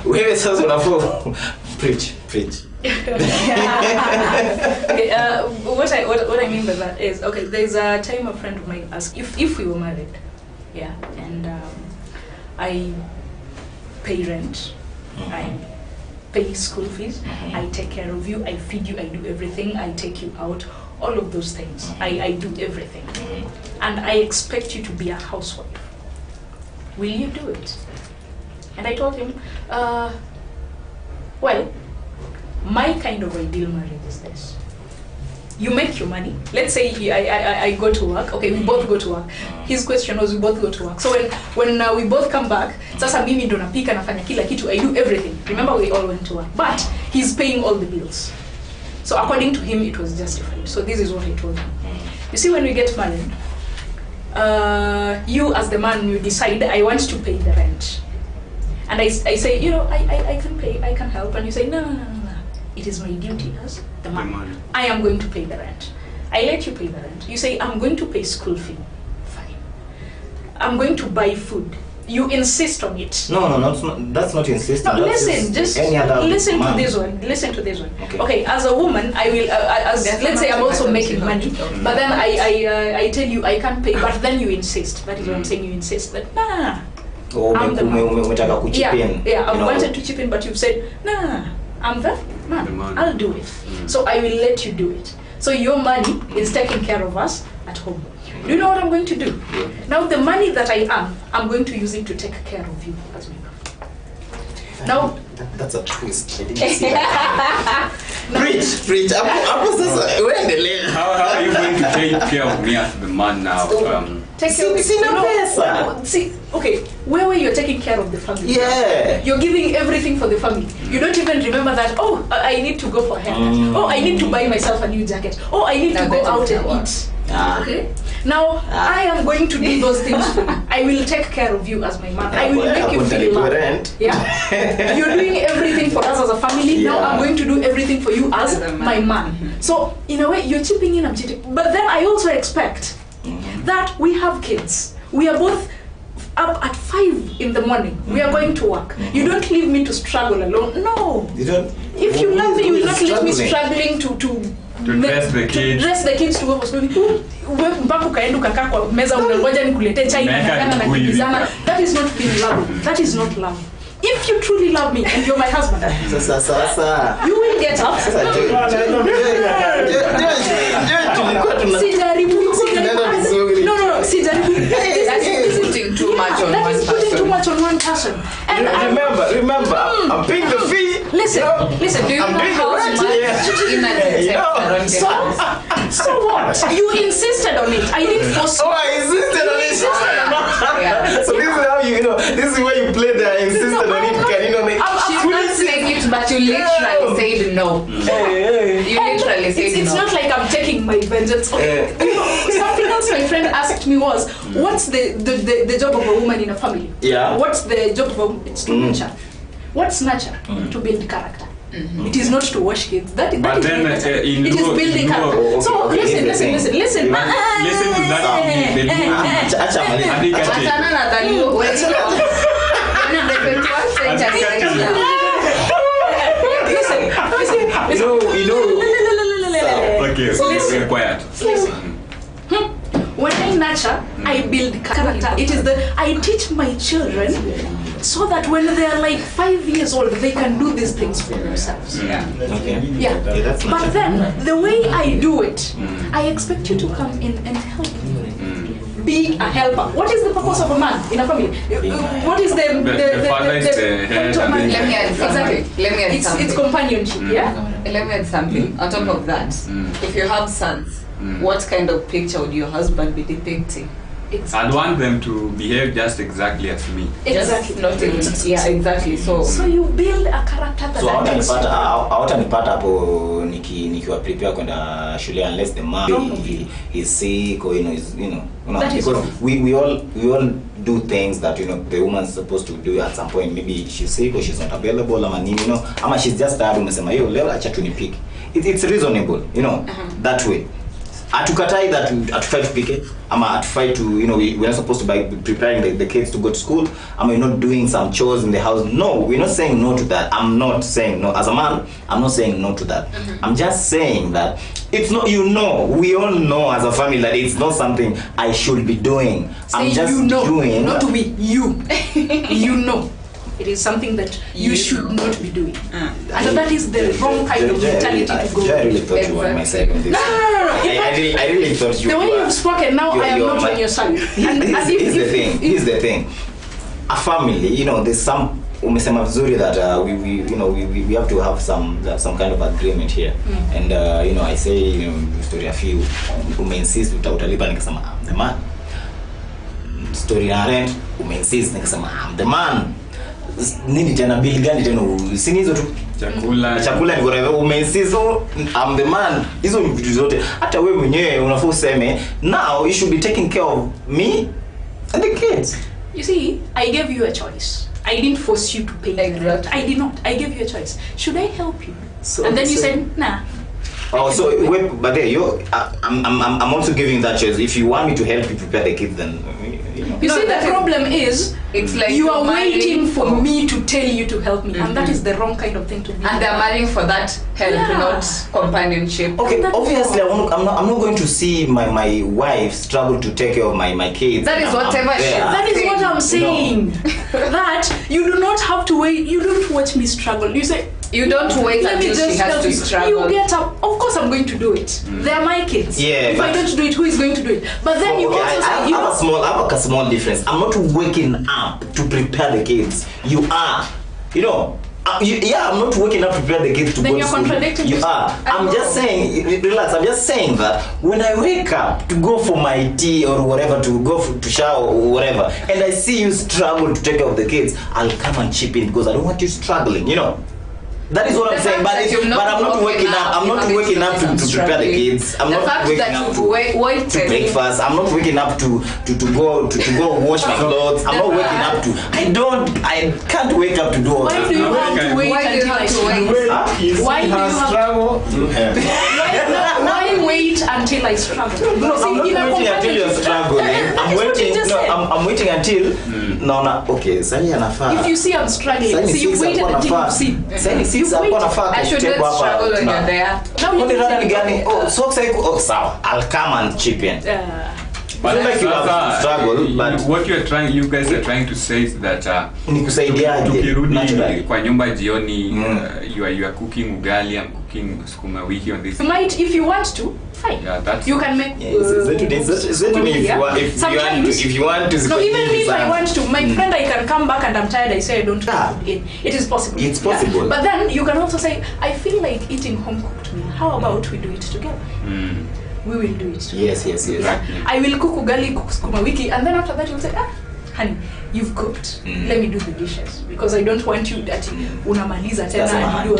Speaker 2: wewe sasa unafo preach.
Speaker 4: Okay, what I mean by that is, okay, there's a time a friend of mine asked if we were married, yeah, and I pay rent, I pay school fees, I take care of you, I feed you, I do everything, I take you out, all of those things, I do everything, and I expect you to be a housewife. Will you do it? And I told him, well, my kind of ideal marriage is this. You make your money. Let's say I go to work. Okay, we both go to work. His question was we both go to work. So when we both come back, sasa mimi ndo napika nafanya kila kitu. I do everything. Remember, we all went to work. But he's paying all the bills. So according to him, it was justified. So this is what I told him. You see, when we get married, you as the man, you decide, I want to pay the rent. And I say, you know, I can pay, I can help. And you say, no. It is my duty as the man. I am going to pay the rent. I let you pay the rent. You say, I'm going to pay school fee. Fine. I'm going to buy food. You insist on it.
Speaker 2: No, that's not insisting.
Speaker 4: No, listen, just listen to this one. Listen to this one. Okay, as a woman, I will, let's say I'm also making money, but then I tell you I can't pay, but then you insist. That is what I'm saying, you insist. But no. I'm the man. Yeah, I've wanted to chip in, but you've said, no. I'm the man. I'll do it. So I will let you do it. So your money is taking care of us at home. Do you know what I'm going to do? Now the money that I earn, I'm going to use it to take care of you as my wife. Now
Speaker 2: that's a twist. I didn't see that. Preach.
Speaker 1: How are you going to take care of me as the man now?
Speaker 4: Take care of see, okay, where you're taking care of the family.
Speaker 2: Yeah.
Speaker 4: You're giving everything for the family. You don't even remember that, oh, I need to go for a haircut. Oh, I need to buy myself a new jacket. Oh, I need to go out and eat. Okay? Now, I am going to do those things for you. I will take care of you as my man. I will make you feel loved. Yeah? You're doing everything for us as a family. Yeah. Now I'm going to do everything for you as my man. So, in a way, you're chipping in, I'm chipping. But then I also expect that we have kids. we are both up at 5 in the morning. We are going to work. You don't leave me to struggle alone. No.
Speaker 2: You don't.
Speaker 4: If you love me, you will not leave me struggling to
Speaker 1: dress the kids.
Speaker 4: Dress the kids to go for school. Mpaka ukaenda ukakaa kwa meza unangoja nikuletee chai na kibizana. That is not being loving. That is not love. If you truly love me and you're my husband, you will get up. No.
Speaker 3: That's putting too much on one person.
Speaker 4: That is putting too much on one person. And
Speaker 2: remember, I'm paying the fee.
Speaker 4: Listen. Do you know how much so what? You insisted on it. I didn't force you.
Speaker 2: I insisted on it.
Speaker 3: Yeah.
Speaker 2: So this is how this is where you play the insisted on it.
Speaker 3: She's not saying it, but you literally said no. You literally said no.
Speaker 4: It's not like I'm taking my vengeance. Okay. Something else my friend asked me was, what's the job of a woman in a family?
Speaker 2: Yeah.
Speaker 4: What's the job of a woman? It's to nurture. What's nurture? To build character. It is not to wash kids. That is it is building character. So listen.
Speaker 1: Listen to Okay, so quiet.
Speaker 4: When I nurture, I build character. I teach my children so that when they are like 5 years old, they can do these things for themselves.
Speaker 3: Yeah.
Speaker 2: Okay.
Speaker 4: Yeah. But then the way I do it, I expect you to come in and help me. Be a helper. What is the purpose of a man in a family? What is the
Speaker 1: father is the head
Speaker 3: Let me add something. Let me add something.
Speaker 4: It's companionship, yeah?
Speaker 3: Let me add something. On top of that, if you have sons, what kind of picture would your husband be depicting?
Speaker 4: Exactly.
Speaker 1: I'd want them to behave just exactly as me.
Speaker 4: Exactly.
Speaker 3: Not even, yeah, exactly. So
Speaker 4: you build a character that
Speaker 2: hautanipata hapo nikiwa prepare kwenda shule unless the man is sick or because we all do things that the woman's supposed to do at some point. Maybe she's sick or she's not available ama she's just tired, umesema leo acha tunipike. It's reasonable, that way. Atukatai that atufai tupike ama atufai to we're not supposed to be preparing the kids to go to school. We're not doing some chores in the house. No, we're not saying no to that. I'm not saying no. As a man, I'm not saying no to that. I'm just saying that it's not, we all know as a family that it's not something I should be doing. I'm just doing.
Speaker 4: Not to be you. It is something that you should not be doing. And that is the wrong kind of mentality to go.
Speaker 2: I really thought you were my side on this. No. I really thought you were.
Speaker 4: The way you've spoken, now I am not on your side.
Speaker 2: Here's the thing. A family, there's some umesema vizuri that we have to have some kind of agreement here. And I say story a few insist utalipa nikasema the man. Story na rent insist nikasema the man. Nini tena bill gani tena sini hizo tu chakula ni whatever umeinsisto I'm the man. Hizo ni vitu zote hata wewe mwenyewe unafaa useme now you should be taking care of me and the kids.
Speaker 4: You see, I gave you a choice. I didn't force you to pay rent. I did not. I gave you a choice. Should I help you? And then you said nah.
Speaker 2: Oh, so wait, but there I'm also giving that choice. If you want me to help you prepare the kids, then
Speaker 4: you see the problem is
Speaker 3: it's like
Speaker 4: you are waiting for me to tell you to help me, and that is the wrong kind of thing to do.
Speaker 3: And they're marrying for that help, not companionship.
Speaker 2: Okay, obviously I'm not going to see my wife struggle to take care of my kids.
Speaker 3: That is whatever she.
Speaker 4: That is what I'm saying. That you do not have to wait. You don't watch me struggle. You say.
Speaker 3: You don't wait until she has to struggle.
Speaker 4: You get up. Of course, I'm going to do it. They are my kids.
Speaker 2: Yeah,
Speaker 4: if I don't do it, who is going to do it? But then you also say
Speaker 2: I have a small difference. I'm not waking up to prepare the kids. You are, I'm not waking up to prepare the kids to
Speaker 4: then
Speaker 2: go
Speaker 4: you're
Speaker 2: to school.
Speaker 4: Contradicting
Speaker 2: You are. I'm just saying, relax. I'm just saying that when I wake up to go for my tea or whatever, to go to shower or whatever, and I see you struggle to take care of the kids, I'll come and chip in because I don't want you struggling. That is what I'm saying, but I'm not waking up. I'm not waking up to prepare the kids. I'm not waking up to breakfast. I'm not waking up to go wash my clothes. I'm not waking up to. I can't wake up to do all that.
Speaker 4: Why do you have to wait until I struggle?
Speaker 3: Why do you have to wait?
Speaker 4: Why do you have to struggle? Why wait until I struggle?
Speaker 2: No, I'm not waiting until you're struggling. I'm waiting until okay, sasa anafaa.
Speaker 4: If you see I'm struggling, see you wait until you see.
Speaker 2: Sasa sisi hapo anafaa.
Speaker 3: I should not struggle when you're there.
Speaker 4: Now you
Speaker 2: run gani? Socks haiko sawa. I'll come and chip in.
Speaker 1: But
Speaker 2: like you have struggle, but
Speaker 1: what you guys are trying to say is that
Speaker 2: nikusaidiaje
Speaker 1: tukirudi kwa nyumba jioni, you are cooking ugali, I'm cooking sukuma wiki on this.
Speaker 4: You might, if you want to, fine.
Speaker 1: Yeah, that's
Speaker 4: you can make.
Speaker 2: If you want to.
Speaker 4: No, even if I want to, my friend, I can come back and I'm tired. I say I don't cook again. It is possible.
Speaker 2: It's possible.
Speaker 4: Yeah. But then you can also say, I feel like eating home cooked meal. How about we do it together? We will do it together.
Speaker 2: Yes.
Speaker 4: Yeah. I will cook ugali, cook sukuma wiki, and then after that you'll say, honey, you've cooked. Let me do the dishes because I don't want you that unamaliza tena and do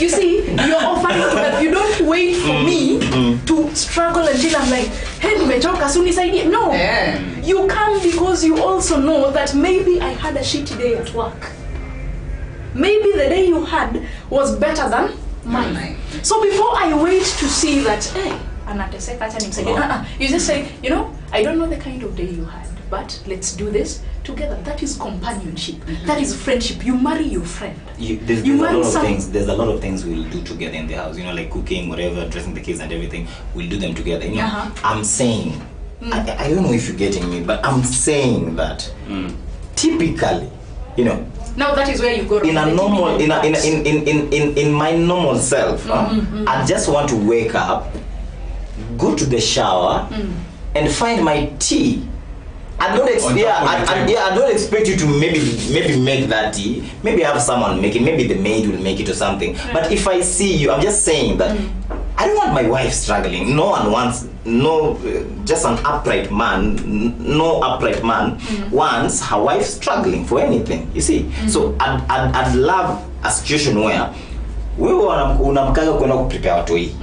Speaker 4: You see, you're offering to that. You don't wait for me to struggle until I'm like, hey, nimechoka, so nisaidie. No. You come because you also know that maybe I had a shitty day at work. Maybe the day you had was better than mine. So before I wait to see that, hey, you just say, I don't know the kind of day you had, but let's do this together. That is companionship. That is friendship. You marry your friend.
Speaker 2: There's a lot of things we'll do together in the house. Like cooking, whatever, dressing the kids and everything. We'll do them together. I'm saying, I don't know if you're getting me, but I'm saying that typically,
Speaker 4: now that is where you go.
Speaker 2: In my normal self, I just want to wake up, go to the shower, and find my tea. I don't expect you to maybe make that tea. Maybe have someone make it. Maybe the maid will make it or something. But if I see you, I'm just saying that I don't want my wife struggling. No one wants. Just an upright man. No upright man wants her wife struggling for anything. You see. So I'd love a situation where wewe unamkaga kwenda kuprepare watu hii.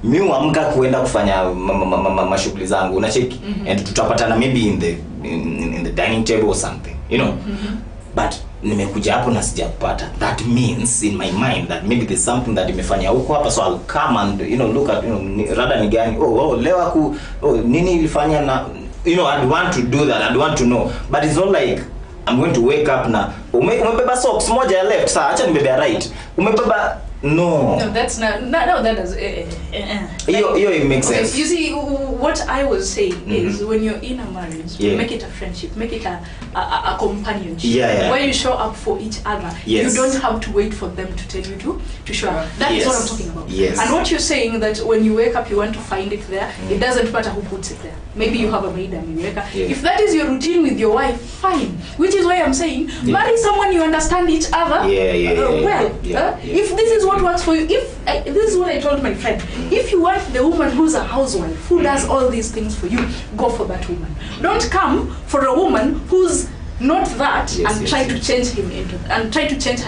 Speaker 2: Mimi huamka kwenda kufanya mashughuli zangu unacheki and tutapatana maybe in the dining table or something, but nimekuja hapo na sijakupata. That means in my mind that maybe there's something that imefanya huko hapa, so I'll come and look at rather ni gani leo nini ilifanya na I'd want to do that. I'd want to know, but it's not like I'm going to wake up na umebeba socks moja ya left, saa acha nibebe right, umebeba no,
Speaker 4: that's not. No, that does.
Speaker 2: It makes sense.
Speaker 4: You see, what I was saying is when you're in a marriage, make it a friendship, make it a companionship. Where you show up for each other. You don't have to wait for them to tell you to show up. That is what I'm talking about. And what you're saying that when you wake up, you want to find it there. It doesn't matter who puts it there. Maybe you have a maid and you wake up. If that is your routine with your wife, fine. Which is why I'm saying marry someone you understand each other. If this is what works for you, this is what I told my friend. If you want the woman who's a housewife, who does all these things for you, go for that woman. Don't come for a woman who's not that and try to change her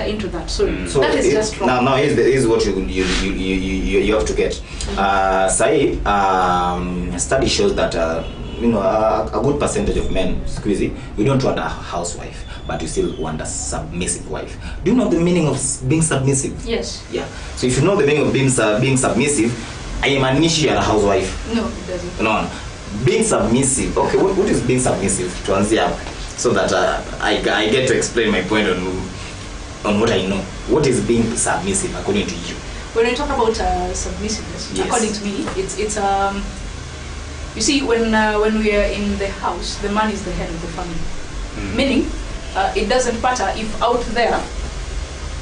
Speaker 4: into that. So that is just wrong.
Speaker 2: Now here's what you have to get. Study shows that a good percentage of men, we don't want a housewife, but we still want a submissive wife. Do you know the meaning of being submissive?
Speaker 4: Yes.
Speaker 2: Yeah. So if you know the meaning of being submissive, I am an issue a housewife.
Speaker 4: No, it doesn't.
Speaker 2: No. Being submissive. Okay, what is being submissive? To answer, so that I get to explain my point on what I know. What is being submissive according to you?
Speaker 4: When I talk about submissiveness, according to me, it's you see, when we are in the house, the man is the head of the family. Meaning, it doesn't matter if out there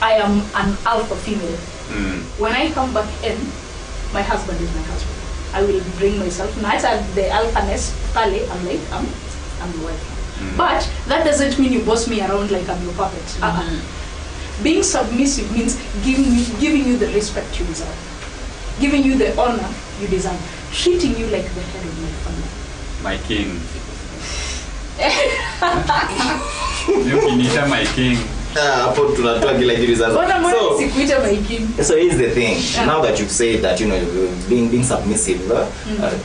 Speaker 4: I am an alpha female. When I come back in, my husband is my husband. I will bring myself. Nice at the alphaness, I'm like I'm the wife. But that doesn't mean you boss me around like I'm your puppet. Being submissive means giving you the respect you deserve, giving you the honor you deserve, treating you like the head of my family.
Speaker 1: My king. You need my king.
Speaker 2: So here's the thing. Now that you've said that being submissive,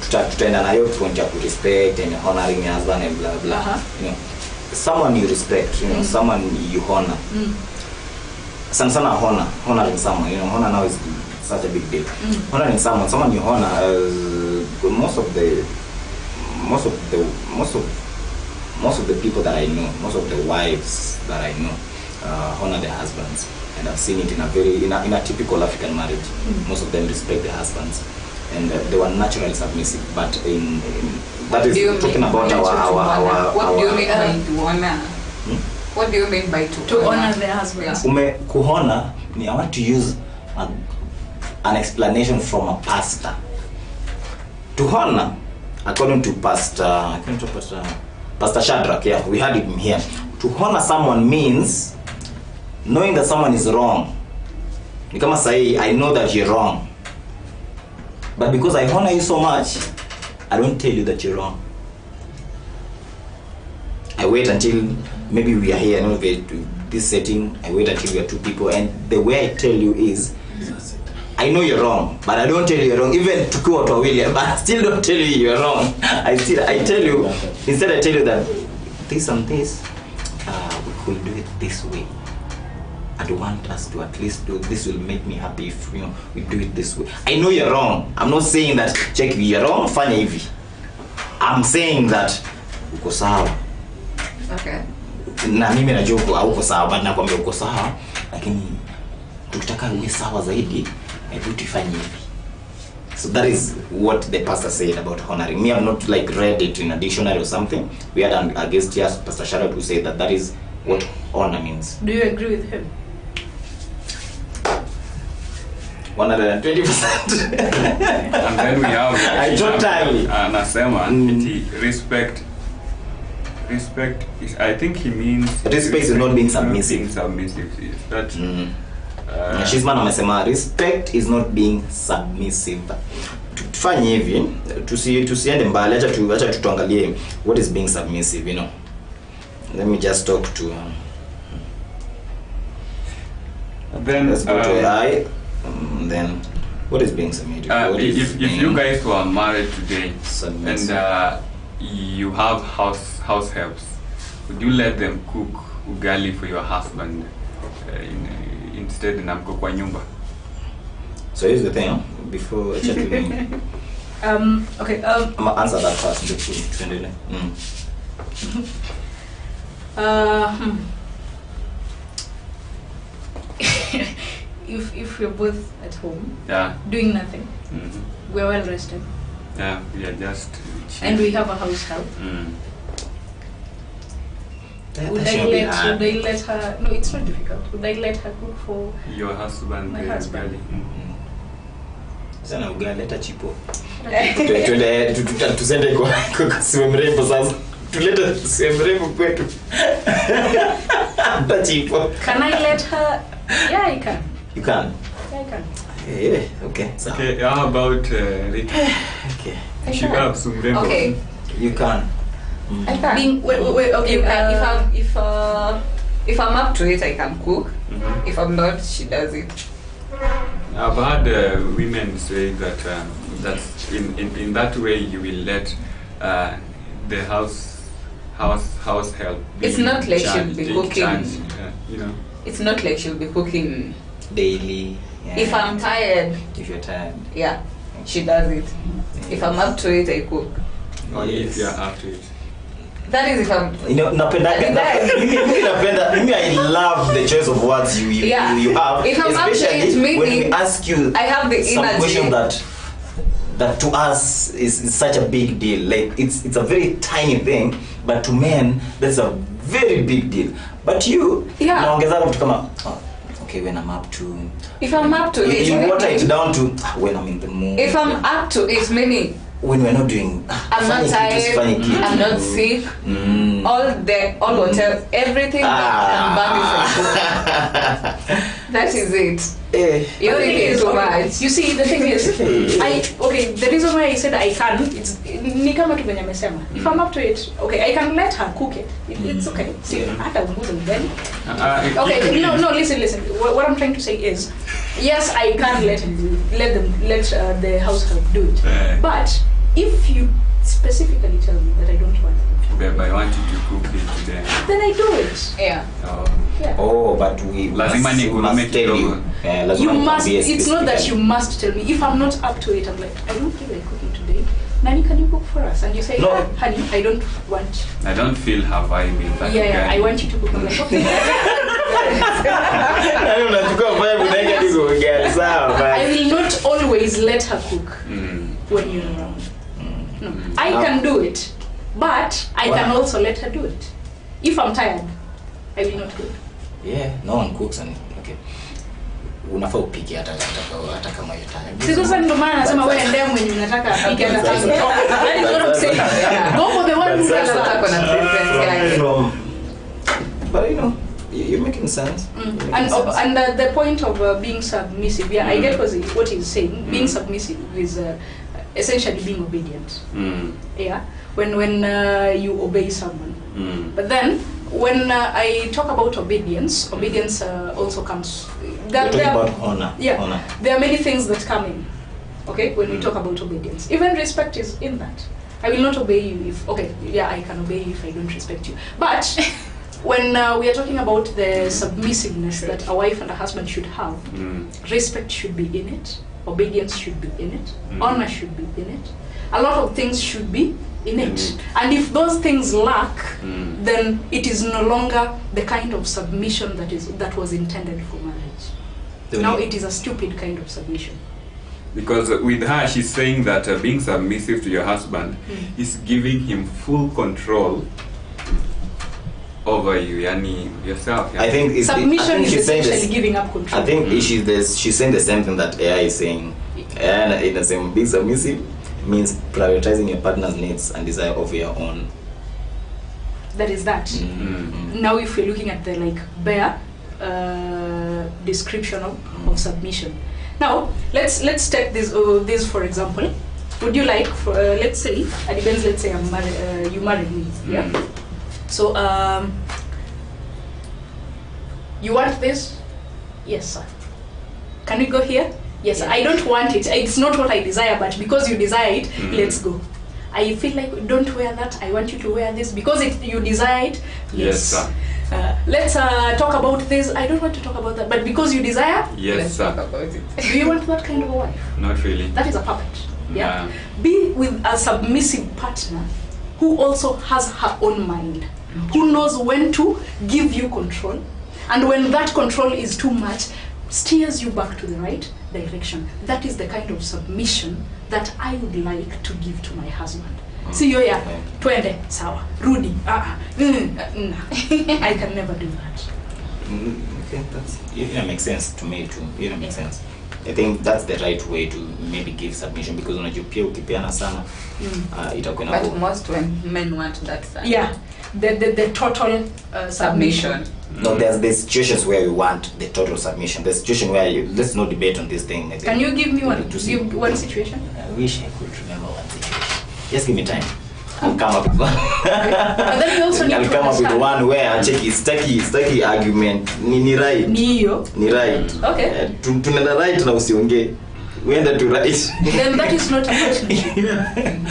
Speaker 2: tutaenda nayo point ya respect and honoring your husband and blah blah. Someone you respect, someone you honor. sana honoring someone, you know, honor now is such a big deal. Honoring someone you honor, most of the people that I know, most of the wives that I know honor their husbands, and I've seen it in a typical African marriage. Most of them respect their husbands, and they were naturally submissive. But in that is talking about our
Speaker 3: what do you mean by to honor? What do you mean by to
Speaker 4: honor their husbands?
Speaker 2: Kuhona, I want to use an explanation from a pastor. To honor, according to Pastor Shadrach, yeah, we had him here. To honor someone means knowing that someone is wrong. You come and say, I know that you're wrong, but because I honor you so much, I don't tell you that you're wrong. I wait until maybe we are here, this setting. I wait until we are two people, and the way I tell you is, I know you're wrong, but I don't tell you you're wrong. Even tukiwa watu wawili, but I still don't tell you you're wrong. I tell you, instead I tell you that this and this, we could do it this way. I want us to at least do this. Will make me happy if we do it this way. I know you're wrong. I'm not saying that check you're wrong, fanya hivi. I'm saying that uko sawa.
Speaker 3: Okay.
Speaker 2: Na mimi najua uko sawa, but nakwambia uko sawa, lakini tukitaka uwe sawa zaidi, hebu tufanye hivi. So that is what the pastor said about honoring. Me, I've not like read it in a dictionary or something. We had a guest here, Pastor Shadrach, who said that is what honor means.
Speaker 4: Do you agree with him?
Speaker 2: 120%.
Speaker 1: And then we have
Speaker 2: I don't time.
Speaker 1: Nasema respect is, I think he means
Speaker 2: respect is not being submissive.
Speaker 1: Being submissive. That
Speaker 2: she's man amesema respect is not being submissive. Tufanye hivi, tusiende mbali, acha tuangalie what is being submissive, Let me just talk to
Speaker 1: then
Speaker 2: let's go to AI. Then what is being submissive?
Speaker 1: If you guys were married today
Speaker 2: submissive.
Speaker 1: And you have house helps, would you let them cook ugali for your husband instead na mko kwa nyumba?
Speaker 2: So here's the thing, before chatting
Speaker 4: okay,
Speaker 2: I'm answer that first.
Speaker 4: If we're both at home, doing nothing, we're well rested.
Speaker 1: Yeah, we are just chill.
Speaker 4: And we have a house help. Would I let her? No, it's not difficult. Would I let her cook for
Speaker 1: your husband?
Speaker 4: My husband.
Speaker 2: Sana ugali leta chipo. Tusende kwa Mrembo sasa. Tulete Mrembo kwetu. Leta chipo.
Speaker 4: Can I let her? Yeah, I can.
Speaker 2: You can.
Speaker 4: Yeah, I can.
Speaker 2: Yeah, okay. So.
Speaker 1: Okay, how about Rita?
Speaker 2: Okay.
Speaker 1: She got some Mrembo.
Speaker 3: Okay.
Speaker 2: You can.
Speaker 3: I can.
Speaker 4: Wait. Okay.
Speaker 3: If I'm up to it, I can cook. If I'm not, she does it.
Speaker 1: I've had women say that that's in that way you will let the house help.
Speaker 3: It's not like she'll be cooking. It's not like she'll be cooking
Speaker 2: daily. Yeah.
Speaker 3: If I'm tired.
Speaker 2: If you're tired.
Speaker 3: Yeah, she does it. If I'm up to it, I cook.
Speaker 1: Only if you're up to it.
Speaker 3: That is if I'm.
Speaker 2: Napenda. I love the choice of words you have.
Speaker 3: If I'm up to it, maybe
Speaker 2: when we ask you,
Speaker 3: I have the
Speaker 2: some
Speaker 3: energy.
Speaker 2: question that to us is such a big deal. Like it's a very tiny thing, but to men that's a very big deal. But you, naongeza mtu kama okay, when I'm up to.
Speaker 3: If I'm up to it,
Speaker 2: you water it down to when I'm in the mood.
Speaker 3: If I'm up to it, meaning.
Speaker 2: When we're not doing,
Speaker 3: I'm not tired. I'm not sick. All hotel, everything I'm back. That is it. You're really too much.
Speaker 4: You see, the thing is, the reason why I said I can, it's ni kama tu venye amesema. If I'm up to it, okay, I can let her cook it. It's okay. See, hata uguze then. Okay, no, listen. What I'm trying to say is, yes, I can let the house help do it. But if you specifically tell me that I don't want them
Speaker 1: babe, I want you to cook it today.
Speaker 4: Then I do it.
Speaker 3: Yeah.
Speaker 4: Yeah.
Speaker 2: Oh, but we
Speaker 1: Lazima
Speaker 2: must
Speaker 1: nikurume
Speaker 2: tell you.
Speaker 1: kidogo.
Speaker 2: Lazima
Speaker 4: You must.
Speaker 2: nikwambie
Speaker 4: It's not that you
Speaker 2: specifically.
Speaker 4: must tell me. If I'm not up to it, I'm like, I don't feel like cooking today. Nani, can you cook for us? And you say,
Speaker 2: No.
Speaker 4: honey, I don't want.
Speaker 1: I don't feel her vibe in that
Speaker 4: Yeah,
Speaker 1: guy.
Speaker 4: I want you to cook. I'm like, okay.
Speaker 2: Yaani unachukua vibe unaenda hadi kuongea sawa
Speaker 4: I
Speaker 2: basi.
Speaker 4: will not always let her cook
Speaker 1: Mm.
Speaker 4: when you're around. No, I can do it, but I can also let her do it. If I'm tired, I will not cook.
Speaker 2: Yeah, no one cooks and okay. Unafaa upike hata kama you're tired.
Speaker 4: Sasa ndio maana nasema wewe endea mwenye unataka apike hata kama. That is what I'm saying. Go for the one who
Speaker 2: That's
Speaker 4: can
Speaker 3: Sasa kuna preference yake.
Speaker 2: But you know, you're making sense. You're making sense.
Speaker 4: And the point of being submissive, yeah, I get what he's saying. Being submissive is essentially being obedient.
Speaker 1: Mm.
Speaker 4: Yeah, when you obey someone.
Speaker 1: Mm.
Speaker 4: But then when I talk about obedience also comes.
Speaker 2: We're talking about honor.
Speaker 4: Yeah,
Speaker 2: Honor.
Speaker 4: there are many things that come in. Okay, when we talk about obedience, even respect is in that. I will not obey you if I can obey you if I don't respect you. But when we are talking about the submissiveness that a wife and a husband should have, respect should be in it, obedience should be in it, honor should be in it. A lot of things should be in it. And if those things lack, then it is no longer the kind of submission that was intended for marriage. Now it is a stupid kind of submission.
Speaker 1: Because with her, she's saying that being submissive to your husband is giving him full control over you, yani yourself. Yani.
Speaker 2: I think
Speaker 4: Submission is
Speaker 2: she's saying
Speaker 4: essentially
Speaker 2: this.
Speaker 4: giving up control.
Speaker 2: I think she's saying the same thing that AI is saying. And in the same, being submissive means prioritizing your partner's needs and desire over your own.
Speaker 4: That is that. Now if we're looking at the bare description of submission. Now let's take this for example. Would you like let's say it depends, let's say you married me, yeah? So you want this? Yes, sir. Can we go here? Yes, I don't want it. It's not what I desire, but because you desire it, let's go. I feel like don't wear that. I want you to wear this because you desire it.
Speaker 1: Yes, sir.
Speaker 4: Let's talk about this. I don't want to talk about that, but because you desire,
Speaker 1: Yes, sir.
Speaker 3: Talk about it.
Speaker 4: do you want that kind of a wife?
Speaker 1: Not really.
Speaker 4: That is a puppet. Yeah.
Speaker 1: Yeah.
Speaker 4: Be with a submissive partner who also has her own mind, who knows when to give you control, and when that control is too much, steers you back to the right direction. That is the kind of submission that I would like to give to my husband. See you here, twende, sawa, rudi, I can never do that.
Speaker 2: Okay, that makes sense to me too. It makes sense. I think that's the right way to maybe give submission, because unajua pia ukipeana sana itakuwa na
Speaker 3: But most when men want that side.
Speaker 4: Yeah, the total submission.
Speaker 2: No, there's situations where we want the total submission. There's situation where let's not debate on this thing.
Speaker 4: Can you give me
Speaker 2: Give
Speaker 4: one situation?
Speaker 2: I wish I could remember one situation. Just give me time. I'll come up with one.
Speaker 4: But then you also need
Speaker 2: I'll
Speaker 4: to
Speaker 2: come up with
Speaker 4: understand.
Speaker 2: one where I check staki argument. Ni right. Ni right.
Speaker 4: Okay.
Speaker 2: Tunaenda right na usiongee. Uenda to right.
Speaker 4: Then that is not a partnership.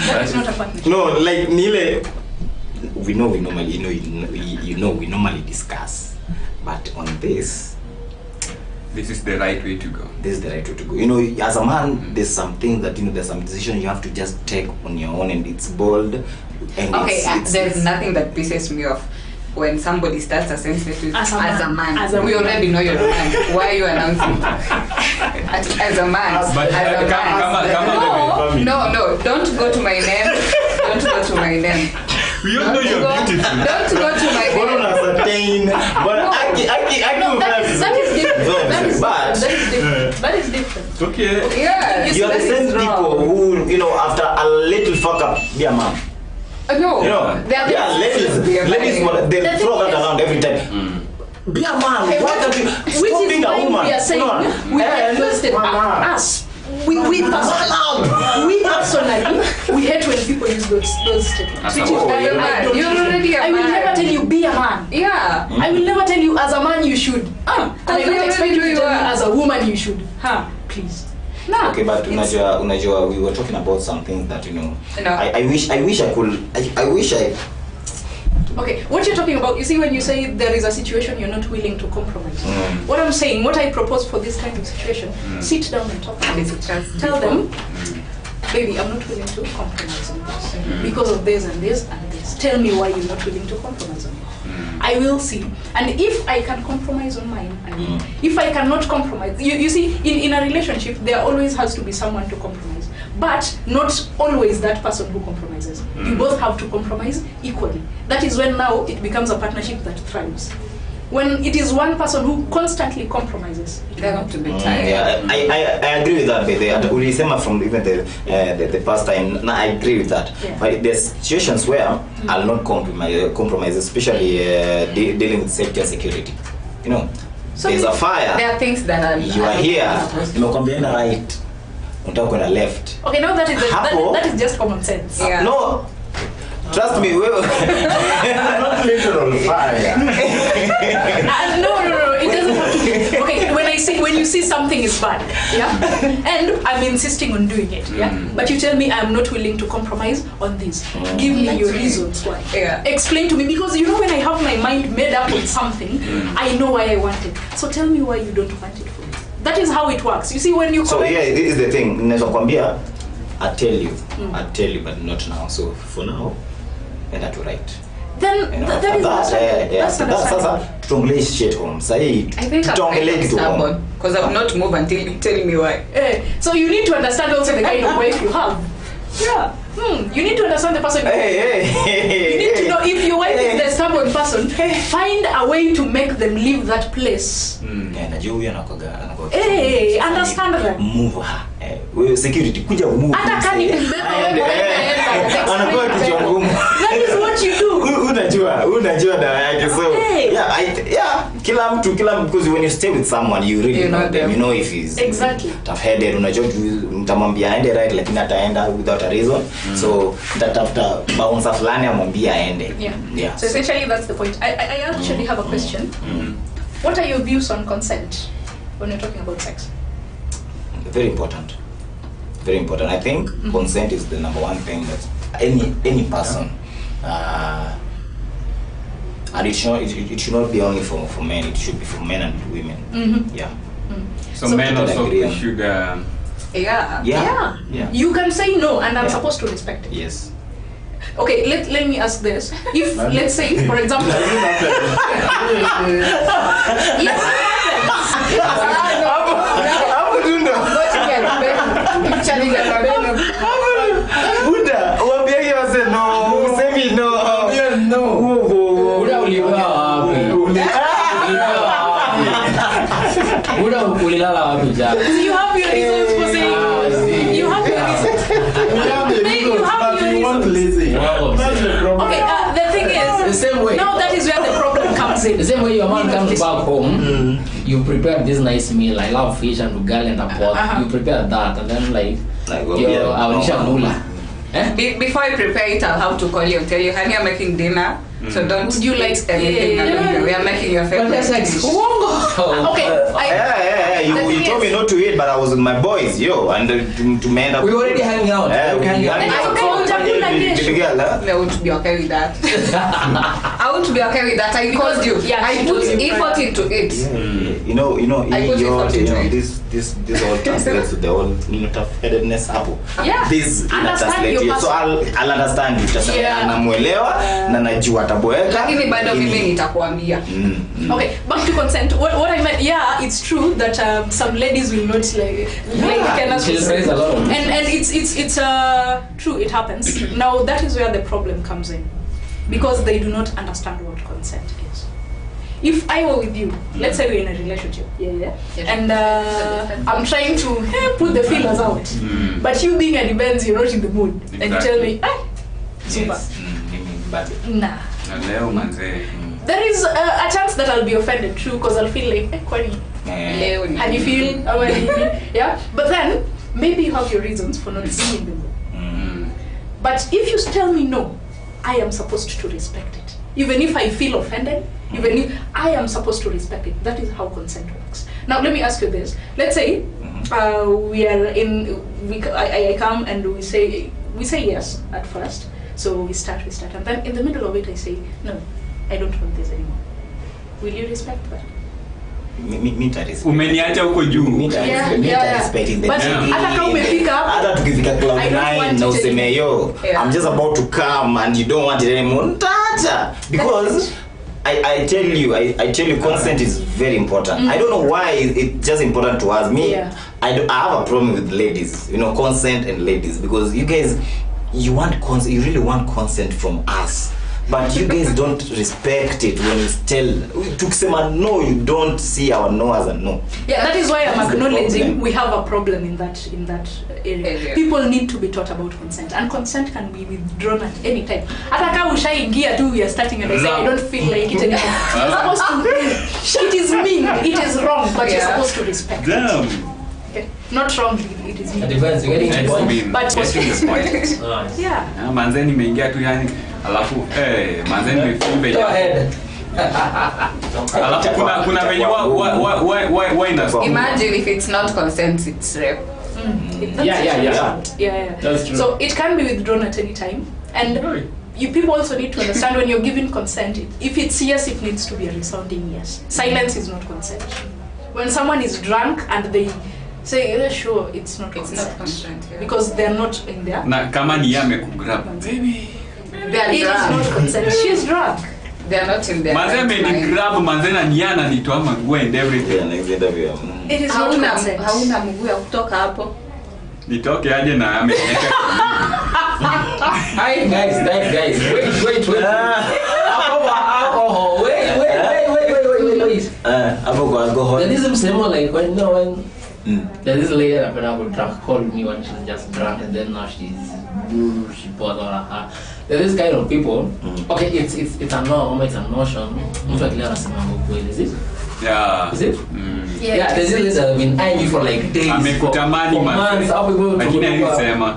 Speaker 4: That is not a partnership.
Speaker 2: No, like nile we normally discuss, but on this
Speaker 1: This is the right way to go.
Speaker 2: is the right way to go. You know, as a man, there's some things that there's some decisions you have to just take on your own, and it's bold. And
Speaker 3: Okay,
Speaker 2: it's
Speaker 3: there's nothing that pisses me off when somebody starts a sentence with
Speaker 4: As a man. As a
Speaker 3: we
Speaker 4: man.
Speaker 3: already know you're a man. Why are you announcing as a man?
Speaker 1: But
Speaker 3: as a man. No, don't go to my name. Don't go to my name.
Speaker 1: We all know you're beautiful.
Speaker 3: Don't go to my name.
Speaker 4: That is different.
Speaker 1: Okay.
Speaker 3: Yeah.
Speaker 2: You are the same people who, after a little fuck up, be a man.
Speaker 3: No.
Speaker 2: Ladies, they throw that around every time. Be a man.
Speaker 4: Hey,
Speaker 2: Why can't you
Speaker 4: which
Speaker 2: stop
Speaker 4: is
Speaker 2: being a
Speaker 4: why
Speaker 2: woman?
Speaker 4: we are saying we are interested us. We personally we hate when people use those statements. Which is why
Speaker 3: You're already a
Speaker 4: I will
Speaker 3: man.
Speaker 4: never tell you be a man.
Speaker 3: Yeah.
Speaker 4: I will never tell you as a man you should. And I don't expect you to tell me as a woman you should. Please. No.
Speaker 2: Okay, but unajua, we were talking about some things that
Speaker 3: No.
Speaker 2: I wish I
Speaker 4: Okay, what you're talking about, you see, when you say there is a situation you're not willing to compromise. What I'm saying, what I propose for this kind of situation, sit down and talk about it. Tell them, baby, I'm not willing to compromise on this because of this and this and this. Tell me why you're not willing to compromise on it. I will see. And if I can compromise on mine, and if I cannot compromise, you see, in a relationship, there always has to be someone to compromise. But not always that person who compromises. You both have to compromise equally. That is when now it becomes a partnership that thrives. When it is one person who constantly compromises,
Speaker 3: They're going to be tired.
Speaker 2: Yeah, I agree with that. Ulisema from even the past time. Nah, I agree with that.
Speaker 4: Yeah.
Speaker 2: But there's situations where I'll not compromise, especially dealing with safety and security. You know,
Speaker 3: So
Speaker 2: there's a fire.
Speaker 3: There are things that are
Speaker 2: You are here. Nimekwambia enda right. Unataka kwenda left.
Speaker 4: okay, now that is just common sense.
Speaker 3: Yeah.
Speaker 2: No. Trust me, we
Speaker 5: Not literal fire.
Speaker 4: No, it doesn't have to be. Okay, when you see something is bad, yeah, and I'm insisting on doing it, yeah, but you tell me I'm not willing to compromise on this. Give me your reasons why.
Speaker 3: Yeah.
Speaker 4: Explain to me, because you know when I have my mind made up on something, I know why I want it. So tell me why you don't want it for me. That is how it works. You see, when you
Speaker 2: So yeah, this is the thing. Naweza kwambia, I'll tell you, but not now. So for now, enda to right.
Speaker 4: then
Speaker 2: You know,
Speaker 4: that is understandable. That's understandable.
Speaker 2: Sasa tuongelee shit home. Sahi
Speaker 3: I think I'm
Speaker 2: tuongelee
Speaker 3: kind of
Speaker 2: kitu home.
Speaker 3: stubborn because I will not move until you tell me why.
Speaker 4: So you need to understand also the kind of wife you have. Yeah. You need to understand the person. You need to know if your wife is the stubborn person, find a way to make them leave that place.
Speaker 2: Najua huyu anakoga.
Speaker 4: Understand that.
Speaker 2: Move. Wewe security kuja move.
Speaker 4: Hata kama ni kumbeba wewe
Speaker 2: Anakuwa kichwa ngumu.
Speaker 4: That is what you do.
Speaker 2: Unajua dawa yake. So kila mtu because when you stay with someone you really know them. You know if he's
Speaker 4: Exactly.
Speaker 2: tough headed, unajua mtamwambia aende right lakini ataenda without a reason. So tatafuta bouncer fulani amwambia aende. Yeah.
Speaker 4: So essentially that's the point. I actually have a question. What are your views on consent when you're talking about sex?
Speaker 2: Very important. Very important. I think consent is the number one thing that any person and it should not be only for men, it should be for men and women. Yeah.
Speaker 1: So men also should
Speaker 3: Yeah.
Speaker 4: You can say no and I'm supposed to respect it.
Speaker 2: Yes.
Speaker 4: Okay, let me ask this. If let's say for example
Speaker 2: Buda, waambie wase no, usemi no.
Speaker 6: Buda ulilala wapi? Buda ulilala wapi jana?
Speaker 4: you have your reasons for saying you have your reasons.
Speaker 5: You want lazy. That's the problem.
Speaker 4: Okay, the thing is
Speaker 6: The same way.
Speaker 4: now that is where the problem comes in.
Speaker 6: The same way your man comes back home, you prepare this nice meal. I love fish and ugali and a pot. You prepare that and then like aonisha mula.
Speaker 3: Before I prepare it, I'll have to call you and tell you, honey, I'm making dinner. So don't
Speaker 4: Would you like
Speaker 3: everything. We are making your favorite dish.
Speaker 4: Okay,
Speaker 2: You told me not to eat, but I was with my boys, and to end up.
Speaker 6: We already hanging out.
Speaker 2: I won't
Speaker 3: be okay with that. I won't be okay with that. I told you. I put effort into it.
Speaker 2: You know, this all translates to the whole tough-headedness apple.
Speaker 4: Yeah.
Speaker 2: This
Speaker 4: Understand your
Speaker 2: so I'll understand you. Just namuelewa na najua ataboeka.
Speaker 3: Lakini bado mimi nitakuambia.
Speaker 4: Okay, back to consent. What I meant, it's true that some ladies will not
Speaker 6: And
Speaker 4: it's true, it happens. Now that is where the problem comes in, because they do not understand what consent is. If I were with you, let's say we're in a relationship, and I'm trying to put the feelers out, but you being a depends, you're not in the mood, and you tell me, Simba, nah. There is a chance that I'll be offended, true, because I'll feel like, and you feel, but then maybe you have your reasons for not being in the mood. But if you tell me no, I am supposed to respect it. Even if I feel offended, even if I am supposed to respect it. That is how consent works. Now let me ask you this. Let's say I come and we say yes at first, So we start, and then in the middle of it I say, no, I don't want this anymore. Will you respect that?
Speaker 1: Umeniacha huko juu.
Speaker 4: Hata kama umefika hapo,
Speaker 2: hata tukifika cloud 9 na useme yo, I'm just about to come and you don't want it anymore. Ntaacha. Because I tell you consent is very important. I don't know why it's just important to us. Me, I have a problem with ladies, consent and ladies, because you guys, you want consent, you really want consent from us. But you guys don't respect it when you tell tukisema no, you don't see our no as a no.
Speaker 4: Yeah, that is why I'm acknowledging we have a problem in that area. People need to be taught about consent, and consent can be withdrawn at any time. Hata kama ushaingia tu, we are starting and I say I don't feel like it anymore. You're supposed to. It is mean, it is wrong, but you're supposed to respect it. Okay, not wrong. It is mean.
Speaker 6: It depends. You're getting to point.
Speaker 4: But
Speaker 6: Nice.
Speaker 4: Yeah.
Speaker 1: Manzeni nimeingia tu yani, alafu manzeni nimefimbe.
Speaker 6: Go ahead.
Speaker 1: Alafu kuna venye why not?
Speaker 3: Imagine if it's not consent, it's rape.
Speaker 6: Yeah.
Speaker 4: That's true. So it can be withdrawn at any time, and you people also need to understand when you're giving consent. If it's yes, it needs to be a resounding yes. Silence is not consent. When someone is drunk and they say, yeah, sure, it's not consent, because they're not in there.
Speaker 1: Na kama ni yame kugrab, baby.
Speaker 3: It is
Speaker 4: not consent. She's drunk.
Speaker 3: They are not in there.
Speaker 1: Manze me grab, manze na niana nitoa manguo and everything.
Speaker 4: It is not consent.
Speaker 3: Hauna mguu ya kutoka hapo.
Speaker 1: Nitoke aje na ameniweka.
Speaker 6: Hi guys. Wait. Alcohol. Wait. Alcohol. There is some similar like when there is a lady that when I would drunk called me when she's just drunk, and then now she bought all her. There is kind of people. Okay, it's a norm, it's a notion. Is it?
Speaker 1: Yeah.
Speaker 6: Is it? Yeah, there's this that have been eyeing you for like days, for months. How we go to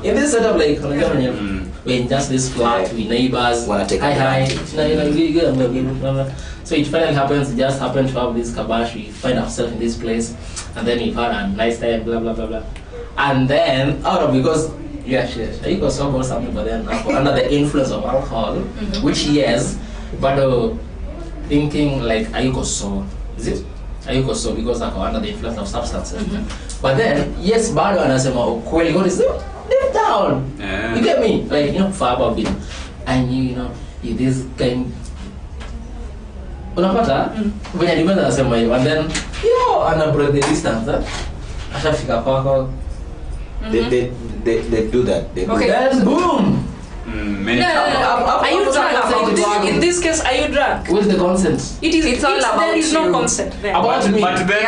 Speaker 6: in this setup like we're in just this flat, we neighbors, hi. So it finally happens, it just happened to have this kabash, we find ourselves in this place, and then we've had a nice time, blah blah blah blah. And then because I got sober or something, but then under the influence of alcohol, which but thinking like ayuko so, is it? Ayuko so because I'm under the influence of substances. But then bado anasema ukweli, God is deep down.
Speaker 1: Yeah.
Speaker 6: You get me? Like far above it. And this kind unapata when you remember anasema hiyo, and then ana break the distance. Ashafika kwako.
Speaker 2: They do that.
Speaker 6: Then boom.
Speaker 4: Are you drunk? In this case, are you drunk?
Speaker 6: What's the consent?
Speaker 3: It's all about
Speaker 4: there is no consent there.
Speaker 6: About me.
Speaker 1: But then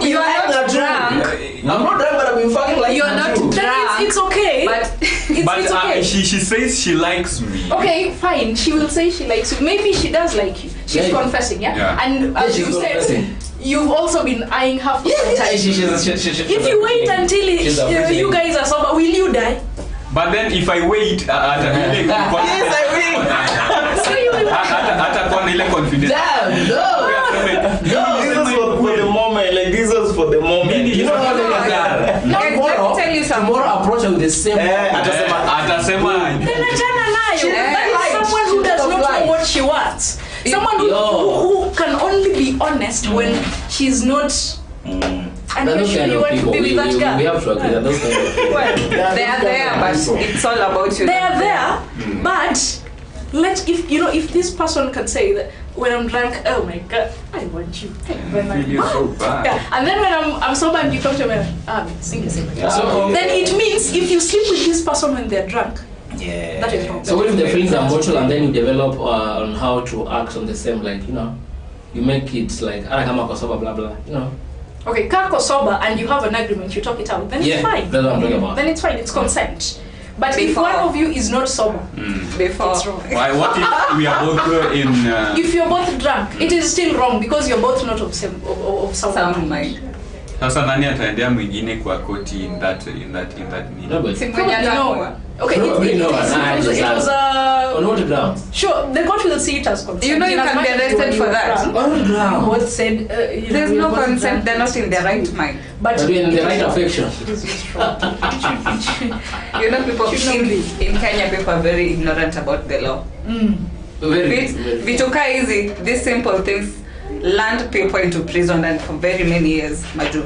Speaker 3: you are not drunk.
Speaker 6: I'm not drunk, but I've been fucking like
Speaker 3: you're not drunk.
Speaker 4: It's okay.
Speaker 3: But
Speaker 4: it's okay.
Speaker 1: She says she likes me.
Speaker 4: Okay, fine. She will say she likes you. Maybe she does like you. She's confessing, yeah? And as you said, you've also been eyeing her for some time. If you wait until you guys are sober, will you die?
Speaker 1: But then if I wait,
Speaker 2: yes, I will.
Speaker 4: So you will.
Speaker 1: Hata ile confidence.
Speaker 6: Damn, no.
Speaker 2: This is for the moment. Like this was for the moment.
Speaker 6: You know how they are.
Speaker 3: Tomorrow, tell you something.
Speaker 6: Tomorrow approach with the same.
Speaker 1: Atasema.
Speaker 4: Then achana nayo. That is someone who does not know what she wants. Someone who can only be honest when she's not. And you sure you want to be with that guy?
Speaker 6: We have to agree that those kind of people.
Speaker 3: Well, they are there, but it's all about you.
Speaker 4: They are there, but if this person can say that when I'm drunk, oh my god, I want you.
Speaker 1: You're so bad.
Speaker 4: Yeah. And then when I'm sober and you come to me, sing. Then it means if you sleep with this person when they're drunk, that is wrong.
Speaker 6: So what if the feelings are mutual and then you develop on how to act on the same, you make it like kama kosoba blah blah,
Speaker 4: Okay, kako sober and you have an agreement, you talk it out, then it's fine.
Speaker 6: That's what I'm talking about.
Speaker 4: Then it's fine, it's consent. But if one of you is not sober, it's wrong.
Speaker 1: Why? What if we are both in?
Speaker 4: If you're both drunk, it is still wrong because you're both not of sound mind.
Speaker 1: Sasa nani ataendea mwingine kwa koti in that meeting?
Speaker 6: No, but
Speaker 4: okay, it was
Speaker 6: on what ground?
Speaker 4: Sure, the court will see it as consent.
Speaker 3: You can be arrested for that.
Speaker 6: On ground.
Speaker 4: What said?
Speaker 3: There's no consent. They're not in their right mind.
Speaker 4: But
Speaker 6: in the right affection.
Speaker 4: It is used wrong.
Speaker 3: You know, people
Speaker 4: Should not
Speaker 3: in Kenya, people are very ignorant about the law. Vituka easy, these simple things land people into prison and for very many years, Maju.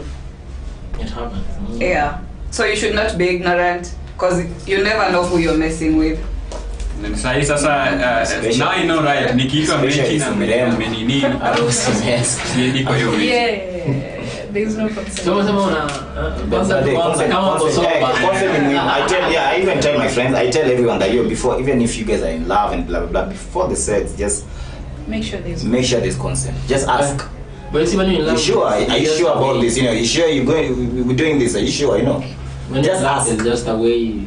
Speaker 6: It happens.
Speaker 3: Yeah. So you should not be ignorant because you never know who you're messing with.
Speaker 1: Sahi sasa now I know right nikiitwa mechi na menini siendi kwa hiyo mechi.
Speaker 4: Yeah. There's no consent.
Speaker 6: So
Speaker 2: I even tell my friends, I tell everyone that before, even if you guys are in love and blah blah blah, before the sex, just
Speaker 4: Make sure there's consent.
Speaker 2: Just ask.
Speaker 6: But you see, when you're in love,
Speaker 2: Are you sure about this? You know, you sure we're doing this? Are you sure? You know.
Speaker 6: When just ask. It's just the way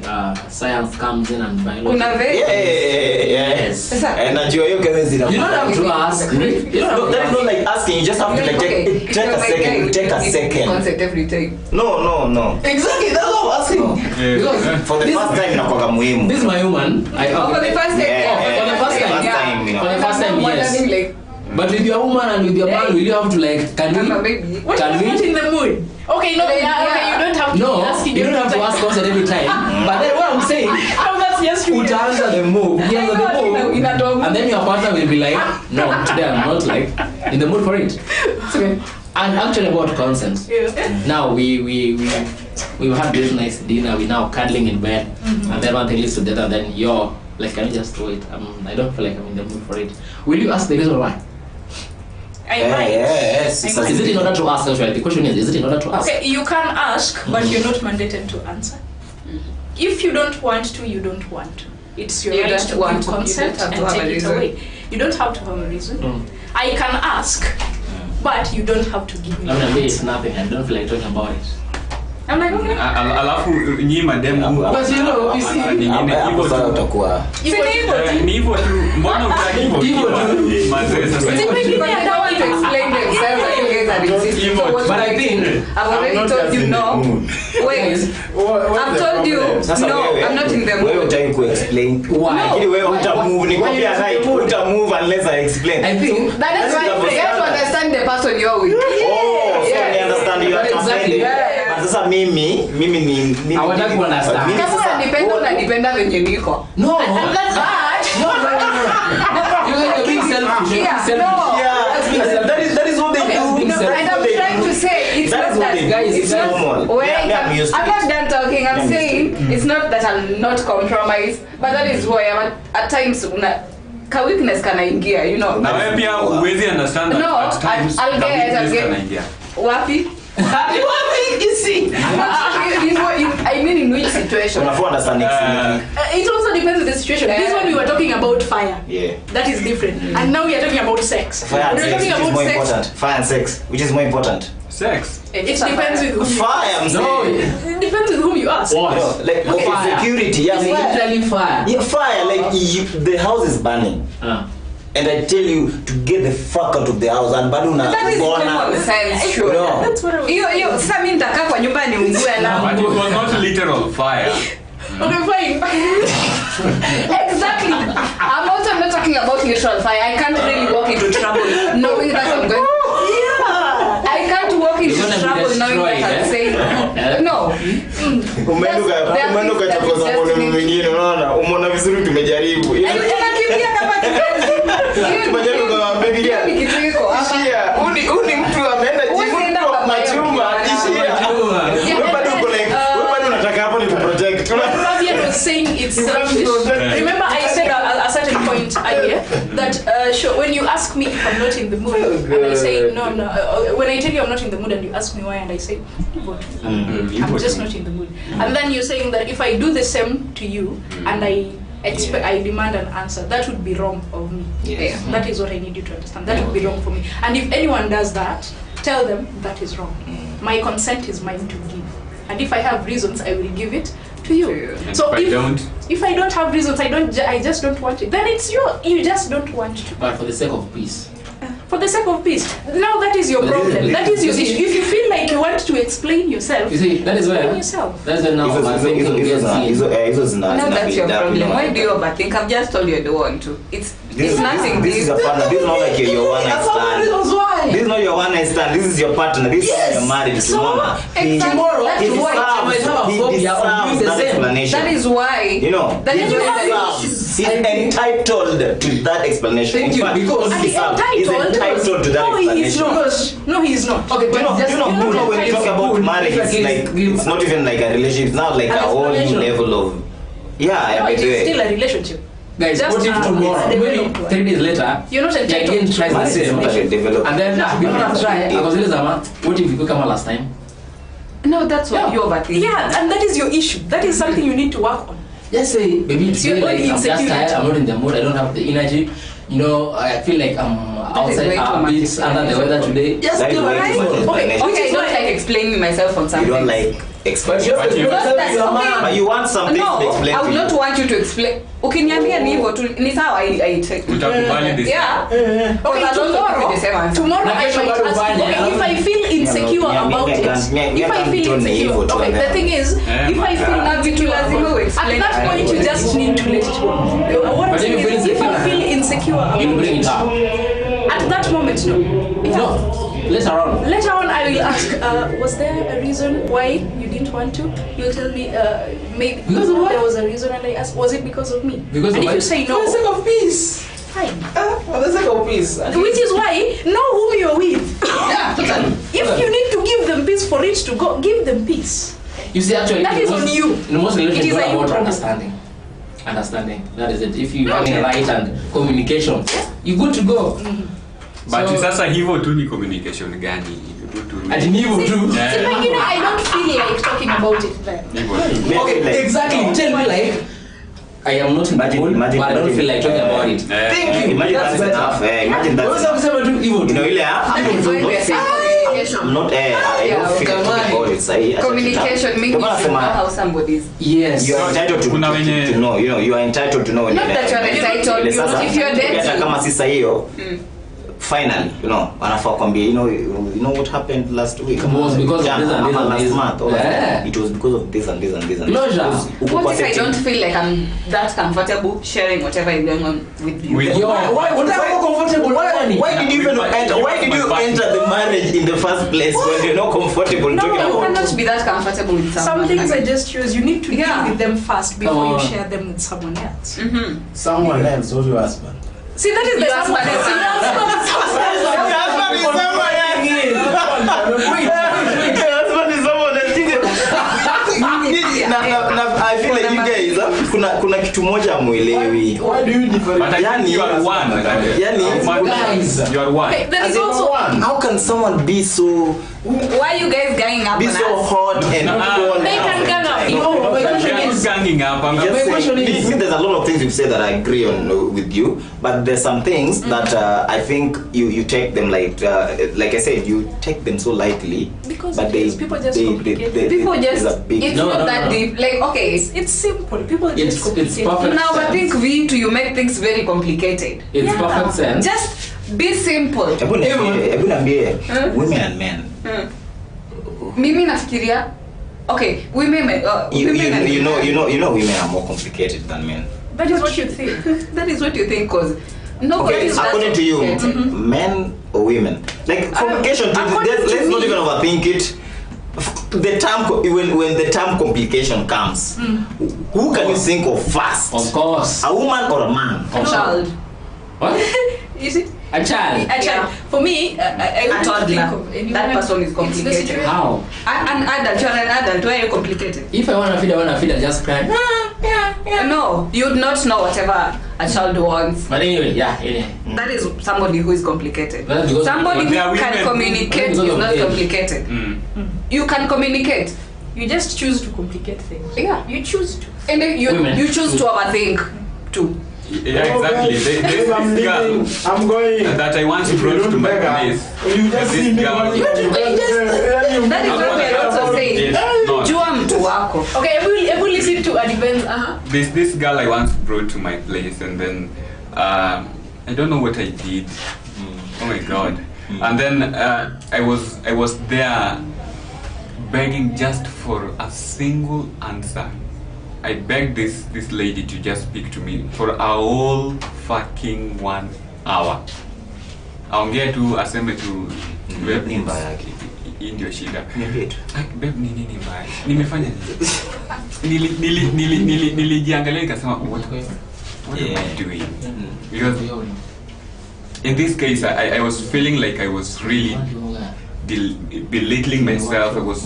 Speaker 6: science comes in and biology.
Speaker 2: Yes. And you don't
Speaker 6: have to ask.
Speaker 2: That is not like asking. You just have to like take a second. Take a second.
Speaker 3: Consent every time.
Speaker 2: No.
Speaker 6: Exactly. That's what I'm asking.
Speaker 1: Yeah.
Speaker 6: Because
Speaker 2: for the first time,
Speaker 6: this is my woman.
Speaker 3: For the first time.
Speaker 6: For the first time, yes. But with your woman and with your man, will you have to like? Can we?
Speaker 4: Not in the mood. Okay, no, okay, you don't have to ask.
Speaker 6: You don't have to ask consent every time. But then what I'm saying,
Speaker 4: that's yes, you
Speaker 6: answer the move. And then your partner will be like, no, today I'm not like in the mood for it. Okay. And actually about consent. Now we had this nice dinner. We now cuddling in bed, and then one thing leads to the other. And then you're like, can you just do it? I don't feel like I'm in the mood for it. Will you ask the reason why?
Speaker 2: Yes.
Speaker 6: Is it in order to ask? Actually, the question is it in order to ask?
Speaker 4: Okay, you can ask, but you're not mandated to answer. If you don't want to, you don't want to. It's your right to give consent and take it away. You don't have to have a reason. I can ask, but you don't have to give me.
Speaker 6: It's nothing. I don't feel like talking about it.
Speaker 4: I'm like, okay.
Speaker 1: Alafu nyi mademu
Speaker 6: but you know, you see
Speaker 2: hivyo utakuwa
Speaker 1: ni hivyo tu, mbona utaki hivyo tu mazee sasa.
Speaker 6: But I think
Speaker 3: I've already told you no. Wait, I've told you no, I'm not in the mood.
Speaker 2: Wewe utaki ku explain why. Ili wewe utamove, nikwambia right, utamove unless I explain.
Speaker 3: I think that is why you have to understand the person you're with.
Speaker 2: So I understand you are exactly. Sasa mimi ni
Speaker 6: hawataki kuunderstand.
Speaker 3: Kama unanipenda venye niko.
Speaker 6: No.
Speaker 3: And that's bad.
Speaker 6: No. You're being selfish.
Speaker 3: Yeah.
Speaker 2: That is what they do.
Speaker 3: And I'm trying to say it's not that
Speaker 2: guys. It's normal.
Speaker 3: I'm not done talking. I'm saying it's not that I'll not compromise, but that is why at times ka weakness kanaingia, you know.
Speaker 1: Na wewe pia uwezi understand that at times.
Speaker 3: I'll get wapi? You see, I mean in which situation?
Speaker 2: It
Speaker 4: also depends on the situation. This one we were talking about fire.
Speaker 2: Yeah.
Speaker 4: That is different. And now we are talking about sex.
Speaker 2: Fire and sex, which is more important. Fire and sex, which is more important.
Speaker 1: Sex.
Speaker 4: It depends with whom
Speaker 2: fire, I'm saying.
Speaker 4: It depends with whom you ask.
Speaker 6: What?
Speaker 2: Like
Speaker 6: fire.
Speaker 2: Security. Yeah,
Speaker 6: literally fire.
Speaker 2: Yeah, fire. Like the house is burning. And I tell you to get the fuck out of the house and bado una
Speaker 3: that is common sense, sure.
Speaker 2: No.
Speaker 4: That's what I was
Speaker 3: hiyo sasa mimi nitakaa kwa nyumba ni ungue alafu.
Speaker 1: But it was not literal fire.
Speaker 4: Okay, fine.
Speaker 3: Exactly. I'm also not talking about literal fire. I can't really walk into trouble knowing that I'm going. I can't walk into trouble knowing that I'm saying no.
Speaker 2: Umeenda kuchapa kwa mtu mwingine, unaona? Umeona vizuri tumejaribu.
Speaker 3: Unakimbia kama kipenzi.
Speaker 2: Tumejaribu kwa Biblia.
Speaker 3: Ni kitu iko hapa.
Speaker 2: Uni mtu ameenda jibu kwa machuma. Wewe bado uko like, wewe bado unataka hapo ni project.
Speaker 4: Fabian was saying it's selfish. Remember I said at a certain point earlier that when you ask me if I'm not in the mood and I say no, when I tell you I'm not in the mood and you ask me why and I say I'm just not in the mood. And then you're saying that if I do the same to you and I demand an answer, that would be wrong of me.
Speaker 2: Yes.
Speaker 4: That is what I need you to understand. That would be wrong for me. And if anyone does that, tell them that is wrong. My consent is mine to give. And if I have reasons, I will give it to you. So if I don't have reasons, I just don't want it. Then it's you just don't want to.
Speaker 6: But for the sake of peace.
Speaker 4: For the sake of peace. Now that is your problem. That is your issue. If you feel like you want to explain yourself,
Speaker 6: you see, that is where
Speaker 4: yourself.
Speaker 6: That's the now.
Speaker 3: No, that's your problem. Why do you overthink? I've just told you I don't want to. It's nothing.
Speaker 2: This is a partner. This is not like your one night stand. This is not your one night stand. This is your partner. This is you're married to.
Speaker 6: Tomorrow,
Speaker 2: He
Speaker 6: tomorrow,
Speaker 3: That's
Speaker 6: he
Speaker 3: why
Speaker 6: I might have a phobia of doing the
Speaker 2: that
Speaker 6: same.
Speaker 2: explanation.
Speaker 3: That is why.
Speaker 2: You know,
Speaker 3: That is
Speaker 2: he
Speaker 3: why.
Speaker 2: deserves. He's entitled to that explanation.
Speaker 6: Thank
Speaker 2: In
Speaker 6: you,
Speaker 2: fact,
Speaker 6: because
Speaker 2: he's entitled to that
Speaker 4: No, he is
Speaker 2: explanation.
Speaker 4: not. No, he is not.
Speaker 6: Okay,
Speaker 2: Do you know,
Speaker 6: just
Speaker 2: when you talk about marriage, it's like it's not even like a relationship. It's not like
Speaker 6: An
Speaker 2: a whole new
Speaker 6: explanation.
Speaker 2: level of
Speaker 4: No, it is still a relationship.
Speaker 6: Guys,
Speaker 4: Just,
Speaker 6: what if tomorrow,
Speaker 4: it's
Speaker 6: maybe
Speaker 4: developed one.
Speaker 6: 3 days later,
Speaker 4: You're not
Speaker 6: the
Speaker 4: entitled
Speaker 6: again
Speaker 4: to
Speaker 6: tries the
Speaker 2: marriage is
Speaker 6: same.
Speaker 2: not a developed.
Speaker 6: And then before I try, I was telling Zama, what if you come last time?
Speaker 3: No, that's what
Speaker 6: Yeah.
Speaker 3: you overthink.
Speaker 4: Yeah, and that is your issue. That is something you need to work on.
Speaker 6: Just say, baby,
Speaker 4: Your
Speaker 6: today, like,
Speaker 4: own
Speaker 6: I'm just
Speaker 4: insecurity.
Speaker 6: tired, I'm not in the mood, I don't have the energy. You know, I feel like I'm outside
Speaker 3: way too
Speaker 6: a
Speaker 3: much
Speaker 6: bit under the weather today. Just
Speaker 2: That is
Speaker 6: give
Speaker 2: way
Speaker 6: a
Speaker 2: too much
Speaker 6: reason.
Speaker 2: explanation.
Speaker 3: Okay, I don't like explaining myself on
Speaker 2: You
Speaker 3: something.
Speaker 2: don't like
Speaker 6: But
Speaker 2: explaining.
Speaker 6: you have
Speaker 1: But
Speaker 6: to
Speaker 1: you-
Speaker 6: tell
Speaker 3: That's
Speaker 6: your
Speaker 3: okay.
Speaker 6: man.
Speaker 2: But you want something
Speaker 3: No,
Speaker 2: to explain
Speaker 3: I
Speaker 2: to
Speaker 3: would
Speaker 2: you.
Speaker 3: not want you to explain. Ukiniambia ni hivyo tu ni sawa I take.
Speaker 1: Utakubali this.
Speaker 3: Yeah.
Speaker 4: Okay,
Speaker 3: Because I don't
Speaker 4: tomorrow,
Speaker 3: think the same answer.
Speaker 4: tomorrow
Speaker 6: Na
Speaker 4: I
Speaker 6: kesho
Speaker 4: might
Speaker 6: bado
Speaker 4: ask you,
Speaker 6: ufanye,
Speaker 4: okay, if I feel insecure
Speaker 2: Yeah,
Speaker 4: about
Speaker 2: me-
Speaker 4: it,
Speaker 2: me-
Speaker 4: if I
Speaker 2: me-
Speaker 4: feel
Speaker 2: me- me-
Speaker 4: insecure,
Speaker 2: me-
Speaker 4: okay,
Speaker 2: me-
Speaker 4: the thing is,
Speaker 1: Yeah,
Speaker 4: if I feel
Speaker 3: na
Speaker 4: insecure
Speaker 3: vitu lazima
Speaker 4: about
Speaker 3: uexplain.
Speaker 4: at that point you just need to let it go. What I'm
Speaker 6: But
Speaker 4: saying
Speaker 6: if you
Speaker 4: is,
Speaker 6: feel
Speaker 4: if I
Speaker 6: insecure,
Speaker 4: feel insecure
Speaker 6: You
Speaker 4: about
Speaker 6: bring it up.
Speaker 4: at that moment, no.
Speaker 6: No, later on.
Speaker 4: Later on, I will ask, was there a reason why you didn't want to? You'll tell me, maybe
Speaker 6: Because of what?
Speaker 4: there was a reason, and I ask, was it because of me?
Speaker 6: Because
Speaker 4: and
Speaker 6: of
Speaker 4: if you say no,
Speaker 6: for the sake of peace.
Speaker 4: fine.
Speaker 6: For the sake of peace.
Speaker 4: Which is why, know whom you're with.
Speaker 6: Yeah, totally.
Speaker 4: If you need to give them peace for it to go, give them peace.
Speaker 6: You see, actually,
Speaker 4: That
Speaker 6: in
Speaker 4: is
Speaker 6: most-
Speaker 4: on you.
Speaker 6: In most
Speaker 4: It
Speaker 6: relationships,
Speaker 4: is
Speaker 6: it's
Speaker 4: a
Speaker 6: all
Speaker 4: you
Speaker 6: about
Speaker 4: problem.
Speaker 6: understanding. Understanding. That is it. If you have the right and communication, you're good to go.
Speaker 1: But
Speaker 6: So-
Speaker 1: sasa hivyo tu ni communication gani? Hivyo tu.
Speaker 6: Ati ni hivyo tu.
Speaker 1: Yeah.
Speaker 4: See, pengine I don't feel like talking about it then.
Speaker 1: Hivyo tu.
Speaker 2: Maybe
Speaker 6: Okay,
Speaker 2: like-
Speaker 6: exactly. Tell me like, I am not in the mood, but I don't feel like talking about it.
Speaker 1: Yeah.
Speaker 6: Thank you.
Speaker 2: Imagine
Speaker 6: That's
Speaker 2: that's
Speaker 6: better.
Speaker 2: enough. Imagine that's
Speaker 6: What's up,
Speaker 2: enough.
Speaker 6: Simba, do hivyo tu.
Speaker 2: You know, ile
Speaker 3: That's why we are saying communication.
Speaker 2: I'm not. I
Speaker 3: Yeah,
Speaker 2: don't feel
Speaker 6: come on.
Speaker 2: about it. Sahi, acha
Speaker 3: Communication
Speaker 2: kitambo.
Speaker 3: means
Speaker 2: Ndio
Speaker 3: you
Speaker 2: maana
Speaker 3: should know
Speaker 2: nasema,
Speaker 3: how somebody is.
Speaker 6: Yes.
Speaker 2: you are entitled to
Speaker 1: Kuna wenye-
Speaker 2: know. You know, you are entitled to know.
Speaker 3: Not that you are entitled.
Speaker 2: Ile sasa,
Speaker 3: If you're
Speaker 2: hata
Speaker 3: dating.
Speaker 2: kama si sahi hiyo, finally, you know, wanafaa kwambia, you know what happened last week.
Speaker 6: It was because of
Speaker 2: Jana,
Speaker 6: this and this
Speaker 2: ama
Speaker 6: and
Speaker 2: last
Speaker 6: this.
Speaker 2: month. or
Speaker 6: Yeah.
Speaker 2: It was because of this and this and this and this.
Speaker 6: Closure.
Speaker 2: Because uko
Speaker 3: What if I
Speaker 2: accepting.
Speaker 3: don't feel like I'm that comfortable sharing whatever is going on with you?
Speaker 1: With-
Speaker 6: Yo, why would I be comfortable?
Speaker 2: Why did you even enter? Why did you enter the marriage in the first place when you're not comfortable
Speaker 4: No,
Speaker 2: talking
Speaker 3: You
Speaker 2: about?
Speaker 3: cannot be that comfortable with
Speaker 4: Some
Speaker 3: someone.
Speaker 4: things I just choose. You need to
Speaker 3: Yeah.
Speaker 4: deal with them first before you
Speaker 6: Come on.
Speaker 4: share them with someone else.
Speaker 5: Someone else, or your husband.
Speaker 4: See, that is the
Speaker 3: Your husband is
Speaker 2: I feel like you guys kuna kitu moja amuelewi.
Speaker 5: Why do you differ?
Speaker 1: But I think
Speaker 2: Yani-
Speaker 1: you are one.
Speaker 2: Yani-
Speaker 6: Guys.
Speaker 1: You are one.
Speaker 4: Okay, there
Speaker 5: As
Speaker 4: is
Speaker 5: in
Speaker 4: also
Speaker 5: one.
Speaker 2: How can someone be so
Speaker 3: Why are you guys ganging up
Speaker 2: be
Speaker 3: on
Speaker 2: so
Speaker 3: us?
Speaker 2: hot and cold?
Speaker 4: They can gang up.
Speaker 6: No, my
Speaker 1: We
Speaker 6: question
Speaker 1: are not
Speaker 6: is,
Speaker 1: ganging up. I'm
Speaker 2: Just
Speaker 1: just
Speaker 6: My
Speaker 2: saying,
Speaker 6: question is-
Speaker 2: me, there's a lot of things you've said that I agree on with you, but there's some things that I think you take them like I said, you take them so lightly.
Speaker 4: Because
Speaker 2: but
Speaker 4: people just complicate it.
Speaker 3: People
Speaker 2: there's
Speaker 3: just,
Speaker 2: a big
Speaker 3: it's
Speaker 6: No,
Speaker 3: not
Speaker 6: no,
Speaker 3: that
Speaker 6: no.
Speaker 3: deep. Like, okay,
Speaker 4: it's simple. People just
Speaker 6: It's
Speaker 4: complicate.
Speaker 6: perfect.
Speaker 3: now I think you make things very complicated.
Speaker 6: it's
Speaker 4: Yeah.
Speaker 6: perfect sense.
Speaker 3: Just be simple.
Speaker 2: Hebu niambie, women and men.
Speaker 3: Mimi nafikiria, okay, women and
Speaker 2: You know women are more complicated than men.
Speaker 4: That is what you think.
Speaker 3: that is what you think, cause nobody
Speaker 2: Okay,
Speaker 3: is that
Speaker 2: according to you,
Speaker 3: complicated.
Speaker 2: men or women? Like complication,
Speaker 4: according to
Speaker 2: let's not
Speaker 4: me-
Speaker 2: even overthink it. The term when the term complication comes, who can you think of first?
Speaker 6: Of course.
Speaker 2: A woman or a man?
Speaker 3: A child.
Speaker 6: What?
Speaker 4: Is it?
Speaker 6: A child.
Speaker 4: A child.
Speaker 3: Yeah.
Speaker 4: For me, I
Speaker 3: A
Speaker 4: would
Speaker 3: toddler.
Speaker 4: think of anyone.
Speaker 3: That person is
Speaker 4: It's the
Speaker 3: complicated.
Speaker 4: situation.
Speaker 6: How?
Speaker 3: An adult, you're an adult, why are you complicated?
Speaker 6: If I wanna feed, I just cry.
Speaker 3: No, you'd not know whatever a child wants.
Speaker 6: But anyway, yeah, anyway.
Speaker 3: That is somebody who is complicated.
Speaker 6: That's because-
Speaker 3: Somebody
Speaker 1: But
Speaker 3: who
Speaker 1: they are
Speaker 3: can
Speaker 1: women.
Speaker 3: communicate
Speaker 6: Because
Speaker 3: is
Speaker 6: of
Speaker 3: not
Speaker 6: age.
Speaker 3: complicated. You can communicate.
Speaker 4: You just choose to complicate things.
Speaker 3: Yeah.
Speaker 4: You choose to.
Speaker 3: And then
Speaker 6: Women.
Speaker 3: you choose to overthink too.
Speaker 1: Yeah, exactly. There's
Speaker 5: I'm
Speaker 1: this girl
Speaker 5: leaving. I'm going.
Speaker 1: that I once
Speaker 5: If you
Speaker 1: brought to
Speaker 5: don't
Speaker 1: my
Speaker 5: beg her,
Speaker 1: place.
Speaker 5: you just
Speaker 1: This
Speaker 5: see me
Speaker 1: girl-
Speaker 5: going.
Speaker 3: That is what we are also saying.
Speaker 1: Yes, no.
Speaker 3: Jua mtu wako.
Speaker 4: Okay, every listen to advance.
Speaker 1: There's this girl I once brought to my place, and then I don't know what I did. Oh my god! And then I was there begging just for a single answer. I begged this lady to just speak to me for a whole fucking 1 hour. Aongee tu, aseme tu Babe,
Speaker 2: Ni mbaya yake.
Speaker 1: hii ndio shida.
Speaker 2: Niambie tu.
Speaker 1: Babe, nini mbaya? Nimefanya nini? Nilijiangalia nikasema what am I doing? Because in this case I was feeling like I was really belittling myself. I was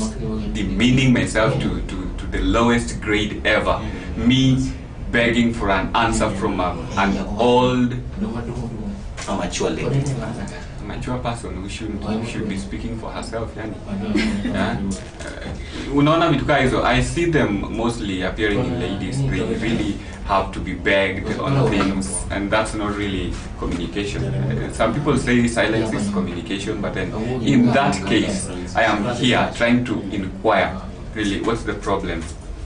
Speaker 1: demeaning myself to the lowest grade ever. Me begging for an answer from an old
Speaker 2: Amateur lady.
Speaker 1: mature person who should be speaking for herself, yani. Yeah? Unaona vitu kama hizo, I see them mostly appearing in ladies. They really have to be begged on things, and that's not really communication. Some people say silence is communication, but then in that case, I am here trying to inquire, really, what's the problem?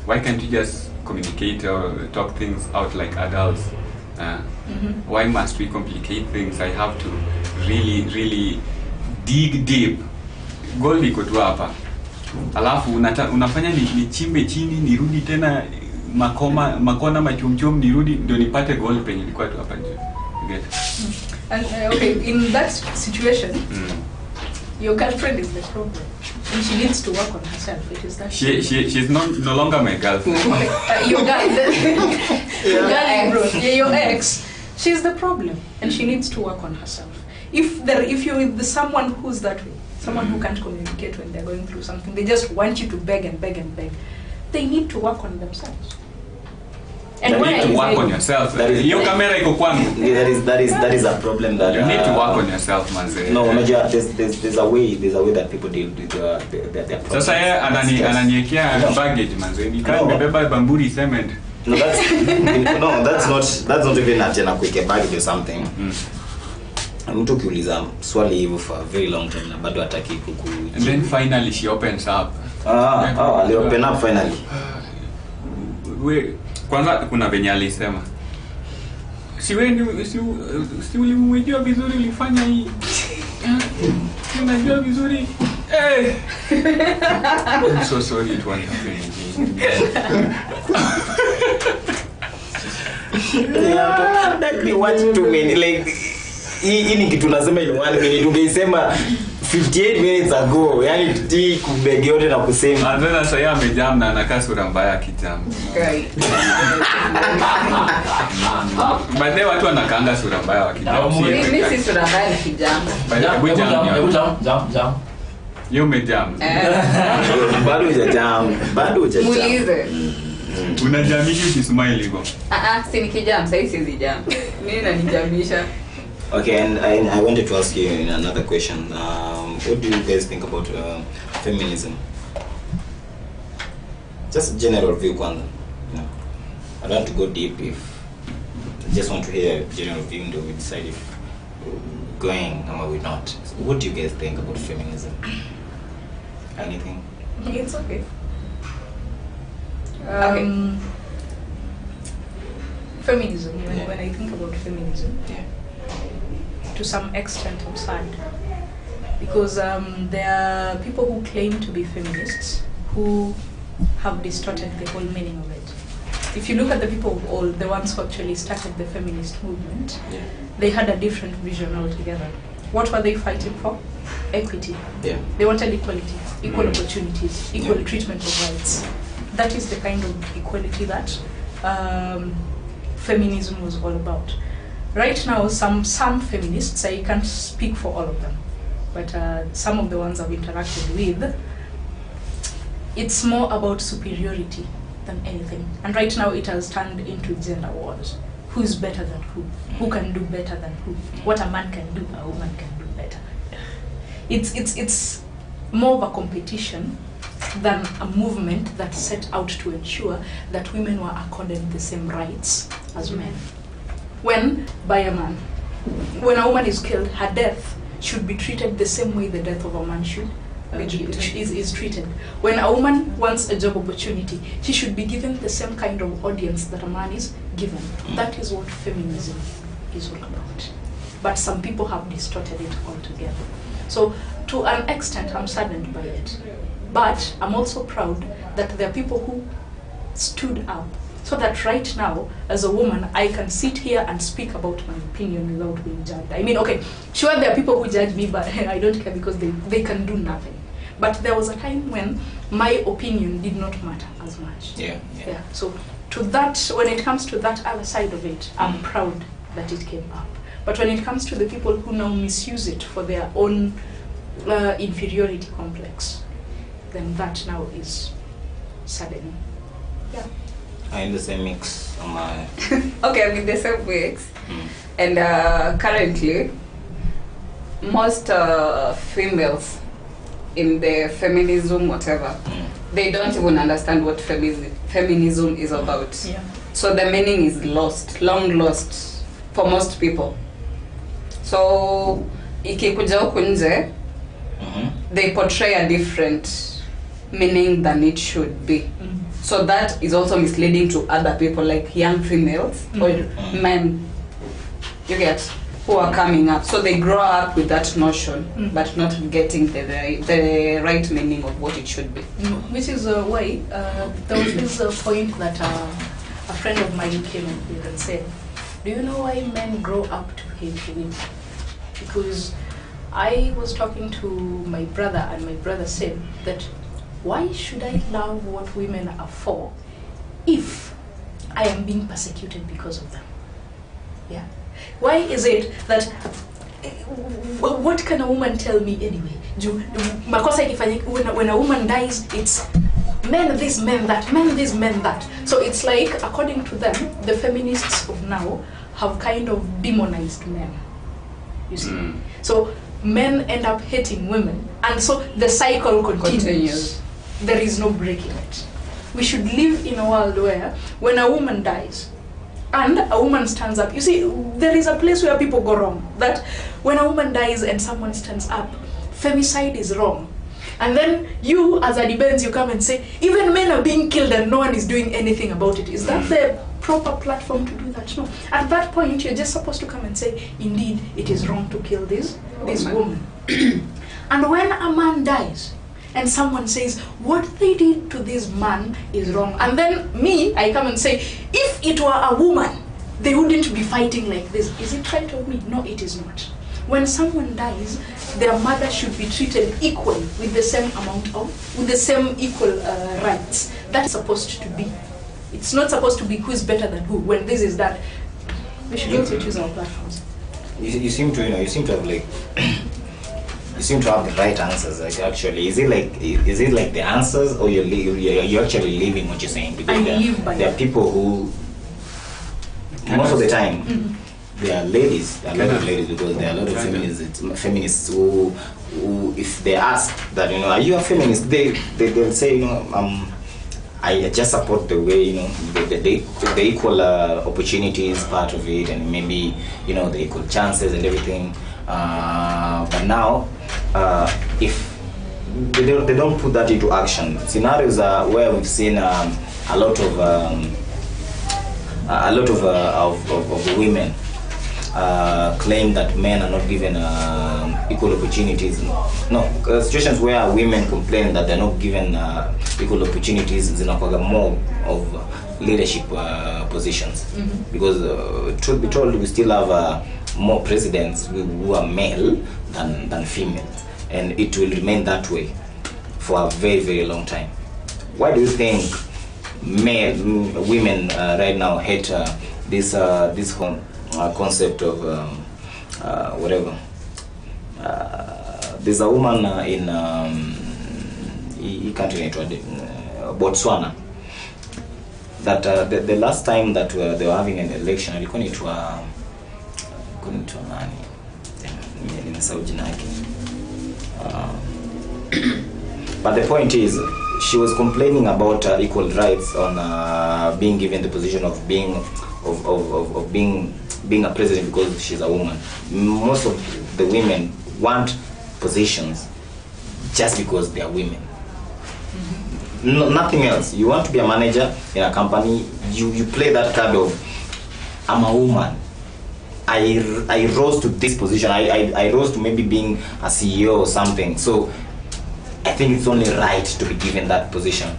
Speaker 1: Why can't you just communicate or talk things out like adults? Why must we complicate things? I have to really dig deep. Goal iko tu hapa. Alafu unafanya nichimbe chini nirudi tena makona machumchum nirudi ndio nipate goal penye ilikuwa tu hapa nje. Get?
Speaker 4: And okay, in that situation, your girlfriend is the problem, and she needs to work on herself. It is that
Speaker 1: she's no longer my girlfriend.
Speaker 4: Your your ex, she's the problem, and she needs to work on herself. If you're with someone who's that way, someone who can't communicate when they're going through something, they just want you to beg and beg and beg. They need to work on themselves. And
Speaker 1: you need to work on yourself. Your camera iko kwangu.
Speaker 2: That is a problem that
Speaker 1: you need to work on yourself, manze.
Speaker 2: No, there's a way that people deal with their problems.
Speaker 1: Sasa yeye ananiekea baggage, manze. Nikaa nimebeba bamburi cement.
Speaker 2: No, that's not even a tena quick baggage or something. Mtu kiuliza swali hivyo for a very long time na bado hataki kuku.
Speaker 1: And then finally she opens up.
Speaker 2: They open up finally.
Speaker 1: Kwanza kuna venye alisema si ulimjua vizuri ulifanya hii. Unajua vizuri. I'm so sorry it won't happen.
Speaker 2: That be what too many like hii ni kitu lazima in 1 minute ungeisema 58 minutes ago, yani tuti kubege yote na kusema.
Speaker 1: Anza sasa yeye amejam na anakaa sura mbaya kijam.
Speaker 3: Right.
Speaker 1: Baadaye watu wanakaanga sura mbaya wakijam.
Speaker 3: Mimi si sura mbaya kijam.
Speaker 1: Jam. Yeye umejam.
Speaker 2: Bado hujajam.
Speaker 3: Muulize.
Speaker 1: Unajamisha ukismile hivyo.
Speaker 3: Si nikijam, sasa siwezi jam. Mimi nanijamisha.
Speaker 2: Okay, and I wanted to ask you another question. What do you guys think about feminism? Just general view, kwanza. I don't want to go deep. If I just want to hear general view, and we decide if we're going or we're not. What do you guys think about feminism? Anything?
Speaker 4: It's okay. Feminism. When I think about feminism, to some extent I'm sad because there are people who claim to be feminists who have distorted the whole meaning of it. If you look at the people of old, the ones who actually started the feminist movement, they had a different vision altogether. What were they fighting for? Equity. They wanted equality, equal opportunities, equal treatment of rights. That is the kind of equality that feminism was all about. Right now, some feminists, I can't speak for all of them, but some of the ones I've interacted with, it's more about superiority than anything. And right now, it has turned into gender wars. Who's better than who? Who can do better than who? What a man can do, a woman can do better. It's more of a competition than a movement that set out to ensure that women were accorded the same rights as men. When by a man, when a woman is killed, her death should be treated the same way the death of a man should is treated. When a woman wants a job opportunity, she should be given the same kind of audience that a man is given. That is what feminism is all about. But some people have distorted it altogether. So to an extent, I'm saddened by it. But I'm also proud that there are people who stood up so that right now, as a woman, I can sit here and speak about my opinion without being judged. I mean, okay, sure, there are people who judge me, but I don't care because they can do nothing. But there was a time when my opinion did not matter as much.
Speaker 2: Yeah.
Speaker 4: So to that, when it comes to that other side of it, I'm proud that it came up. But when it comes to the people who now misuse it for their own inferiority complex, then that now is saddening. Yeah.
Speaker 2: I'm in the same mix.
Speaker 3: Okay, I'm in the same mix. And currently, most females in the feminism, whatever, they don't even understand what feminism is about.
Speaker 4: Yeah.
Speaker 3: So the meaning is lost, long lost for most people. So ikikuja huku nje, they portray a different meaning than it should be. So that is also misleading to other people, like young females or men, you get, who are coming up. So they grow up with that notion, but not getting the right meaning of what it should be.
Speaker 4: Which is why there was this point that a friend of mine came with and said, do you know why men grow up to hate women? Because I was talking to my brother, and my brother said that, why should I love what women are for if I am being persecuted because of them? Yeah. Why is it that, what can a woman tell me anyway? When a woman dies, it's men this, men that, men this, men that. So it's like, according to them, the feminists of now have kind of demonized men. You see? So men end up hating women, and so the cycle continues. There is no breaking it. We should live in a world where when a woman dies and a woman stands up, you see, there is a place where people go wrong. That when a woman dies and someone stands up, femicide is wrong. And then you, as a defense, you come and say, even men are being killed and no one is doing anything about it. Is that the proper platform to do that? No. At that point, you're just supposed to come and say, indeed, it is wrong to kill this woman. And when a man dies, and someone says, what they did to this man is wrong. And then me, I come and say, if it were a woman, they wouldn't be fighting like this. Is it right of me? No, it is not. When someone dies, their mother should be treated equally with the same with the same equal rights. That's supposed to be. It's not supposed to be who is better than who. When this is done, we should also choose our platforms.
Speaker 2: You seem to have like you seem to have the right answers. Like, actually, is it like the answers, or you're actually living what you're saying? Because there are people who, most of the time, there are ladies. There are a lot of ladies, because there are a lot of feminists who if they ask that, are you a feminist? They'll say, I just support the way, the equal opportunities part of it, and maybe, the equal chances and everything. But now, if they don't put that into action, scenarios are where we've seen a lot of women claim that men are not given equal opportunities. No, situations where women complain that they're not given equal opportunities, zinakuwa more of leadership positions. Because truth be told, we still have more presidents who are male than female, and it will remain that way for a very, very long time. Why do you think women right now hate this whole concept of whatever? There's a woman in country, Botswana, that the last time that they were having an election, alikuwa inaitwa nani, nimesahau jina yake. But the point is, she was complaining about equal rights on being given the position of being a president because she's a woman. Most of the women want positions just because they are women. No, nothing else. You want to be a manager in a company, you play that card of, I'm a woman. I rose to this position. I rose to maybe being a CEO or something. So I think it's only right to be given that position.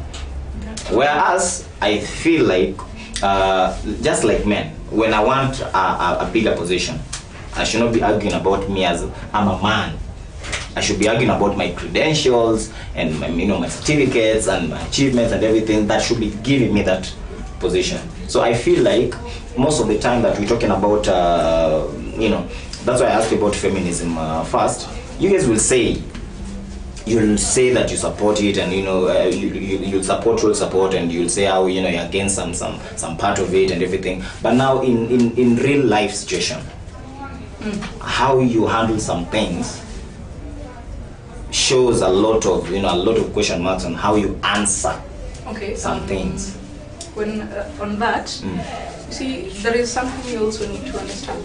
Speaker 2: Whereas I feel like just like men, when I want a bigger position, I should not be arguing about me as I'm a man. I should be arguing about my credentials and my, my certificates and my achievements and everything that should be giving me that position. So I feel like most of the time that we're talking about, that's why I asked about feminism first. You guys will say, you'll say that you support it, and you'll support, and you'll say how you're against some part of it and everything. But now in real life situation, how you handle some things shows a lot of question marks on how you answer some things.
Speaker 4: When on that, you see, there is something you also need to understand,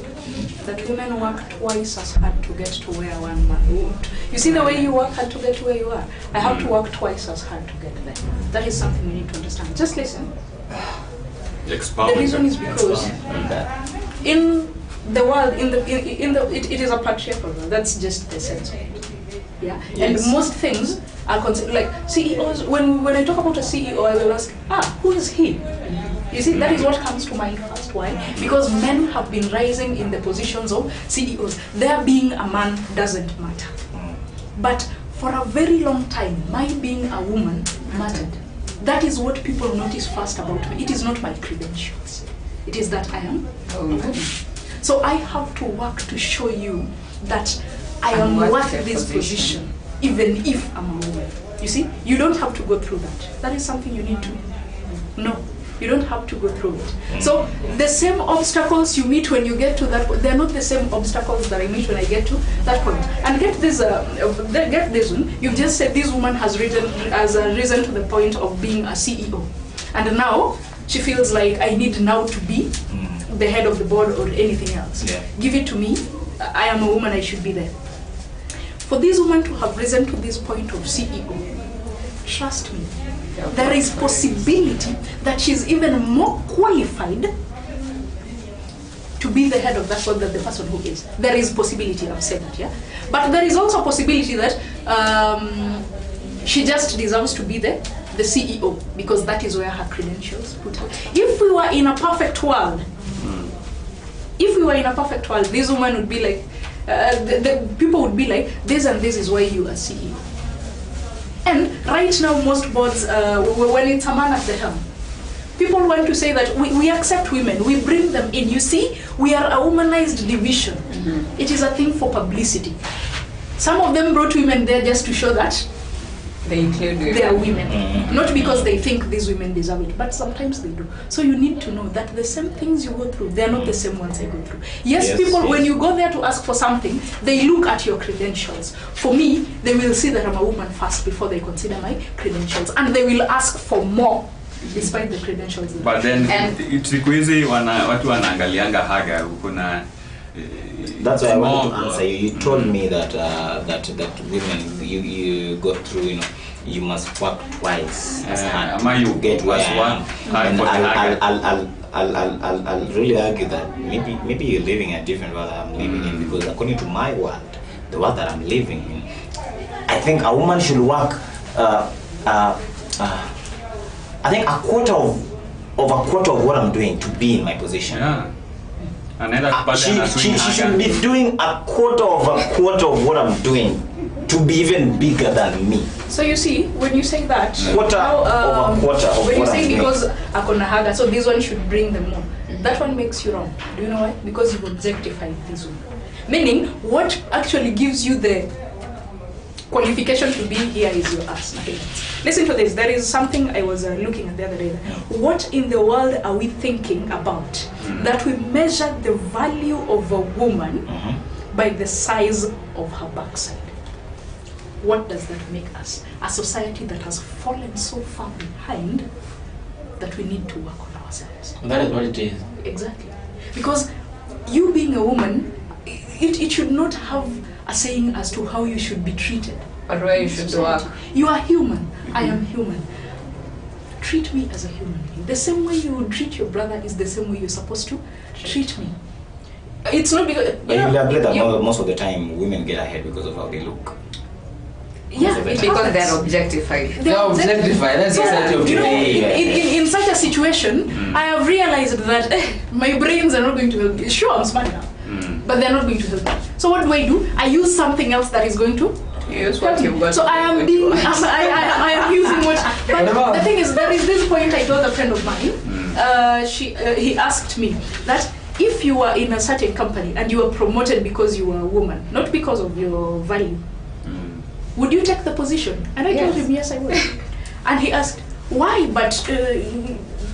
Speaker 4: that women work twice as hard to get to where one man would. You see the way you work hard to get to where you are? I have to work twice as hard to get there. That is something you need to understand. Just listen. The reason is because in the world, it is a patriarchal world. That's just the sense of it. Yeah. Yes. And most things are considered like CEOs. When I talk about a CEO, I will ask, who is he? You see, that is what comes to mind first. Why? Because men have been rising in the positions of CEOs. Their being a man doesn't matter. But for a very long time, my being a woman mattered. That is what people notice first about me. It is not my credentials. It is that I am a woman. So I have to work to show you that I am worth this position, even if I'm a woman. You see, you don't have to go through that. That is something you need to know. You don't have to go through it. So the same obstacles you meet when you get to that point, they're not the same obstacles that I meet when I get to that point. And get this one. You've just said this woman has risen to the point of being a CEO, and now she feels like I need now to be the head of the board or anything else. Yeah. Give it to me. I am a woman. I should be there. For this woman to have risen to this point of CEO, trust me, there is possibility that she's even more qualified to be the head of that board than the person who is. There is possibility, I've said that, yeah? But there is also possibility that she just deserves to be the CEO, because that is where her credentials put her. If we were in a perfect world, this woman would be like, the people would be like, this and this is why you are CEO. And right now, most boards, when it's a man at the helm, people want to say that we accept women, we bring them in. You see, we are a womanized division. It is a thing for publicity. Some of them brought women there just to show that they include women. They are women. Not because they think these women deserve it, but sometimes they do. So you need to know that the same things you go through, they are not the same ones I go through. Yes, people, when you go there to ask for something, they look at your credentials. For me, they will see that I'm a woman first before they consider my credentials. And they will ask for more despite the credentials.
Speaker 1: But then, siku hizi watu wanaangalianga haga huko na.
Speaker 2: That's why I wanted to answer you. You told me that women you go through, you must work twice as hard to get where I am. I'll really argue that maybe you're living a different world I'm living in, because according to my world, the world that I'm living in, I think a woman should work. I think a quarter of what I'm doing to be in my position. Yeah. She should be doing a quarter of what I'm doing to be even bigger than me.
Speaker 4: So you see, when you say that,
Speaker 2: quarter of
Speaker 4: when you
Speaker 2: what
Speaker 4: say
Speaker 2: I'm
Speaker 4: because akona haga, so this one should bring them more. That one makes you wrong. Do you know why? Because you've objectified this one. Meaning, what actually gives you the qualification to be here is your ass. Nothing else. Listen to this. There is something I was looking at the other day. What in the world are we thinking about that we measure the value of a woman by the size of her backside? What does that make us? A society that has fallen so far behind that we need to work on ourselves.
Speaker 6: That is what it is.
Speaker 4: Exactly. Because you being a woman, it should not have a saying as to how you should be treated.
Speaker 3: But where you should work.
Speaker 4: You are human. I am human. Treat me as a human being. The same way you would treat your brother is the same way you're supposed to treat me. It's not because...
Speaker 2: But you agree that most of the time women get ahead because of how they look.
Speaker 4: Yeah, it
Speaker 3: Because
Speaker 4: happens.
Speaker 3: they're objectified.
Speaker 6: They're objectified. That's the society of
Speaker 4: You know,
Speaker 6: today.
Speaker 4: in such a situation, I have realized that my brains are not going to help me. Sure, I'm smart enough, but they're not going to help me. So what do? I use something else that is going to
Speaker 3: Use what you've got.
Speaker 4: So I am being, I am using what. But the thing is, there is this point I told a friend of mine. He asked me that if you are in a certain company and you are promoted because you are a woman, not because of your value, would you take the position? And I told him yes, I would. And he asked why, but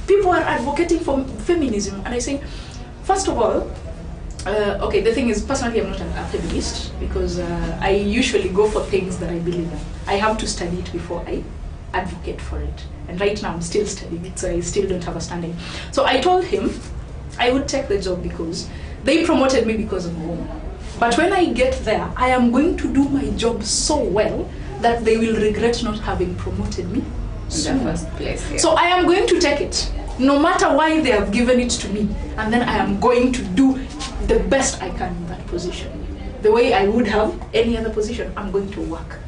Speaker 4: people are advocating for feminism, and I say, first of all. Okay, the thing is, personally, I'm not a feminist because I usually go for things that I believe in. I have to study it before I advocate for it. And right now, I'm still studying it, so I still don't have a standing. So I told him I would take the job because they promoted me because I'm a woman. But when I get there, I am going to do my job so well that they will regret not having promoted me
Speaker 3: in the first place. Yeah.
Speaker 4: So I am going to take it, no matter why they have given it to me, and then I am going to do the best I can in that position. The way I would have any other position, I'm going to work.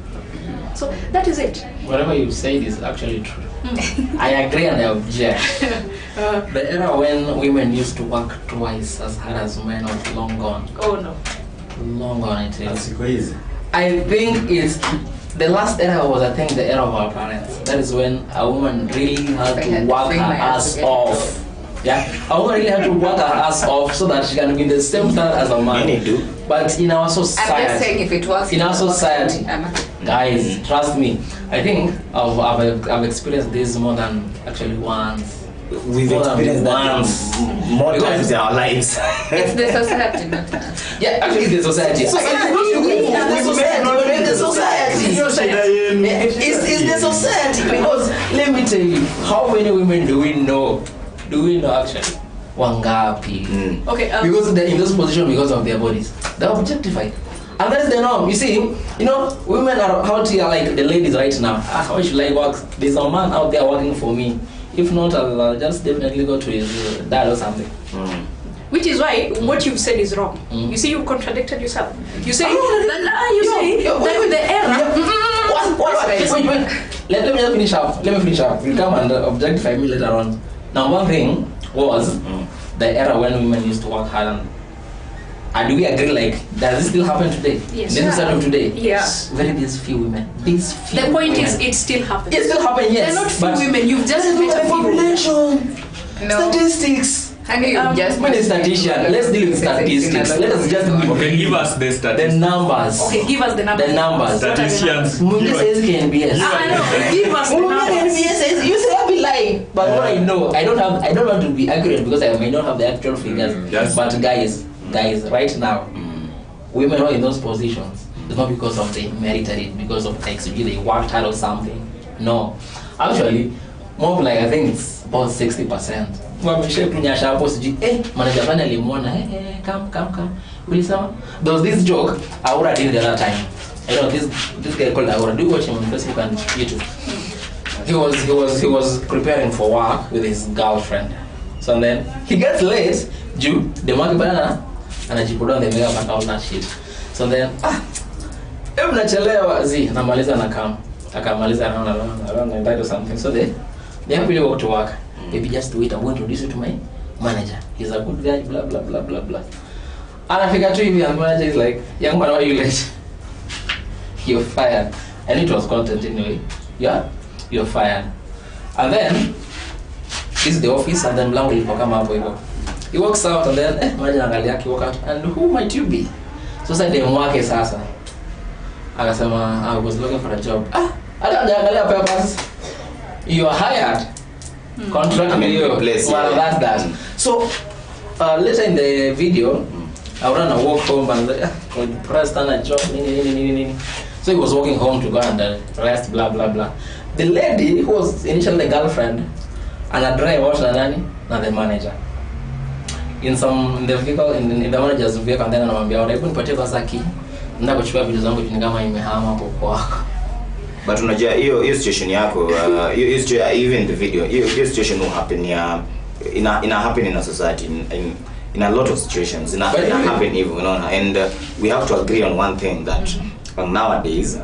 Speaker 4: So that is it.
Speaker 6: Whatever you said is actually true. I agree and I object. The era when women used to work twice as hard as men was long gone.
Speaker 4: Oh no.
Speaker 6: Long gone, it is.
Speaker 5: That's crazy.
Speaker 6: I think it's the last era was, I think, the era of our parents. That is when a woman really had to work her ass off. Yeah, a woman really had to work her ass off so that she can be in the same standard as a man.
Speaker 2: Many do.
Speaker 6: But in our society,
Speaker 3: I'm just saying, if it was
Speaker 6: in our society, guys, trust me. I think I've experienced this more than actually once.
Speaker 2: We've experienced
Speaker 6: once.
Speaker 2: More times in our lives.
Speaker 3: It's the society, not us.
Speaker 6: Yeah, actually, it's the society. It's the society because let me tell you, how many women do we know? Actually? Wangapi.
Speaker 4: Okay.
Speaker 6: Because they're in this position because of their bodies. They're objectified. And that's the norm. You see, women are out here like the ladies right now. How should I work? There's a man out there working for me. If not, I'll just definitely go to his dad or something.
Speaker 4: Which is why what you've said is wrong. You see, you contradicted yourself. You say that the era.
Speaker 6: Wait. Let me just finish up. We'll come and objectify me later on. Now, one thing was the era when women used to work hard. And do we agree, like, does this still happen today?
Speaker 4: Yes.
Speaker 6: In the society of today?
Speaker 4: Yeah.
Speaker 6: These few women.
Speaker 4: The point is, it still happens.
Speaker 6: It still happens, yes.
Speaker 4: They're not few women. You've just met a
Speaker 6: population.
Speaker 3: No.
Speaker 6: Statistics.
Speaker 3: And you just
Speaker 6: When is statistician? Let's deal with statistics. Let us just
Speaker 1: give us the statistics.
Speaker 6: The numbers.
Speaker 4: Okay, give us the numbers.
Speaker 6: The numbers.
Speaker 1: Statisticians.
Speaker 6: Mungu says KNBS.
Speaker 4: I know. Give us the numbers.
Speaker 6: says, you say I'll be lying. But what I know, I don't want to be accurate because I may not have the actual figures.
Speaker 1: Yes.
Speaker 6: But guys, right now, women are in those positions. It's not because of they merited it, because of they worked hard or something. No. Actually, more like I think it's about 60%. Manager finally come. There was this joke Aura did the other time. I know this guy called Aura. Do you watch him on Facebook and YouTube? He was preparing for work with his girlfriend. So then he gets late, the market banana, and he put on the makeup and all that shit. So then nachelewa namaliza na kam. Akamaliza around the night or something. So they happily walk to work. Maybe just wait, I'm going to introduce you to my manager. He's a good guy, blah blah blah blah blah. And I figured to him, and manager is like, young man, why are you late? You're fired. And it was content anyway. Yeah, you're fired. And then this is the office, and then Mlango will come up. He walks out, and then manager angalia walk out. And who might you be? So said dem wake sasa. Akasema I was looking for a job. Angalia papers. You are hired. Contract you
Speaker 2: place.
Speaker 6: Well, that's that. So later in the video, I ran a walk home and pressed on a job. So he was walking home to go and rest, blah blah blah. The lady who was initially the girlfriend and a driver was Nandy and the manager. In the vehicle, in the manager's vehicle, and then anamwambia hebu nipatie kwa saki. Nenda kuchukua vitu zangu ni kama imehama hapo kwako.
Speaker 2: But unajua hiyo situation yako even the video hiyo situation will happen ina happen in a society in a lot of situations ina happen even and we have to agree on one thing that nowadays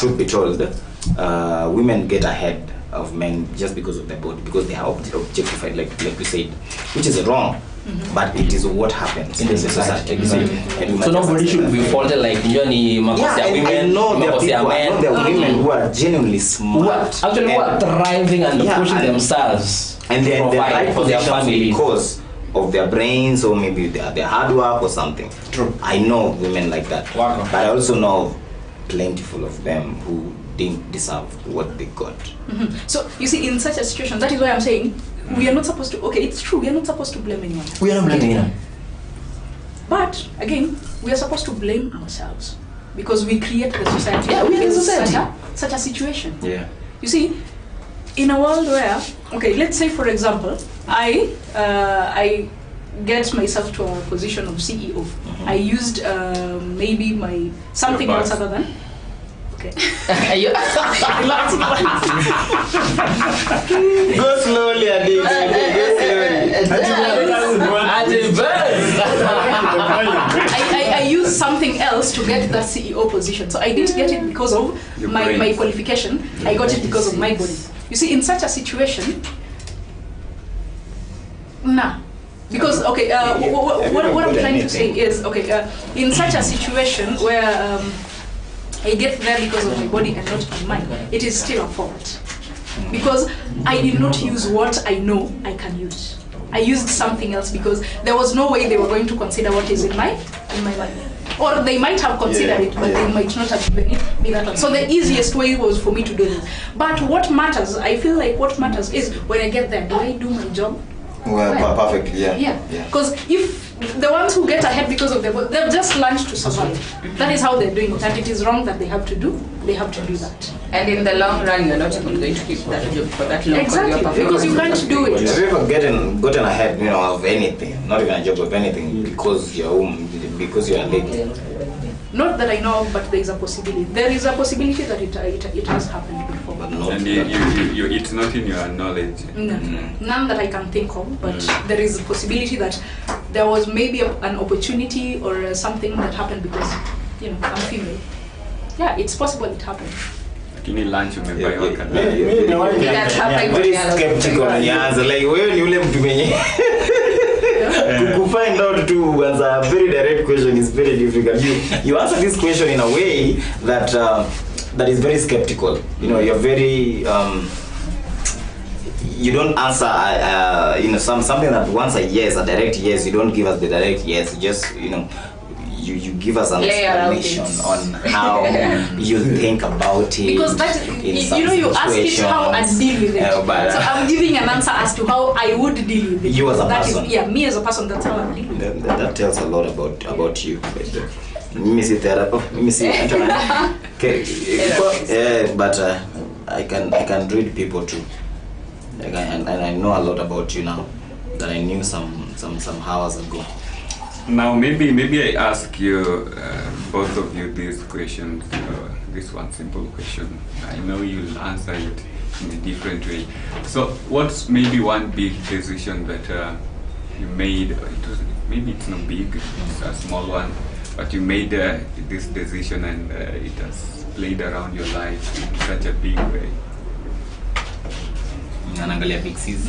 Speaker 2: truth be told, women get ahead of men just because of their body, because they are objectified, like we said, which is wrong. But it is what happens in the society.
Speaker 6: So nobody should be faulted like Johnny Makosia women.
Speaker 2: I know there are women who are genuinely smart,
Speaker 6: who are thriving and pushing themselves,
Speaker 2: and they're in the right
Speaker 6: for their family
Speaker 2: because of their brains, or maybe their hard work or something.
Speaker 6: True.
Speaker 2: I know women like that,
Speaker 6: Wow.
Speaker 2: but I also know plentiful of them who didn't deserve what they got.
Speaker 4: So you see, in such a situation, that is why I'm saying we are not supposed to. Okay, it's true. We are not supposed to blame anyone.
Speaker 6: We are not blaming anyone.
Speaker 4: But again, we are supposed to blame ourselves because we create the society.
Speaker 6: Yeah, we are the society.
Speaker 4: Such a situation.
Speaker 2: Yeah.
Speaker 4: You see, in a world where, okay, let's say for example, I get myself to a position of CEO. I used maybe my something else other than. Okay.
Speaker 2: Go slowly, Adi. Go slowly.
Speaker 4: I used something else to get that CEO position. So I didn't get it because of my qualification. I got it because of my body. You see, in such a situation, because okay, what I'm trying to say is okay, in such a situation where I get there because of my body and not my mind, it is still a fault because I did not use what I know I can use. I used something else because there was no way they were going to consider what is in my mind. Or they might have considered it, but they might not have given me that one. So the easiest way was for me to do this. But what matters, I feel like what matters is when I get there, do I do my job?
Speaker 2: Well, perfect,
Speaker 4: Yeah. Because if the ones who get ahead because of they've just learned to survive. That is how they're doing it, and it is wrong that they have to do that.
Speaker 3: And in the long run, you're not even going to keep that job for that long.
Speaker 4: Exactly, because you can't do it.
Speaker 2: Have you ever gotten ahead, of anything, not even a job of anything, because you're late?
Speaker 4: Not that I know of, but there is a possibility. There is a possibility that it has happened before.
Speaker 2: But not.
Speaker 1: And it's not in your knowledge.
Speaker 4: None that I can think of, but there is a possibility that there was maybe an opportunity or something that happened because, I'm female. Yeah, it's possible it happened.
Speaker 1: Lakini lunch umebuy
Speaker 3: That's happened.
Speaker 2: Very skeptical when you answer. Like, wewe ni ule mtu mwenye to find out to answer a very direct question is very difficult. You answer this question in a way that is very skeptical. You're very you don't answer something that wants a yes, a direct yes. You don't give us the direct yes. You just you give us an explanation on how you think about it.
Speaker 4: Because you ask it how I deal with it. So I'm giving an answer as to how I would deal with it.
Speaker 2: You as a person.
Speaker 4: Me as a person, that's how I'm dealing with it.
Speaker 2: That tells a lot about you. But I can read people too. And I know a lot about you now that I knew some hours ago.
Speaker 1: Now maybe I ask you both of you this question, this one simple question. I know you'll answer it in a different way. So what's maybe one big decision that you made? Maybe it's not big, it's a small one, but you made this decision and it has played around your life in such a big way.
Speaker 2: Anaangalia big sis.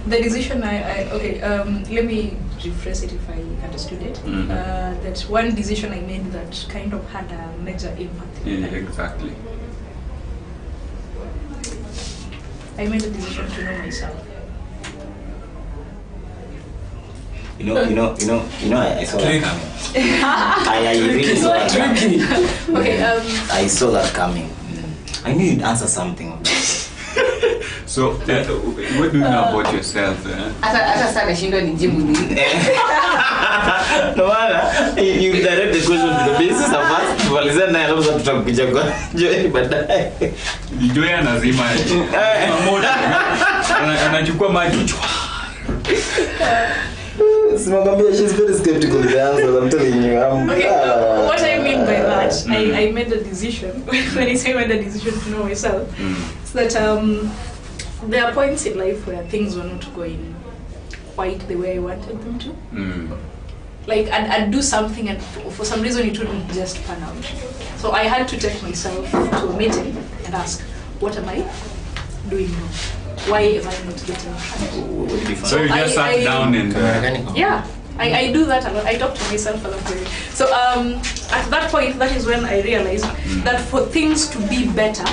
Speaker 4: The decision let me rephrase it if I understood it. That one decision I made that kind of had a major impact.
Speaker 1: Exactly.
Speaker 4: I made a decision to know myself.
Speaker 2: I saw that coming. I really saw that coming.
Speaker 4: Okay,
Speaker 2: I saw that coming. I knew you'd answer something.
Speaker 1: So, what do you know about yourself?
Speaker 3: Hata sana shindo nijibu nini.
Speaker 2: No matter, you direct the question to the basis of us. Tuwaliza na alafu tutakuja kwa Joy baadaye.
Speaker 1: Joy anazima moja. Anachukua maji.
Speaker 2: She's very skeptical with the answer. I'm telling you.
Speaker 4: What I mean by that, I made a decision. When I say I made a decision to know myself, it's that there are points in life where things were not going quite the way I wanted them to. Like I'd do something and for some reason it wouldn't just pan out. So I had to take myself to a meeting and ask, what am I doing wrong? Why am I not getting traction?
Speaker 1: So you just sat down and
Speaker 4: yeah, I do that a lot. I talk to myself a lot. So at that point, that is when I realized that for things to be better,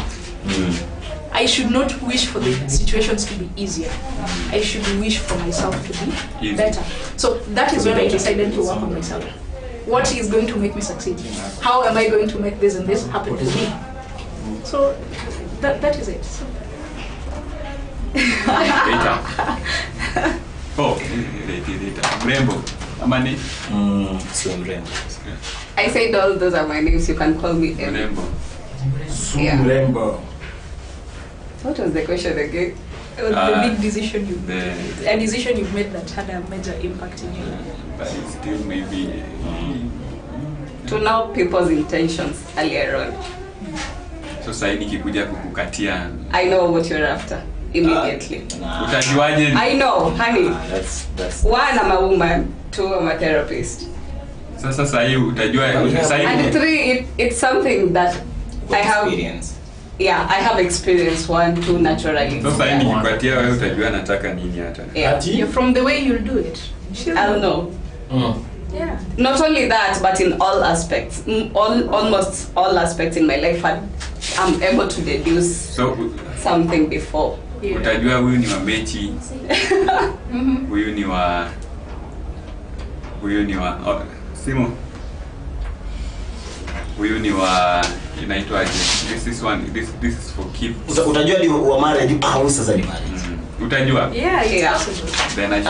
Speaker 4: I should not wish for the situations to be easier. I should wish for myself to be better. So that is when I decided to work on myself. What is going to make me succeed? How am I going to make this and this happen to me? So that is it. So.
Speaker 1: Oh, Mrembo. Amani?
Speaker 2: So Mrembo.
Speaker 3: I said all those are my names. You can call me
Speaker 1: Mrembo.
Speaker 5: Mrembo.
Speaker 3: What was the question again?
Speaker 4: It was the big decision you made. A decision you made that had a major impact in you.
Speaker 1: But it still maybe
Speaker 3: To know people's intentions earlier on.
Speaker 1: so sasa nikikuja kukukatia.
Speaker 3: I know what you're after immediately.
Speaker 1: Utajuaje?
Speaker 3: I know, honey.
Speaker 2: That's
Speaker 3: One, I'm a woman. Two, I'm a therapist.
Speaker 1: Sasa hii utajua sasa
Speaker 3: And
Speaker 1: hii.
Speaker 3: three, it's something that I have.
Speaker 2: experience.
Speaker 3: Yeah, I have experience. One, two, naturally.
Speaker 1: Sasa hii nikikukatia wewe utajua nataka nini hata.
Speaker 3: Yeah.
Speaker 4: From the way you'll do it.
Speaker 3: I'll know.
Speaker 4: Yeah.
Speaker 3: Not only that, but in all aspects, almost all aspects in my life, I'm able to deduce something before.
Speaker 4: Yeah.
Speaker 1: Utajua huyu ni wa mechi. Huyu ni wa Simo. Huyu ni wa inaitwaje? This is for keep.
Speaker 2: Utajua ni wa marriage au sasa ni marriage.
Speaker 1: Utajua?
Speaker 3: Yeah.
Speaker 1: Then I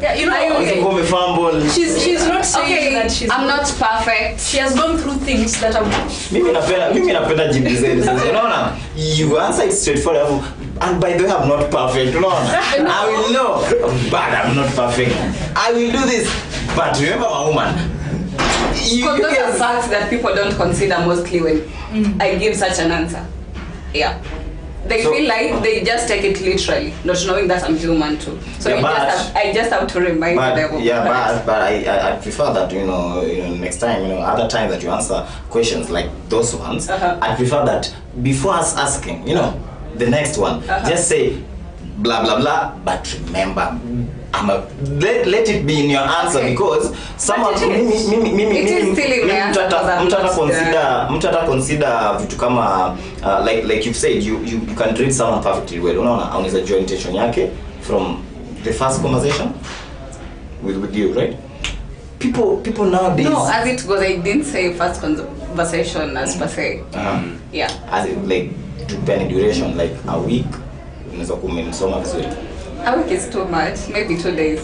Speaker 4: Yeah, you know,
Speaker 2: fumble.
Speaker 4: she's not saying that
Speaker 3: I'm not perfect.
Speaker 4: She has gone through things that are.
Speaker 2: Mimi napenda jibu zenu. Unaona? You answer it straightforward. And by the way, I'm not perfect. Unaona? I will know, but I'm not perfect. I will do this, but remember, my woman.
Speaker 3: Because those are facts that people don't consider mostly when I give such an answer. Yeah. They feel like they just take it literally, not knowing that I'm human too. So
Speaker 2: yeah,
Speaker 3: I just have to remind them.
Speaker 2: Yeah, but I prefer that you know next time other time that you answer questions like those ones. I prefer that before us asking the next one, just say blah blah blah. But remember, let it be in your answer because someone mtata consider vitu kama like you said you can read someone perfectly well. Unaona unaweza jua intention yake from the first conversation with you, right? People nowadays.
Speaker 3: No, as it goes, I didn't say first conversation as per se. Yeah.
Speaker 2: As it like depending duration, like a week. Unaweza kumsoma vizuri.
Speaker 3: A week is too much. Maybe 2 days.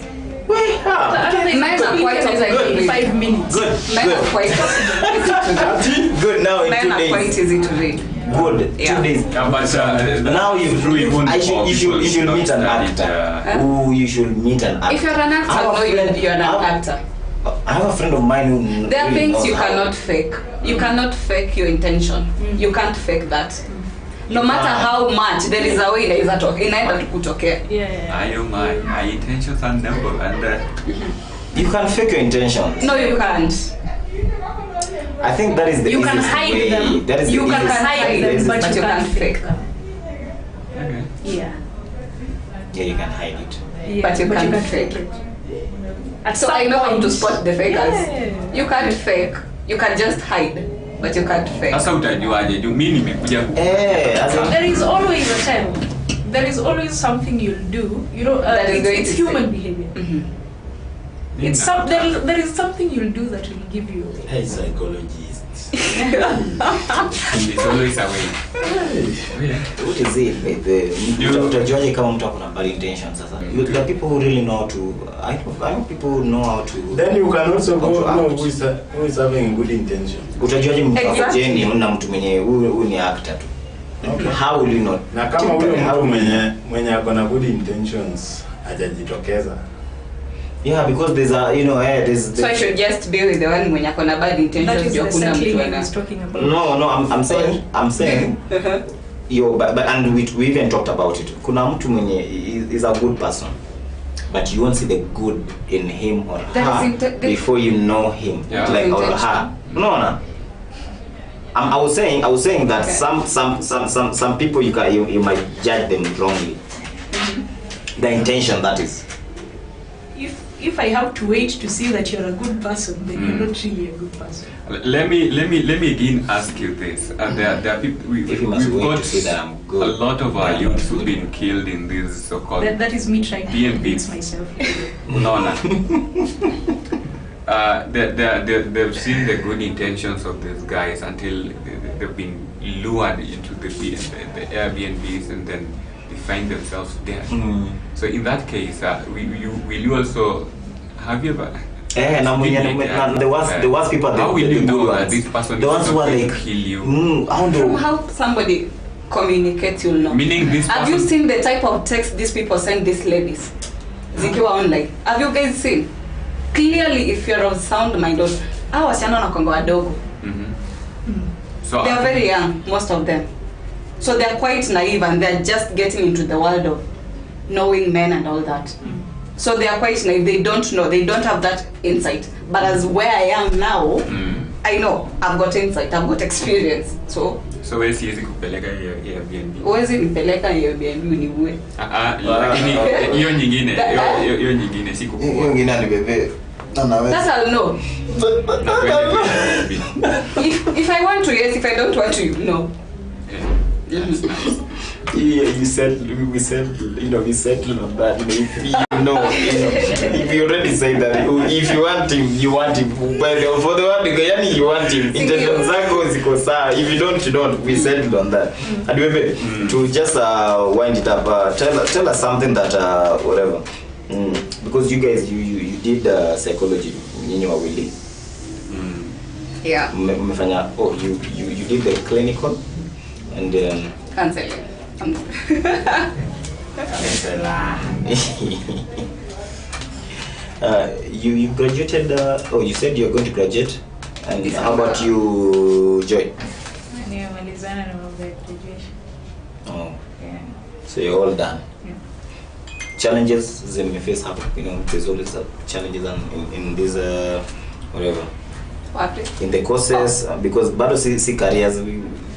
Speaker 4: Mine are quite like 5 minutes.
Speaker 3: Mine are quite easy to read.
Speaker 2: Good. Now in 2 days.
Speaker 3: Mine are quite easy to read.
Speaker 2: Good.
Speaker 3: Yeah.
Speaker 2: 2 days.
Speaker 1: Yeah, but
Speaker 2: now you should meet an actor. You should meet an actor.
Speaker 3: If you're an actor, no, you're an actor.
Speaker 2: I have a friend of mine who.
Speaker 3: There are
Speaker 2: really
Speaker 3: things you cannot fake. You cannot fake your intention. You can't fake that. No matter how much, there is a way inaenda kutokea.
Speaker 4: Yeah.
Speaker 1: My intentions are noble and
Speaker 2: you can fake your intentions.
Speaker 3: No, you can't.
Speaker 2: I think that is the
Speaker 4: You can
Speaker 2: easiest
Speaker 4: hide
Speaker 2: way.
Speaker 4: them.
Speaker 2: That is
Speaker 4: You
Speaker 2: the
Speaker 4: can
Speaker 2: easiest
Speaker 4: hide
Speaker 2: way.
Speaker 4: them,
Speaker 3: but you can't fake
Speaker 4: them.
Speaker 1: okay.
Speaker 4: Yeah.
Speaker 2: Yeah, you can hide it.
Speaker 3: But you can't fake it. So I know how to spot the fakers.
Speaker 4: Yeah.
Speaker 3: You can't fake. You can just hide, but you can't fake.
Speaker 1: Sasa utajuaje? Mimi nimekuja
Speaker 4: There is always a time. There is always something you'll do.
Speaker 3: That is going
Speaker 4: it's
Speaker 3: to
Speaker 4: human
Speaker 3: fake.
Speaker 4: behavior. There is something you'll do that will give you.
Speaker 5: Hey, psychologist.
Speaker 1: It's always a way.
Speaker 2: What is it? Utajuaje kama mtu akona bad intentions sasa? There are people who really know how to. I know people know how to.
Speaker 5: Then you can also go know who is having good intention.
Speaker 2: Utajuaje mtu akojeni na mtu mwenye huyu ni actor tu.
Speaker 5: Okay.
Speaker 2: How will you know?
Speaker 5: Na kama huyo mtu mwenye akona good intentions hajajitokeza.
Speaker 2: Yeah, because there's there's
Speaker 3: So I should just be with the one mwenye akona bad
Speaker 4: That
Speaker 3: intentions.
Speaker 4: is the
Speaker 3: Hakuna
Speaker 4: same
Speaker 3: mtu
Speaker 4: thing I
Speaker 3: ana.
Speaker 4: was talking about.
Speaker 2: No, I'm saying but and we even talked about it. Kuna mtu mwenye is a good person. but you won't see the good in him or
Speaker 3: That
Speaker 2: her
Speaker 3: is
Speaker 2: before you know him,
Speaker 1: Yeah.
Speaker 2: like or her. No. I was saying that
Speaker 3: Okay.
Speaker 2: some people you might judge them wrongly. The intention, that is.
Speaker 4: If I have to wait to see that you're a good person, then you're not really a good person.
Speaker 1: Let me again ask you this. There are people.
Speaker 2: If you must
Speaker 1: We've
Speaker 2: wait
Speaker 1: got
Speaker 2: to say that I'm good,
Speaker 1: a lot of our
Speaker 2: then I'm
Speaker 1: youths
Speaker 2: good.
Speaker 1: who've been killed in these so-called
Speaker 4: That is me trying to
Speaker 1: DMPs.
Speaker 4: convince myself.
Speaker 1: No. They've seen the good intentions of these guys until they've been lured into the Airbnbs, and then they find themselves there. So in that case, will you also have you ever?
Speaker 2: The worst people.
Speaker 1: How will you know that this person
Speaker 2: the
Speaker 1: is
Speaker 2: ones who are
Speaker 1: not going
Speaker 2: like
Speaker 1: to kill you?
Speaker 2: I don't
Speaker 3: From
Speaker 2: know.
Speaker 3: how somebody communicates, you'll know.
Speaker 1: Meaning this
Speaker 3: Have
Speaker 1: person.
Speaker 3: you seen the type of text these people send these ladies? Zikiwa online. Have you guys seen? Clearly, if you're of sound mind, hao wasichana wanakuanga wadogo.
Speaker 1: So
Speaker 3: They are very young, most of them. So they're quite naive and they're just getting into the world of knowing men and all that. So they are quite naive. They don't know. They don't have that insight. But as where I am now, I know. I've got insight. I've got experience. So
Speaker 1: wewe siwezi kupeleka Airbnb.
Speaker 3: huwezi nipeleka Airbnb uniue.
Speaker 1: Lakini hiyo nyingine hiyo nyingine si kukua.
Speaker 2: Hiyo ngine ni bebe.
Speaker 3: That I'll know. If I want to, yes. If I don't want to, no.
Speaker 1: That's nice.
Speaker 2: Yeah, we settled on that. If you already say that, if you want him, you want him. But for the one you want him. Intention zako ziko sawa. If you don't, you don't. We settled on that. And maybe to just wind it up, tell us something that whatever. Because you guys, you did psychology. Nyinyi wawili.
Speaker 3: Yeah.
Speaker 2: Mmefanya. Oh, you did the clinical, and then.
Speaker 3: Counseling.
Speaker 2: You graduated. You said you're going to graduate. And how about you, Joy?
Speaker 4: Nimemalizana na mambo ya graduation.
Speaker 2: Oh,
Speaker 4: Yeah.
Speaker 2: so you're all done.
Speaker 4: Yeah.
Speaker 2: Challenges they face happen. There's always challenges in this whatever.
Speaker 3: What?
Speaker 2: In the courses, because bado see careers.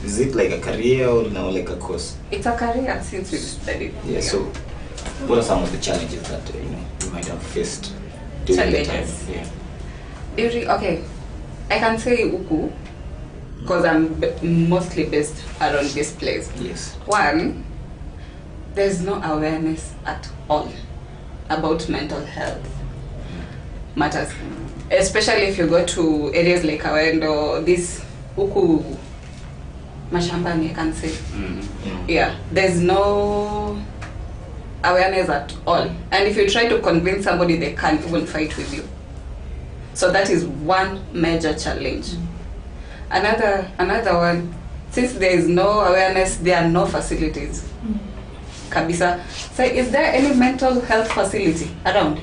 Speaker 2: Is it like a career or now like a course?
Speaker 3: It's a career since we studied.
Speaker 2: Yeah. So, what are some of the challenges that you might have faced during the time?
Speaker 3: Challenges.
Speaker 2: Yeah.
Speaker 3: Okay, I can say Uku because I'm mostly based around this place.
Speaker 2: Yes.
Speaker 3: One, there's no awareness at all about mental health matters, especially if you go to areas like Awendo, this Uku mashambani, I can say. Yeah, there's no awareness at all, and if you try to convince somebody, they can't even fight with you. So that is one major challenge. Another one, since there is no awareness, there are no facilities. Kabisa. So is there any mental health facility around?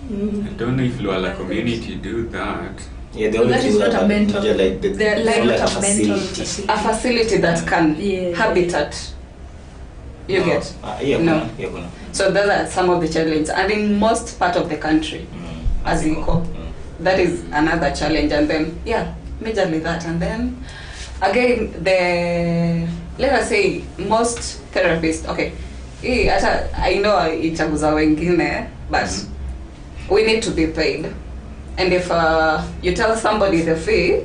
Speaker 1: I don't know if Luala community do that.
Speaker 2: Yeah, they
Speaker 4: So
Speaker 2: always
Speaker 4: that is
Speaker 2: do
Speaker 4: not
Speaker 2: that,
Speaker 4: a mental.
Speaker 2: like
Speaker 4: They're
Speaker 2: it's
Speaker 4: like
Speaker 2: not
Speaker 4: not a mental
Speaker 2: facility.
Speaker 4: facility.
Speaker 3: A facility that can
Speaker 4: Yeah.
Speaker 3: habitat. You get?
Speaker 2: Yeah,
Speaker 3: No.
Speaker 2: kuna.
Speaker 3: So those are some of the challenges, and in most part of the country, as you call, that is another challenge. And then majorly that, and then again let us say most therapists. Okay, I know itaguza wengine, but we need to be paid, and if you tell somebody the fee,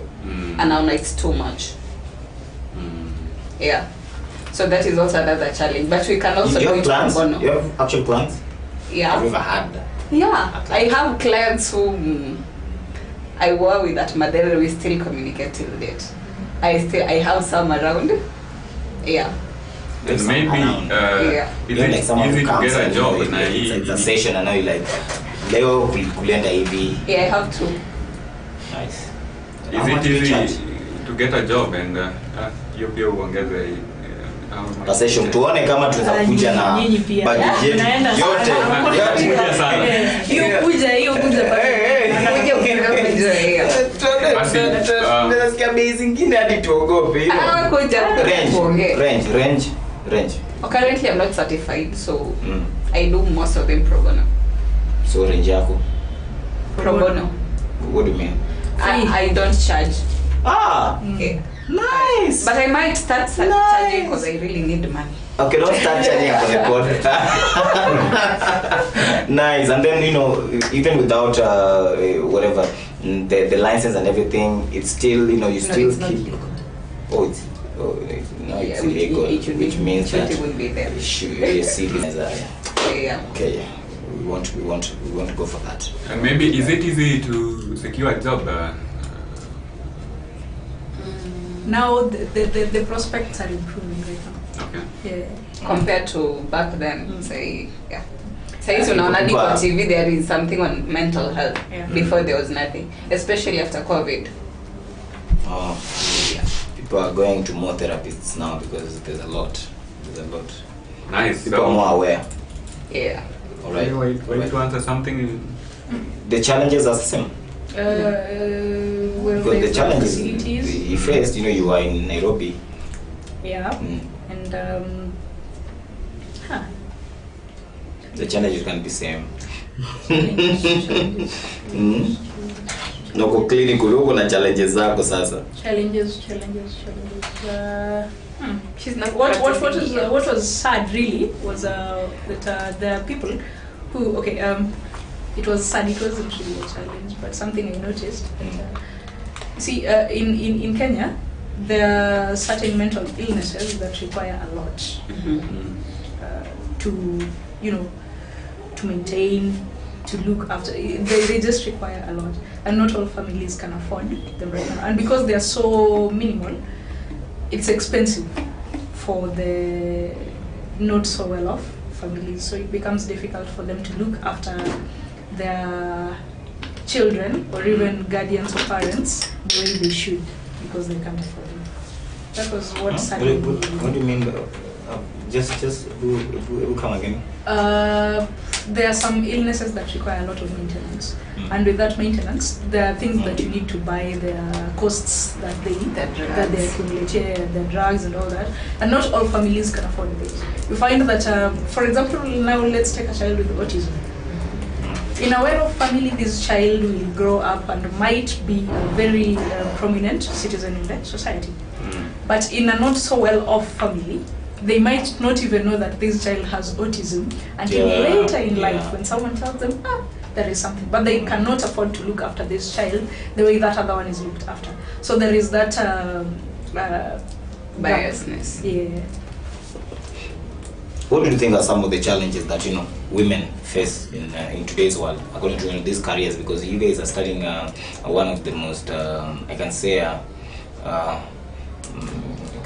Speaker 3: and now it's too much. Yeah. So that is also another challenge, but we can also
Speaker 2: You
Speaker 3: do
Speaker 2: have
Speaker 3: it
Speaker 2: plans?
Speaker 3: pro bono.
Speaker 2: You have actual plans? Have you
Speaker 3: Yeah,
Speaker 2: ever had that?
Speaker 3: yeah. I have clients who I work with at Madeira. We still communicate till date. I have some around. Yeah,
Speaker 2: Like some
Speaker 1: Maybe
Speaker 2: around.
Speaker 1: is
Speaker 2: Even like
Speaker 1: it
Speaker 2: someone
Speaker 1: easy
Speaker 2: who
Speaker 1: to
Speaker 2: comes
Speaker 1: get a
Speaker 2: and
Speaker 1: job
Speaker 2: it's
Speaker 1: na
Speaker 2: like,
Speaker 1: hii?
Speaker 2: it's a session and now you like leo kulienda hivi.
Speaker 3: yeah. I have to.
Speaker 2: Nice.
Speaker 1: Is
Speaker 2: How
Speaker 1: it
Speaker 2: much do you
Speaker 1: easy
Speaker 2: charge?
Speaker 1: to get a job and you pia uongeze
Speaker 2: A session tuone kama tunaweza kuja na
Speaker 4: Nyinyi pia.
Speaker 2: budget yetu
Speaker 4: Tunaenda
Speaker 2: yote.
Speaker 4: sana.
Speaker 1: Kuja sana.
Speaker 4: Hiyo kuja.
Speaker 1: Basi,
Speaker 2: Tunasikia bei zingine hadi tuogope.
Speaker 3: Kuja.
Speaker 2: Range.
Speaker 3: Currently, I'm not certified, so I do most of them pro bono.
Speaker 2: So range yako?
Speaker 3: Pro bono.
Speaker 2: What do you mean?
Speaker 3: I don't charge.
Speaker 2: Yeah. Nice.
Speaker 3: But I might start charging because I really need money.
Speaker 2: Okay, don't start charging for the pod. Nice. And then, even without whatever, the license and everything, it's still, you still
Speaker 3: it's
Speaker 2: keep. It's illegal, which means that
Speaker 3: it will be there.
Speaker 2: you should see it as a.
Speaker 3: Yeah.
Speaker 2: Okay, yeah. We want to go for that.
Speaker 1: And maybe is it easy to secure a job?
Speaker 4: Now the prospects are improving right now.
Speaker 1: Okay.
Speaker 4: Yeah.
Speaker 3: Compared to back then, say, yeah. Say so now on TV there is something on mental health.
Speaker 4: Yeah.
Speaker 3: Before there was nothing, especially after COVID.
Speaker 2: Oh, yeah. People are going to more therapists now because there's a lot.
Speaker 1: Nice.
Speaker 2: People are more aware.
Speaker 3: Yeah.
Speaker 2: All right.
Speaker 1: Wait to answer something.
Speaker 2: The challenges are the same.
Speaker 4: Well,
Speaker 2: Because the challenges
Speaker 4: facilities.
Speaker 2: you faced, you are in Nairobi.
Speaker 4: Yeah. And
Speaker 2: The challenges can be same.
Speaker 4: challenges.
Speaker 2: Noko clinical huko na challenges zako sasa.
Speaker 4: Challenges.
Speaker 3: She's not.
Speaker 4: What was sad really was that there are people who it was sad. It wasn't really a challenge, but something I noticed. See, in Kenya, there are certain mental illnesses that require a lot to maintain, to look after. They just require a lot, and not all families can afford them right now. And because they are so minimal, it's expensive for the not so well off families. So it becomes difficult for them to look after their children or even guardians or parents the way they should because they can't afford it. That was what saddened me.
Speaker 2: What do you mean? Just we'll come again.
Speaker 4: There are some illnesses that require a lot of maintenance, and with that maintenance, there are things that you need to buy. There are costs that they accumulate, the drugs and all that, and not all families can afford this. You find that, for example, now let's take a child with autism. In a well-off family, this child will grow up and might be a very prominent citizen in the society. But in a not so well-off family, they might not even know that this child has autism until later in life when someone tells them, there is something. But they cannot afford to look after this child the way that other one is looked after. So there is that
Speaker 3: biasness.
Speaker 4: Yeah.
Speaker 2: What do you think are some of the challenges that women face in today's world, according to these careers? Because you guys are studying one of the most, I can say,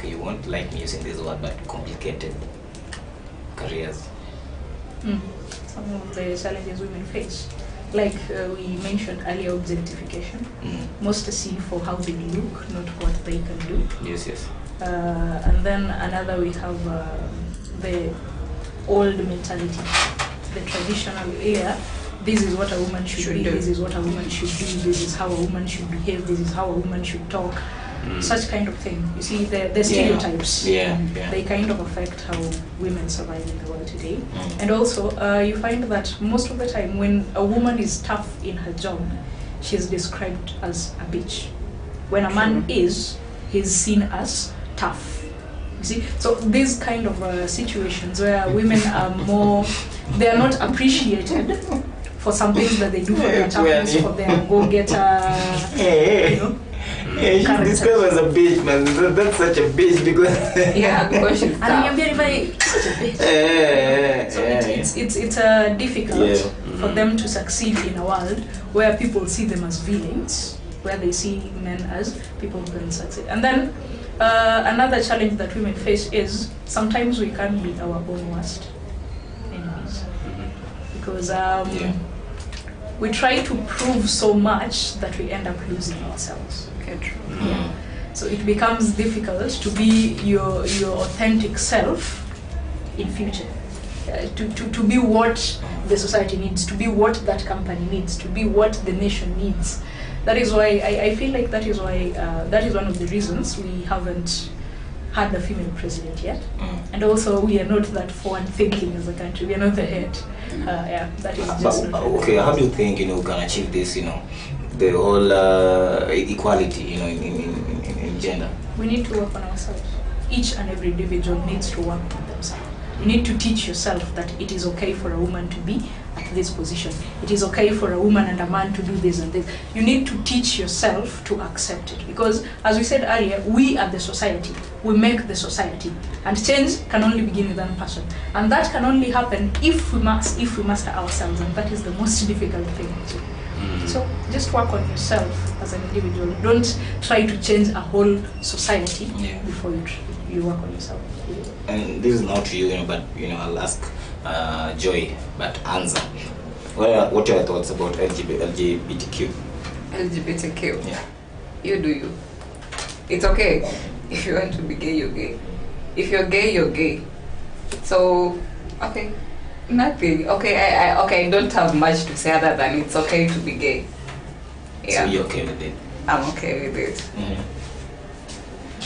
Speaker 2: you won't like me using this word, but complicated careers.
Speaker 4: Some of the challenges women face, like we mentioned earlier, objectification. Most see for how they look, not what they can do.
Speaker 2: Yes.
Speaker 4: And then another we have the old mentality, the traditional this is what a woman should be, this is what a woman should do, this is how a woman should behave, this is how a woman should talk. Such kind of thing. You see, the stereotypes, they kind of affect how women survive in the world today. And also, you find that most of the time when a woman is tough in her job, she's described as a bitch. When a man he's seen as tough. You see, so these kind of situations where women are they are not appreciated for some things that they do for their toughness, for their go-getter,
Speaker 2: she's described as a bitch, man. That's such a bitch because
Speaker 3: because she's
Speaker 4: and you're very such a bitch. So it's difficult for them to succeed in a world where people see them as villains, where they see men as people who can succeed. And then another challenge that women face is sometimes we can't be our own worst enemies because we try to prove so much that we end up losing ourselves. So it becomes difficult to be your authentic self in future, to be what the society needs, to be what that company needs, to be what the nation needs. That is why I feel like that is one of the reasons we haven't had a female president yet, and also we are not that forward thinking as a country. We are not the head. That is just not
Speaker 2: okay. How do you think we can achieve this? The whole equality, in gender.
Speaker 4: We need to work on ourselves. Each and every individual needs to work on themselves. You need to teach yourself that it is okay for a woman to be at this position. It is okay for a woman and a man to do this and this. You need to teach yourself to accept it, because as we said earlier, we are the society. We make the society, and change can only begin with one person, and that can only happen if we master ourselves, and that is the most difficult thing. So just work on yourself as an individual. Don't try to change a whole society before you work on yourself.
Speaker 2: And this is not to you, but I'll ask Joy, but Anza. What are your thoughts about LGBTQ?
Speaker 3: LGBTQ.
Speaker 2: Yeah.
Speaker 3: You do you. It's okay. If you want to be gay, you're gay. If you're gay, you're gay. So, okay. Nothing. Okay, I don't have much to say other than it's okay to be gay. Yeah.
Speaker 2: So you're okay with it?
Speaker 3: I'm okay with it.
Speaker 2: Mm-hmm.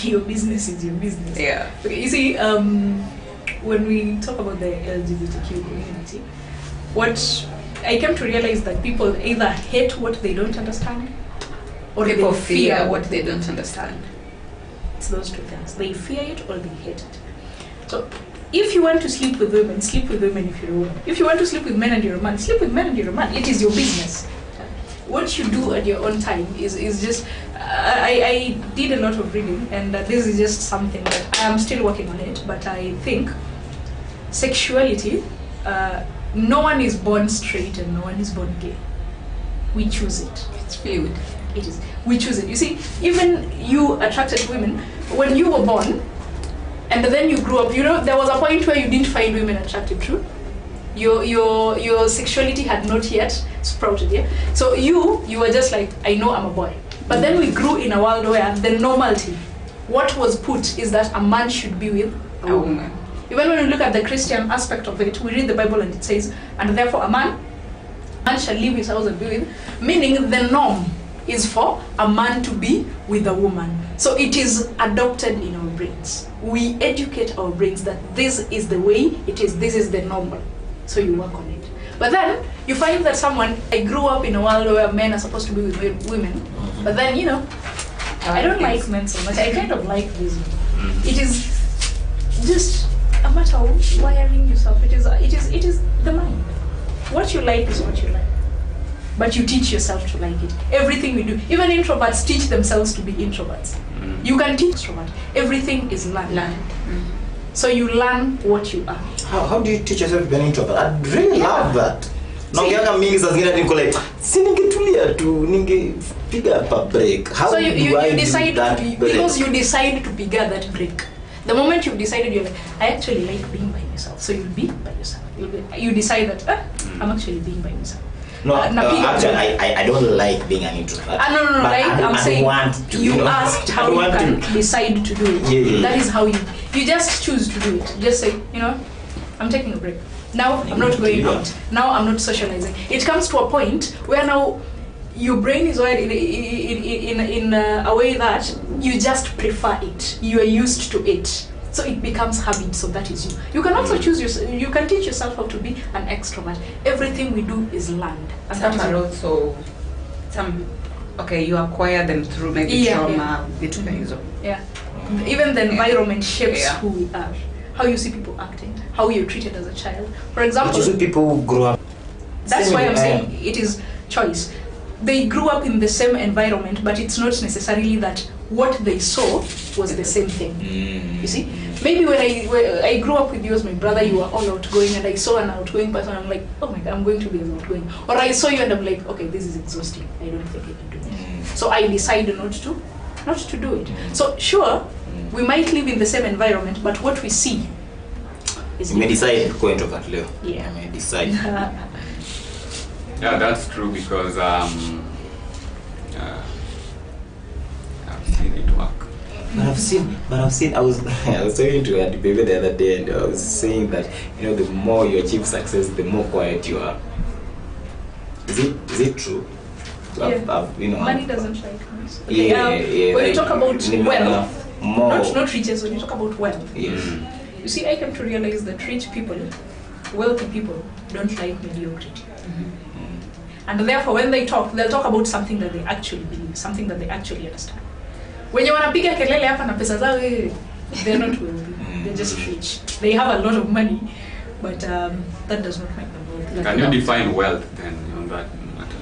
Speaker 4: Your business is your business.
Speaker 3: Yeah.
Speaker 4: Okay, you see, when we talk about the LGBTQ community, what I came to realize that people either hate what they don't understand, or
Speaker 3: People
Speaker 4: they fear
Speaker 3: fear
Speaker 4: what they don't understand. It's those two things. They fear it or they hate it. So if you want to sleep with women if you're a woman. If you want to sleep with men and you're a man, sleep with men and you're a man. It is your business. What you do at your own time is just... I did a lot of reading, and this is just something that I am still working on it, but I think sexuality, no one is born straight and no one is born gay. We choose it.
Speaker 3: It's fluid.
Speaker 4: It is. We choose it. You see, even you attracted women, when you were born, and then you grew up, there was a point where you didn't find women attractive, true? Your sexuality had not yet sprouted, yeah? So you were just like, I know I'm a boy. But then we grew in a world where the normality, what was put is that a man should be with a woman. Even when we look at the Christian aspect of it, we read the Bible and it says, and therefore a man shall leave his house and be with, meaning the norm is for a man to be with a woman. So it is adopted in our brains. We educate our brains that this is the way it is, this is the normal. So you work on it. But then you find that I grew up in a world where men are supposed to be with women, but then I don't like men so much. I kind of like these men. It is just a matter of wiring yourself. It is the mind. What you like is what you like. But you teach yourself to like it. Everything we do, even introverts teach themselves to be introverts. You can teach extrovert. Everything is learned. So you learn what you are.
Speaker 2: How do you teach yourself to be an introvert? I really love that. Naongeanga mingi saa zingine niko like, si ningetulia tu, ningepiga pa break. How
Speaker 4: so
Speaker 2: do
Speaker 4: you
Speaker 2: I
Speaker 4: decide
Speaker 2: do that
Speaker 4: to,
Speaker 2: break?
Speaker 4: because you decide to piga that break. The moment you've decided, you're like, I actually like being by myself. So you'll be by yourself. You decide that, I'm actually being by myself.
Speaker 2: No, actually, I don't like being an introvert.
Speaker 4: No, like I'm saying, you asked how you can decide to do it.
Speaker 2: Yeah.
Speaker 4: That is how you just choose to do it. Just say, I'm taking a break. Now I'm not going out. Now I'm not socializing. It comes to a point where now your brain is wired in a way that you just prefer it. You are used to it. So it becomes habit, so that is you. You can also choose yourself, you can teach yourself how to be an extrovert. Everything we do is learned. And
Speaker 3: some are also, you acquire them through maybe trauma,
Speaker 4: Yeah. Even the environment shapes who we are. How you see people acting, how you're treated as a child. For example,
Speaker 2: you see people grow up.
Speaker 4: That's why I'm saying it is choice. They grew up in the same environment, but it's not necessarily that what they saw was the same thing. You see? Maybe when I grew up with you as my brother, you were all outgoing, and I saw an outgoing person, I'm like, oh my God, I'm going to be as outgoing. Or I saw you and I'm like, okay, this is exhausting. I don't think I can do it. So I decided not to do it. So sure, we might live in the same environment, but what we see is
Speaker 2: you may decide to go introvert, Leo.
Speaker 4: Yeah.
Speaker 2: You may decide.
Speaker 1: Yeah, that's true because I've seen it work.
Speaker 2: But I've seen. I was talking to Auntie Baby the other day, and I was saying that the more you achieve success, the more quiet you are. Is it true?
Speaker 4: Money doesn't like noise.
Speaker 2: Okay,
Speaker 4: when you talk about wealth,
Speaker 2: more.
Speaker 4: Not riches. When you talk about wealth,
Speaker 2: Yes.
Speaker 4: you see, I came to realize that rich people, wealthy people, don't like mediocrity. And therefore, when they talk, they'll talk about something that they actually believe, something that they actually understand. When you wanapiga kelele hapa na pesa zao, they're not wealthy. They're just rich. They have a lot of money, but that does not make them wealthy.
Speaker 1: Can you define wealth then on that matter?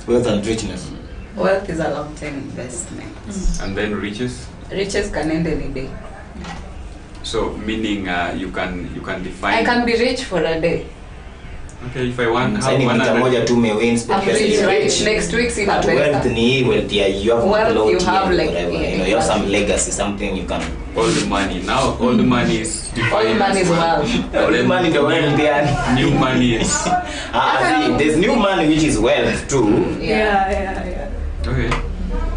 Speaker 2: Wealth and richness.
Speaker 3: Wealth is a long-term investment.
Speaker 1: And then riches?
Speaker 3: Riches can end any day.
Speaker 1: So meaning you can define.
Speaker 3: I can be rich for a day.
Speaker 1: Okay, if I want
Speaker 2: Sasa ni mita moja tu umewin
Speaker 3: I'm rich, right? Next week see
Speaker 2: But wealth ni wealth, yeah, you have
Speaker 3: Wealth
Speaker 2: a lot,
Speaker 3: you have, like,
Speaker 2: whatever.
Speaker 3: yeah,
Speaker 2: You have some legacy, something you can.
Speaker 1: all the money. Now all the money is defined.
Speaker 3: All the money is
Speaker 1: as
Speaker 3: wealth.
Speaker 2: All the money the wealth there.
Speaker 1: New money is
Speaker 2: See, there's new money which is wealth too.
Speaker 4: Yeah.
Speaker 1: okay.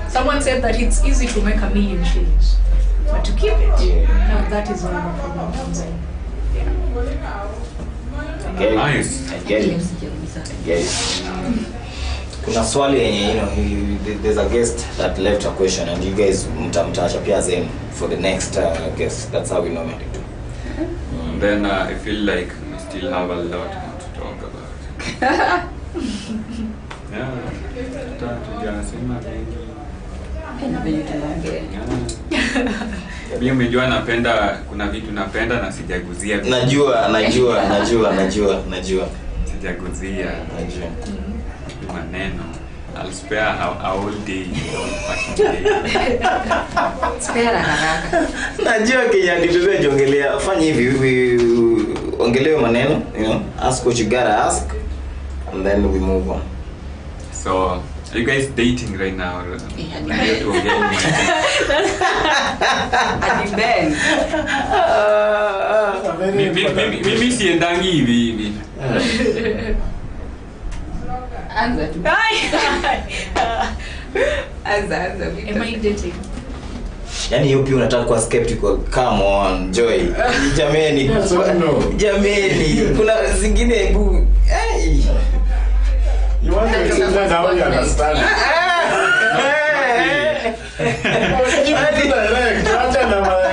Speaker 4: Someone said that it's easy to make $1 million shillings, but to keep it, no, that is where the problem comes in.
Speaker 2: I get it.
Speaker 1: Nice.
Speaker 2: I get it. Kuna swali yenye, there's a guest that left a question and you guys mtamtacha pia them for the next guest. That's how we normally do.
Speaker 1: Then I feel like we still have a lot more to talk about. Yeah. Tujasema mengi. Mimi umejua napenda, kuna vitu napenda na sijaguzia.
Speaker 2: Najua.
Speaker 1: Sijaguzia maneno. I'll spare a whole day.
Speaker 3: Spare haraka.
Speaker 2: Najua Kenya kitubia jongelea. Fanya hivi, ongelewe maneno, ask what you gotta ask and then we move on.
Speaker 1: So, are you guys dating right now? Mimi siendangi hivi.
Speaker 3: Anza tu. Anza.
Speaker 4: Am I dating?
Speaker 2: Yaani hiyo pia unataka kuwa skeptical. Come on, Joy. Jameni.
Speaker 5: Yes or no?
Speaker 2: Jameni. Kuna zingine hebu. Hey.
Speaker 5: You want to explain how you understand?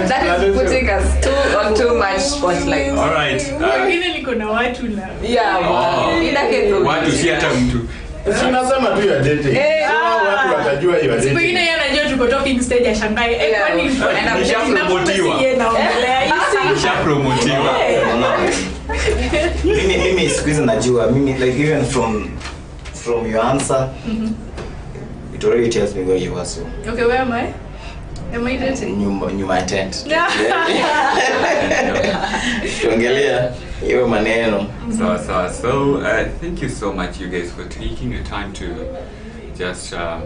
Speaker 3: That is putting us too much spotlight.
Speaker 1: All right.
Speaker 4: Wengine niko na watu na.
Speaker 3: Yeah,
Speaker 1: watu si hata mtu.
Speaker 5: Tunasema tu ya dating. Watu watajua you are dating.
Speaker 4: Wengine yeye anajua tuko talking stage ashangae. Kwani
Speaker 1: Nishapromotiwa. Nishapromotiwa.
Speaker 2: Mimi squeeze najua. Mimi like even from your answer, it already tells me where you are. So.
Speaker 4: Okay, where am I? Am I dating?
Speaker 2: Nyuma tent. Tuongelea hiyo maneno.
Speaker 1: So thank you so much you guys for taking your time to just have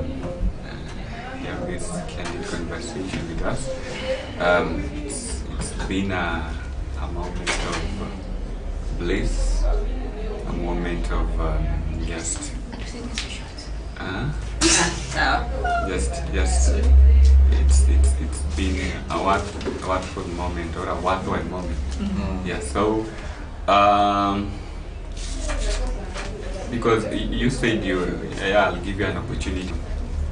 Speaker 1: this candid conversation with us. It's been a moment of bliss, a moment of just it's been a wonderful moment or a worthwhile moment. Yeah, so because you said I'll give you an opportunity,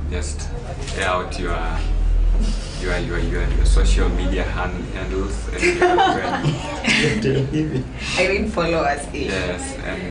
Speaker 1: just air out your social media handles and your
Speaker 3: I didn't follow us.
Speaker 1: Yes, and